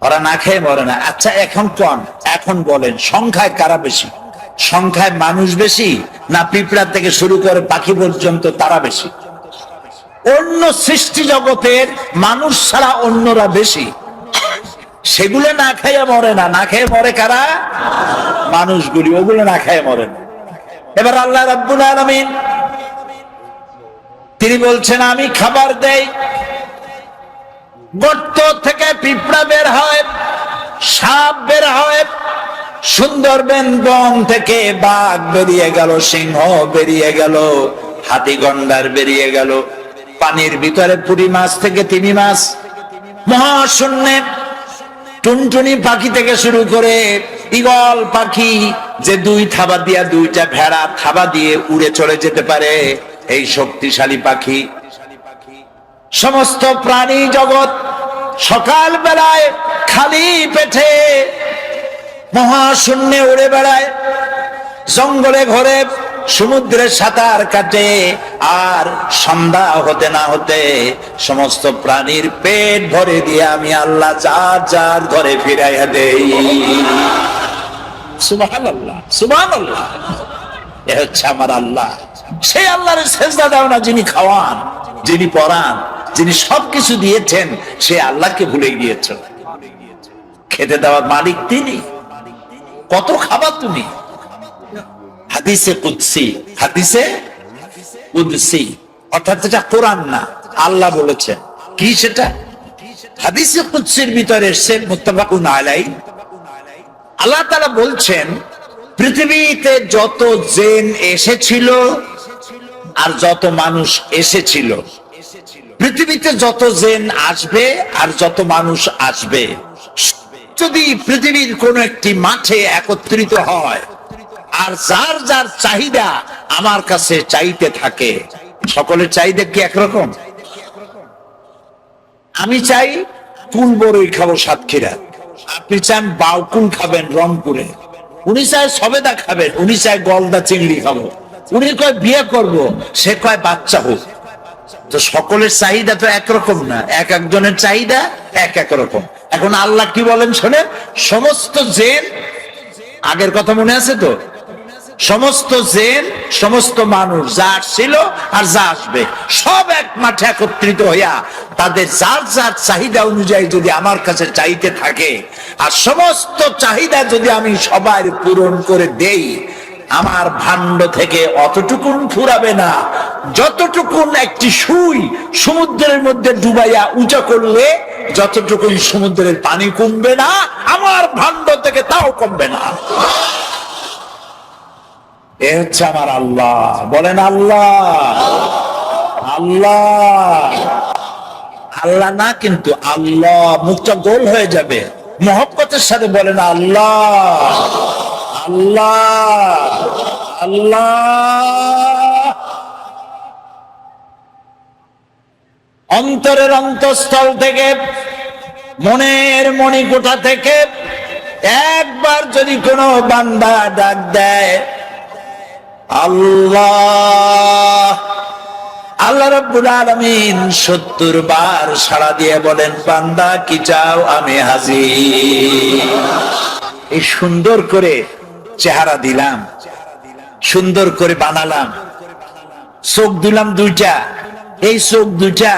ওরা না খেয়ে মরে না। আচ্ছা এখন কোন, এখন বলেন সংখ্যায় কারা বেশি? সংখ্যায় মানুষ বেশি না পিঁপড়া থেকে শুরু করে পাখি পর্যন্ত তারা বেশি? অন্য সৃষ্টি জগতের মানুষ ছাড়া অন্যরা বেশি। সেগুলো না খেয়ে মরে না। না খেয়ে মরে কারা? মানুষগুলি। ওগুলো না খেয়ে মরে না। এবার আল্লাহ রাব্বুল আলামিন তিনি বলছেন, আমি খাবার দেই, গর্ত থেকে পিঁপড়া বের হয়, সাপ বের হয়, সুন্দরবন বন থেকে বাঘ বেরিয়ে গেল, সিংহ বেরিয়ে গেল, হাতি গন্ডার বেরিয়ে গেল, পানির ভিতরে পুঁটি মাছ থেকে তিমি মাছ, মহাশূন্যে টুনটুনি পাখি থেকে শুরু করে ঈগল পাখি যে দুই থাবা দিয়া দুইটা ভেড়া থাবা দিয়ে উড়ে চলে যেতে পারে, এই শক্তিশালী পাখি। সমস্ত প্রাণী জগৎ সকাল বেলায় খালি পেটে মহাশূন্যে উড়ে বেড়ায়, জঙ্গলে ঘরে সমুদ্রে সাঁতার কাটে, আর সন্ধ্যা হতে না হতে সমস্ত প্রাণীর পেট ভরে দিয়ে আমি আল্লাহ যার যার ঘরে ফিরাইয়া দেই। সুবহানাল্লাহ, সুবহানাল্লাহ। এ হচ্ছে আমার আল্লাহ। সেই আল্লাহর সেজদা দাও না, যিনি খাওয়ান, যিনি পরান, যিনি সবকিছু দিয়েছেন, সে আল্লাহকে ভুলে গিয়েছ। খেতে দেওয়ার মালিক তিনি। কত খাবার তুমি? হাদিসে কুদসি, হাদিসে কুদসি অর্থাৎ এটা কোরআন না, আল্লাহ বলেছেন। কি সেটা? হাদিসে কুদসির ভিতরে এসেছে, মুত্তাফাকুন আলাইহি। আল্লাহ তাআলা বলছেন, পৃথিবীতে যত জিন এসেছিল আর যত মানুষ এসেছিল, পৃথিবীতে যত জিন আসবে আর যত মানুষ আসবে, যদি পৃথিবীর কোন একটি মাঠে একত্রিত হয় আর যার যার চাহিদা আমার কাছে চাইতে থাকে, সকলের চাহিদা কি একরকম? আমি চাই কুল বড়ই খাবো সাতক্ষীরা, আপনি চান বাউকুল খাবেন রংপুরে, উনি চায় সবেদা খাবেন, উনি চায় গলদা চিংড়ি খাবো, উনি কয় বিয়ে করব, সে কয় বাচ্চা হোক। তো সকলের চাহিদা তো একরকম না, এক একজনের চাহিদা এক এক রকম। এখন আল্লাহ কি বলেন শোনেন, সমস্ত জিন, আগের কথা মনে আছে তো, সমস্ত জিন, সমস্ত মানুষ যা ছিল আর যা আসবে সব এক মাঠে একত্রিত হইয়া তাদের যার যার চাহিদা অনুযায়ী যদি আমার কাছে চাইতে থাকে, আর সমস্ত চাহিদা যদি আমি সবার পূরণ করে দেই, আমার ভাণ্ড থেকে অতটুকুন ফুরাবে না যতটুকুন একটি সুই সমুদ্রের মধ্যে ডুবাইয়া উঁচা করলে যতটুকুন সমুদ্রের পানি কমবে না, আমার ভাণ্ড থেকে তাও কমবে না। এ হচ্ছে আমার আল্লাহ। বলেন আল্লাহ। আল্লাহ আল্লাহ না কিন্তু আল্লাহ, মুখটা গোল হয়ে যাবে, মহব্বতের সাথে বলেন আল্লাহ আল্লাহ আল্লাহ। অন্তরের অন্তঃস্থল থেকে, মনের মণিকোঠা থেকে একবার যদি কোনো বান্দা ডাক দেয় আল্লাহ, আল্লাহ রাব্বুল আলামিন 70 বার সাড়া দিয়ে বলেন বান্দা কি চাও আমি হাজির। এই সুন্দর করে চেহারা দিলাম, সুন্দর করে বানালাম, চোখ দিলাম দুইটা, এই চোখ দুইটা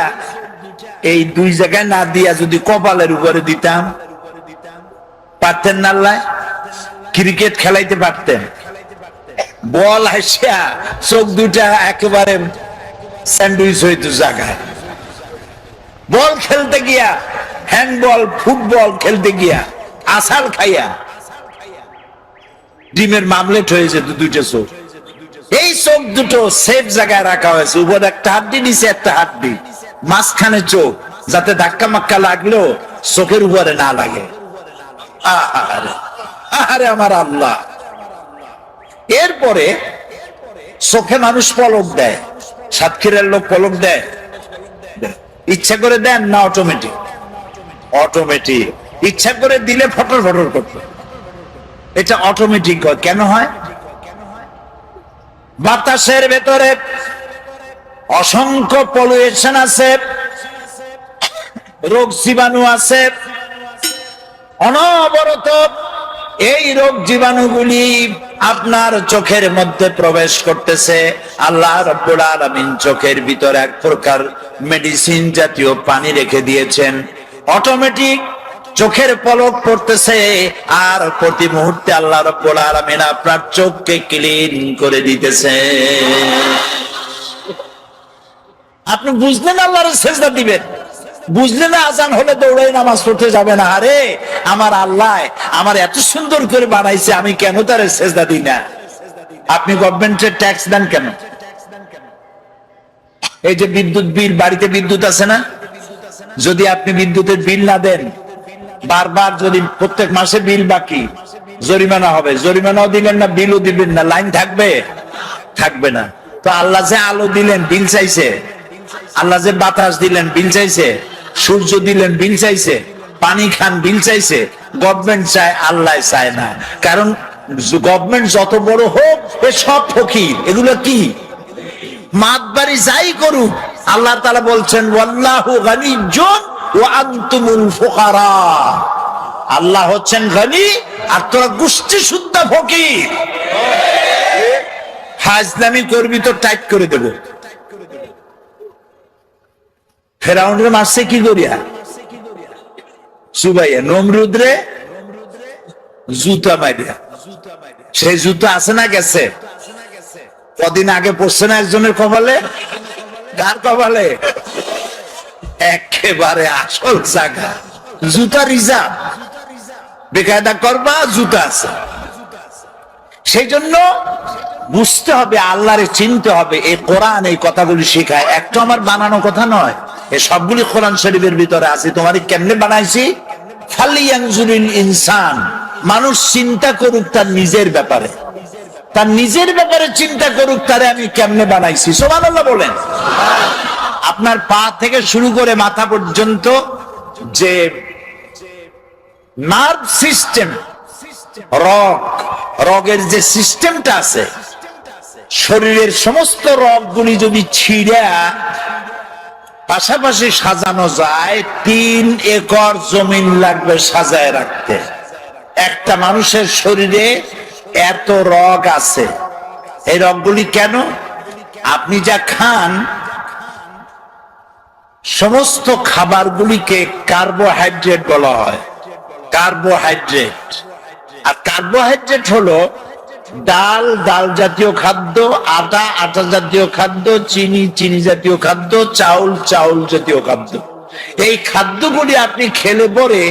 এই দুই জায়গায় না দিয়া যদি কপালের উপরে দিতাম, পারতেন না? আল্লাহ ক্রিকেট খেলাইতে পারতেন, বল হাসিয়া চোখ দুইটা একেবারে স্যান্ডউইচ হইতো জায়গায়, বল খেলতে গিয়া, হ্যান্ডবল ফুটবল খেলতে গিয়া আসাল খাইয়া ডিমের মামলেট হয়েছে দুইটা চোখ। এই চোখ দুটো সেফ জায়গায় রাখা হয়েছে, উপর একটা হাড্ডি, নিচে একটা হাড্ডি, মাঝখানে চোখ, যাতে ধাক্কা মাক্কা লাগলেও চোখের উপরে না লাগে। আরে আমার আল্লাহ। এরপরে চোখে মানুষ পলক দেয়, সাতক্ষীরার লোক পলক দেয়, ইচ্ছা করে দেন না অটোমেটিক? অটোমেটিক। ইচ্ছা করে দিলে ফটর ফটর করতো, এটা অটোমেটিক হয়। কেন হয়? বাতাসের ভেতরে অসংখ্য পলিউশন আছে, রোগ জীবাণু আছে, অনবরত এই রোগ জীবাণুগুলি আপনার চোখের মধ্যে প্রবেশ করতেছে। আল্লাহ রাব্বুল আলামিন চোখের ভিতরে এক প্রকার মেডিসিন জাতীয় পানি রেখে দিয়েছেন, অটোমেটিক চোখের পলক পড়তেছে, আর প্রতি মুহূর্তে আল্লাহ রাব্বুল আলামিন আপনার চোখকে ক্লিন করে দিতেছে। আপনি বুঝলেন আল্লাহর সেজদা দিবেন, বুঝলেন না আজান হলে দৌড়াই নামাজ পড়তে যাবে না। আরে আমার আল্লাহ আমার এত সুন্দর করে বানাইছে, আমি কেন তার সেজদা দিই না? আপনি গভর্নমেন্টের ট্যাক্স দেন কেন? এই যে বিদ্যুৎ বিল, বাড়িতে বিদ্যুৎ আছে না, যদি আপনি বিদ্যুতের বিল না দেন, বারবার যদি প্রত্যেক মাসে বিল বাকি, জরিমানা হবে। জরিমানাও দিলেন না, বিলও দিবেন না, লাইন থাকবে? থাকবে না। তো আল্লাহ যে আলো দিলেন বিল চাইছে, আল্লাহ যে বাতাস দিলেন বিল চাইছে, সূর্য দিলেন বিল চাইছে, পানি খান বিল চাইছে। গভর্নমেন্ট চায়, আল্লাহ চায় না। কারণ গভর্নমেন্ট যত বড় হোক এ সব ফকির, এগুলো কি মাতবাড়ি যাই করুক, আল্লাহ তাআলা বলছেন ওয়াল্লাহু গানিয়্যুন ওয়া আনতুমুল ফুকারা। আল্লাহ হচ্ছেন গনি আর তোরা গোষ্ঠী শুদ্ধ ফকির। হাজলামি করবি তো টাইট করে দেব। ফেরাউনের মারছে কি করিয়া? সুবাইয়া নমরুদ রে জুতা মারিয়া। সেই জুতা আছে না গেছে? কদিন আগে পড়ছে না একজনের কপালে, কার কপালে? একেবারে আসল জায়গা, জুতা রিজার্ভ, বেকায়দা করবা জুতা আছে। সেই জন্য বুঝতে হবে, আল্লাহরে চিনতে হবে। এই কোরআন এই কথাগুলি শেখায়, একটা আমার বানানো কথা নয়, এই সবগুলি কোরআন শরীফের ভিতরে আছে। তোমারে কেমনে বানাইছি? ফালিয়ানজুরিল ইনসান, মানুষ চিন্তা করুক তার নিজের ব্যাপারে, তার নিজের ব্যাপারে চিন্তা করুক, তারে আমি কেমনে বানাইছি। সুবহানাল্লাহ বলেন। আপনার পা থেকে শুরু করে মাথা পর্যন্ত যে নার্ভ সিস্টেম, রগের যে সিস্টেমটা আছে, শরীরের সমস্ত রগগুলি যদি ছিঁড়া পাশাপাশি সাজানো যায়, 3 একর জমিন লাগবে সাজায় রাখতে। একটা মানুষের শরীরে এত রগ আছে, এই রগগুলি কেন? আপনি যা খান সমস্ত খাবারগুলিকে কার্বোহাইড্রেট বলা হয়। কার্বোহাইড্রেট, আর কার্বোহাইড্রেট হলো ডাল, ডাল জাতীয় খাদ্য, আটা, আটা জাতীয় খাদ্য, চিনি, চিনি জাতীয় খাদ্য, চাউল, চাউল জাতীয় খাদ্য। এই খাদ্যগুলি আপনি খেলে পরে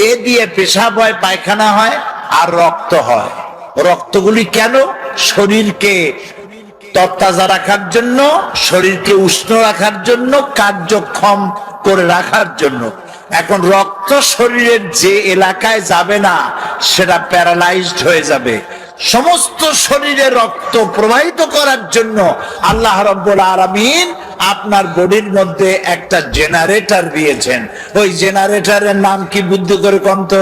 এ দিয়ে পেশাব হয়, পায়খানা হয়, আর রক্ত হয়। রক্তগুলি কেন? শরীরকে তরতাজা রাখার জন্য, শরীরকে উষ্ণ রাখার জন্য, কার্যক্ষম করে রাখার জন্য। এখন রক্ত শরীরের যে এলাকায় যাবে না সেটা প্যারালাইজড হয়ে যাবে। সমস্ত শরীরে রক্ত প্রবাহিত করার জন্য আল্লাহ রাব্বুল আলামিন আপনার বডির মধ্যে একটা জেনারেটর দিয়েছেন। ওই জেনারেটরের নাম কি বুদ্ধি করে কন্ত?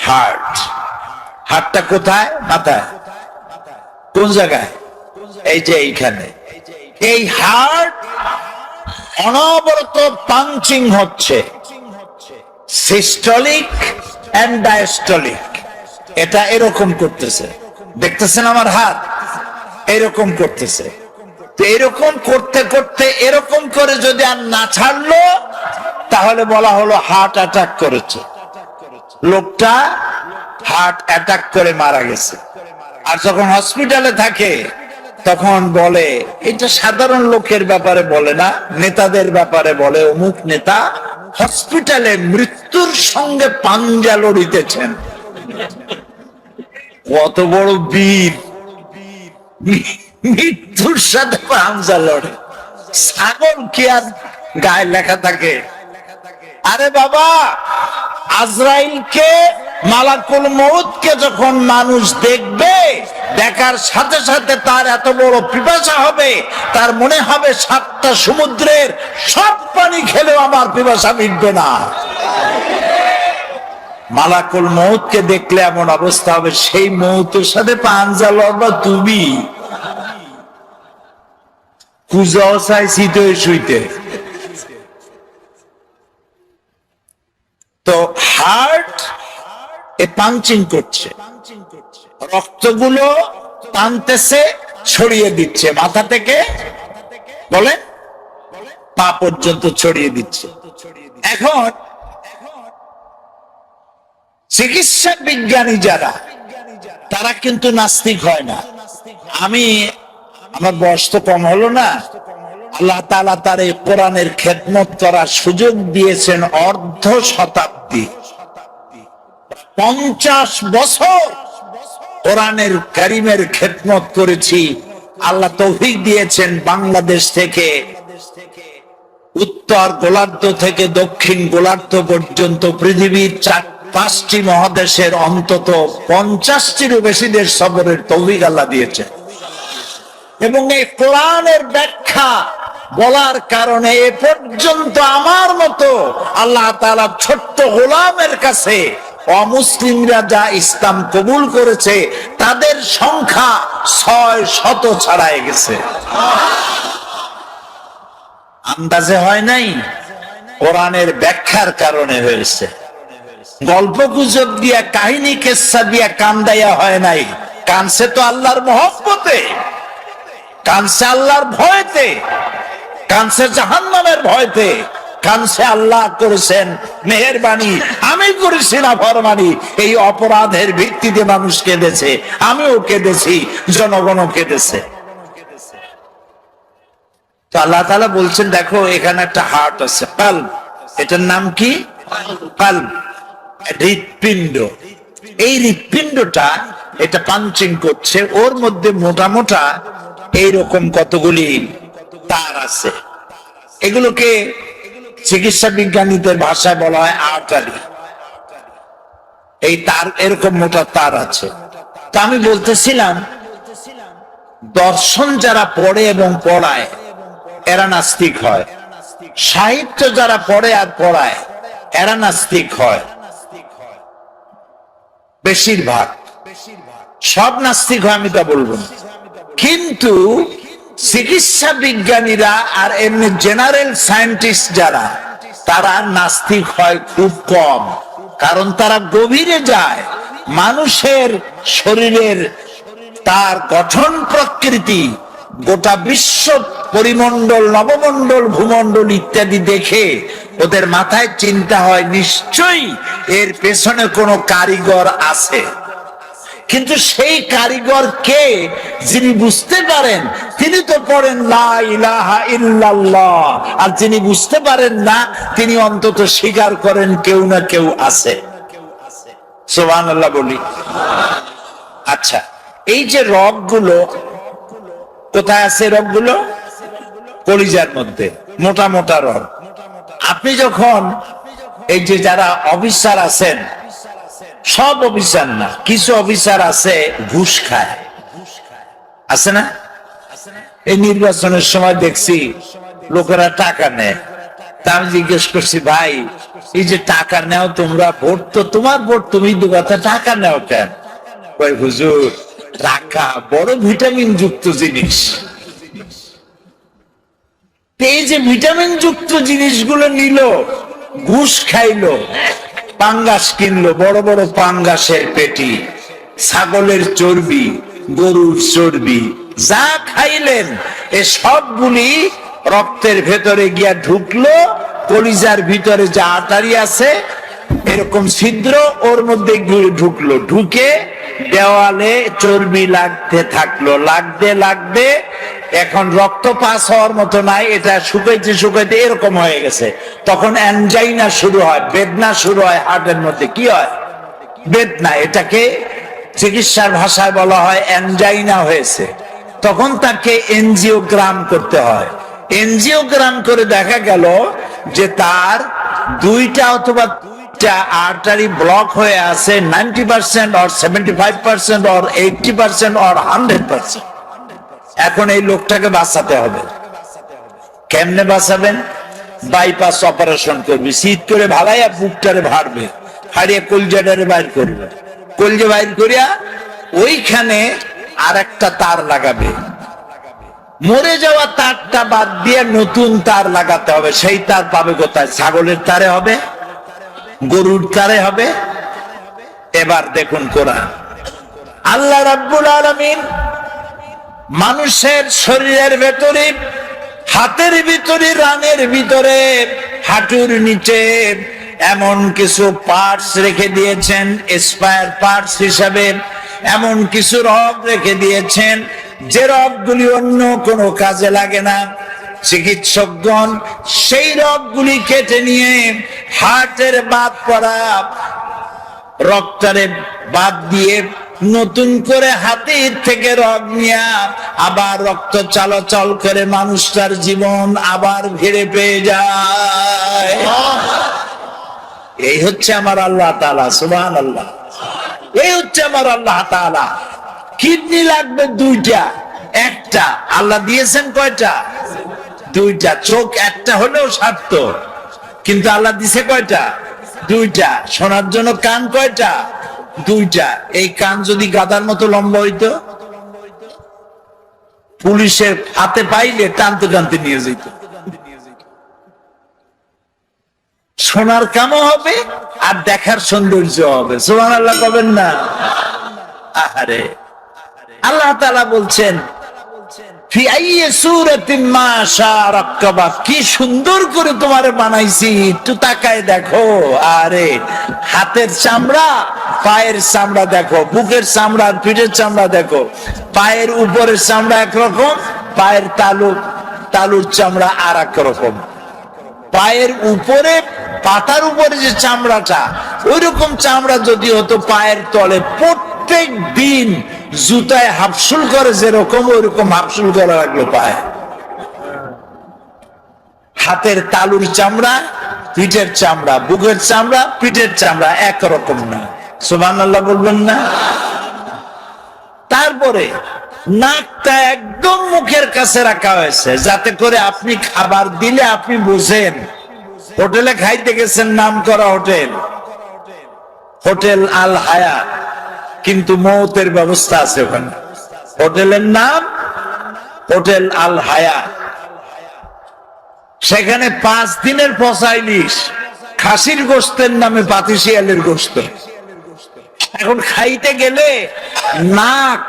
হার্ট। হার্টটা কোথায়? মাথায়। কোন জায়গায়? এই যে এইখানে। এই হার্ট অনবরত পাঞ্চিং হচ্ছে, সিস্টোলিক এন্ড ডায়াস্টোলিক। এটা এরকম করতেছে, দেখতেছেন আমার হাত এরকম করতেছে। তো এরকম করতে করতে এরকম করে যদি আর না ছাড়লো তাহলে বলা হলো হার্ট অ্যাটাক করেছে, লোকটা হার্ট অ্যাটাক করে মারা গেছে। আর যখন হসপিটালে থাকে তখন বলে, এটা সাধারণ লোকের ব্যাপারে বলে না, নেতাদের ব্যাপারে বলে, অমুক নেতা হসপিটালে মৃত্যুর সঙ্গে পাঞ্জা লড়িতেছেন। কত বড় বীর, মৃত্যুর সাথে পাঞ্জা লড়ে। ছাগল কি আর গায়ে লেখা থাকে? আরে বাবা, আজরাইলকে, মালাকুল মউতকে যখন মানুষ দেখবে, দেখার সাথে সাথে তার এত বড় পিপাসা হবে, তার মনে হবে 7টা সমুদ্রের সব পানি খেলেও আমার পিপাসা মিটবে না। মালাকুল মউতকে দেখলে এমন অবস্থা হবে, সেই মউতের সাথে পাঞ্জা লড়বা তুমি। পূজাও চাইছি তো শুইতে। তো হার্ট এ পাঞ্চিং করছে, রক্তগুলো টানতেছে, ছড়িয়ে দিচ্ছে, মাথা থেকে বলে পা পর্যন্ত ছড়িয়ে দিচ্ছে। এখন চিকিৎসা বিজ্ঞানী যারা, তারা কিন্তু নাস্তিক হয় না। আমার বয়স তো কম হলো না, আল্লাহ তাআলা তার এই কোরআনের খেদমত করার সুযোগ দিয়েছেন অর্ধ শতাব্দী। 50 বছর কোরআনের কারীমের খেদমত করেছি। আল্লাহ তৌফিক দিয়েছেন বাংলাদেশ থেকে উত্তর গোলার্ধ থেকে দক্ষিণ গোলার্ধ পর্যন্ত পৃথিবীর 4-5টি মহাদেশের অন্তত 50টিরও বেশি দেশ সফরের তৌফিক আল্লাহ দিয়েছেন। এবং এই কোরআনের ব্যাখ্যা বলার কারণে এ পর্যন্ত আমার মতো আল্লাহ তাআলা ছোট্ট গোলামের কাছে অমুসলিমরা যা ইসলাম কবুল করেছে তাদের সংখ্যা 600 ছাড়াই গেছে। আন্দাজে হয় নাই, কোরআনের ব্যাখ্যার কারণে হয়েছে। গল্প গুজব দিয়া, কাহিনী কেচ্ছা দিয়া কান্দাইয়া হয় নাই। কানছে তো আল্লাহর মহব্বতে, কানছে আল্লাহর ভয়তে, কানছে জাহান্নামের ভয়তে, কানছে আল্লাহ করেছেন মেহেরবানি, আমি করেছি না ফরমানি। এই অপরাধের ভিত্তিতে মানুষ কেঁদেছে, আমিও কেঁদেছি, জনগণও কেঁদেছে। তো আল্লাহ তাআলা বলছেন, দেখো এখানে একটা হার্ট আছে, কাল্ব। এটার নাম কি? কাল্ব, হৃৎপিণ্ড। এই হৃৎপিণ্ডটা এটা পাঞ্চিং করছে, ওর মধ্যে মোটা মোটা এইরকম কতগুলি তার আছে। এগুলোকে চিকিৎসা বিজ্ঞানীদের ভাষায় বলা হয় আর্টারি। এই তার এরকম মোটা তার আছে। তা আমি বলতেছিলাম, দর্শন যারা পড়ে এবং পড়ায় এরা নাস্তিক হয়, সাহিত্য যারা পড়ে আর পড়ায় এরা নাস্তিক হয়। বেশিরভাগ, সব নাস্তিক হয় আমি তা বলবো না, কিন্তু চিকিৎসা বিজ্ঞানীরা আর এমনি জেনারেল সায়েন্টিস্ট যারা, তারা নাস্তিক হয় খুব কম, কারণ তারা গভীরে যায়। মানুষের শরীরের তার গঠন প্রকৃতি, গোটা বিশ্ব পরিমণ্ডল, নবমণ্ডল, ভূমণ্ডল ইত্যাদি দেখে ওদের মাথায় চিন্তা হয় নিশ্চয়ই এর পেছনে কোনো কারিগর আছে। কিন্তু সেই কারিগর কে, যিনি বুঝতে পারেন, তিনি তো পড়েন লা ইলাহা ইল্লাল্লাহ, আর যিনি বুঝতে পারেন না তিনি অন্তত স্বীকার করেন কেউ না কেউ আছে। সুবহানাল্লাহ বলি। আচ্ছা, এই যে রগগুলো কোথায় আছে? রগগুলো কলিজার মধ্যে, মোটা মোটা রগ। আপনি যখন এই যে যারা অফিসার আছেন, সব অফিসার না, কিছু অফিসার আছে ঘুষ খায়, আছে না? এই নির্বাচনের সময় দেখছি লোকেরা টাকা নেয়। তা আমি জিজ্ঞেস করছি, ভাই এই যে টাকা নেও তোমরা, ভোট তো তোমার ভোট, তুমি দুগাতে টাকা নেও কেন? কই হুজুর, টাকা বড় ভিটামিন যুক্ত জিনিস। এই যে ভিটামিন যুক্ত জিনিসগুলো নিল, ঘুষ খাইলো, পাঙ্গাস কিনলো, বড় বড় পাঙ্গাসের পেটি, ছাগলের চর্বি, গরুর চর্বি, যা খাইলেন এ সবগুলি রক্তের ভেতরে গিয়া ঢুকলো। কলিজার ভিতরে যা আটারি আছে এরকম ছিদ্র, ওর মধ্যে ঢুকলো, ঢুকে দেওয়ালে চর্বি লাগতে থাকলো, লাগতে লাগতে এখন রক্ত পাস হওয়ার মতো নাই, এটা শুকাইতে শুকাইতে এরকম হয়ে গেছে। তখন অ্যানজাইনা শুরু হয়, বেদনা শুরু হয় হার্টের মধ্যে। কি হয়? বেদনা। এটাকে চিকিৎসার ভাষায় বলা হয় অ্যানজাইনা হয়েছে। তখন তাকে এনজিওগ্রাম করতে হয়। এনজিওগ্রাম করে দেখা গেল যে তার দুইটা অথবা আর্টারি ব্লক হয়ে আছে 90% or 75% or 80% or 100%। এখন এই লোকটাকে বাঁচাতে হবে। কেমনে বাঁচাবেন? বাইপাস অপারেশন করবে, শীত করে ভালাইয়া বুকটারে ভাড়বে, হারিয়ে কলজাটারে বাইর করবে, কলজা বাইর করিয়া ওইখানে আর একটা তার লাগাবে। মরে যাওয়া তারটা বাদ দিয়ে নতুন তার লাগাতে হবে। সেই তার পাবে কোথায়? ছাগলের তারে হবে, গরুর তারে হবে। এবার দেখুন কোরআন, আল্লাহ রাব্বুল আলামিন মানুষের শরীরের ভেতরে, হাতের ভিতরে, রানের ভিতরে, হাঁটুর নিচে এমন কিছু পার্টস রেখে দিয়েছেন, স্পায়ার পার্টস হিসাবে এমন কিছু রগ রেখে দিয়েছেন যে রগগুলি অন্য কোনো কাজে লাগে না। চিকিৎসকগণ সেই রগগুলি কেটে নিয়ে হার্টের বাদ পড়া রক্তরে বাদ দিয়ে নতুন করে হাতের থেকে রগ নিয়ে আবার রক্ত চলাচল করে মানুষটার জীবন আবার ফিরে পেয়ে যায়। এই হচ্ছে আমার আল্লাহ তাআলা। সুবহানাল্লাহ। এই হচ্ছে আমার আল্লাহ তাআলা। কিডনি লাগবে দুইটা, একটা আল্লাহ দিয়েছেন কয়টা? দুইটা। চোখ একটা হলেও সার্থ, কিন্তু আল্লাহ দিছে কয়টা? দুইটা। শোনার জন্য কান কয়টা? দুইটা। এই কান যদি গাদার মতো লম্বা হইতো, পুলিশের হাতে পাইলে টানতে টানতে নিয়ে যেত। শোনার কামও হবে আর দেখার সৌন্দর্য হবে। সুবহানাল্লাহ কবেন না? আহারে, আল্লাহ তাআলা বলছেন ফি আইয়ি সূরাতিন মা শাআ রাক্কাবা, কি সুন্দর করে তোমারে বানাইছি, একটু তাকায় দেখো। আরে হাতের চামড়া, পায়ের চামড়া দেখো, বুকের চামড়া, পিঠের চামড়া দেখো। পায়ের উপরের চামড়া একরকম, পায়ের তালুর চামড়া আর এক রকম। পায়ের উপরে, পাতার উপরে যে চামড়াটা, ওই রকম চামড়া যদি হতো পায়ের তলে, প্রত্যেক দিন জুতায় হাফসুল করে যেরকম, ওইরকম হাফসুল করা লাগলো পায়ে। হাতের তালুর চামড়া, পিঠের চামড়া, বুকের চামড়া, পিঠের চামড়া একরকম না। সুবহানাল্লাহ বলবেন না? তারপরে নাকটা একদম মুখের কাছে রাখা হয়েছে, যাতে করে আপনি খাবার দিলে আপনি বুঝেন। হোটেলে খাইতে গেছেন, নাম করা হোটেল, হোটেল আল হায়াত, কিন্তু মৌতের ব্যবস্থা আছে ওখানে। হোটেলের নাম হোটেল আল হায়াত, সেখানে 5 দিনের পচা ইলিশ, খাসির গোস্তের নামে পাতিশিয়ালের গোস্ত। এখন খাইতে গেলে নাক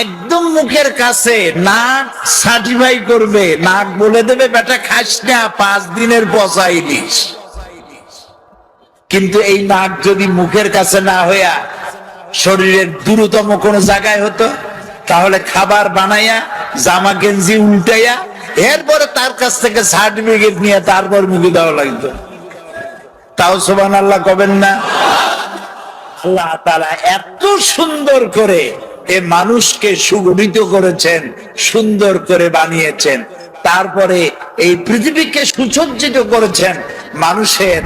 একদম মুখের কাছে, নাক সার্টিফাই করবে, নাক বলে দেবে বেটা খাস না, 5 দিনের পচা ইলিশ। কিন্তু এই নাক যদি মুখের কাছে না হইয়া শরীরের দূরতম কোন জায়গায় হতো, তাহলে খাবার বানাইয়া জামা গেঞ্জি উল্টাইয়া এরপরে তার কাছ থেকে সার্টিফিকেট নিয়ে তারপর মুখে দেওয়া লাগতো। তাও সুবহানাল্লাহ কবেন না? আল্লাহ তাআলা এত সুন্দর করে এ মানুষকে সুগঠিত করেছেন, সুন্দর করে বানিয়েছেন, তারপরে এই পৃথিবীকে সুসজ্জিত করেছেন মানুষের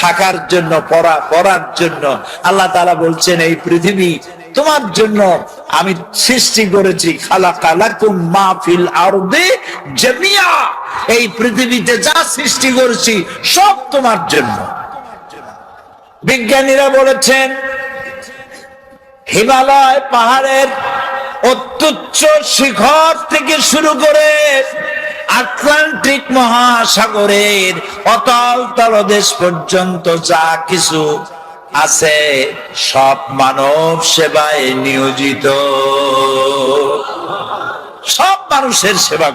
থাকার জন্য, পড়ার জন্য। আল্লাহ তাআলা বলছেন এই পৃথিবী তোমার জন্য আমি সৃষ্টি করেছি, খালাকা লাকুম মা ফিল আরদি জামিয়া, এই পৃথিবীতে যা সৃষ্টি করেছি সব তোমার জন্য। বিজ্ঞানীরা বলেছেন হিমালয় পাহাড়ের অত্যুচ্চ শিখর থেকে শুরু করে আটলান্টিক মহাসাগরের অতল তলদেশ পর্যন্ত যা কিছু আছে সব মানব সেবায় নিয়োজিত, সব মানুষের সেবা।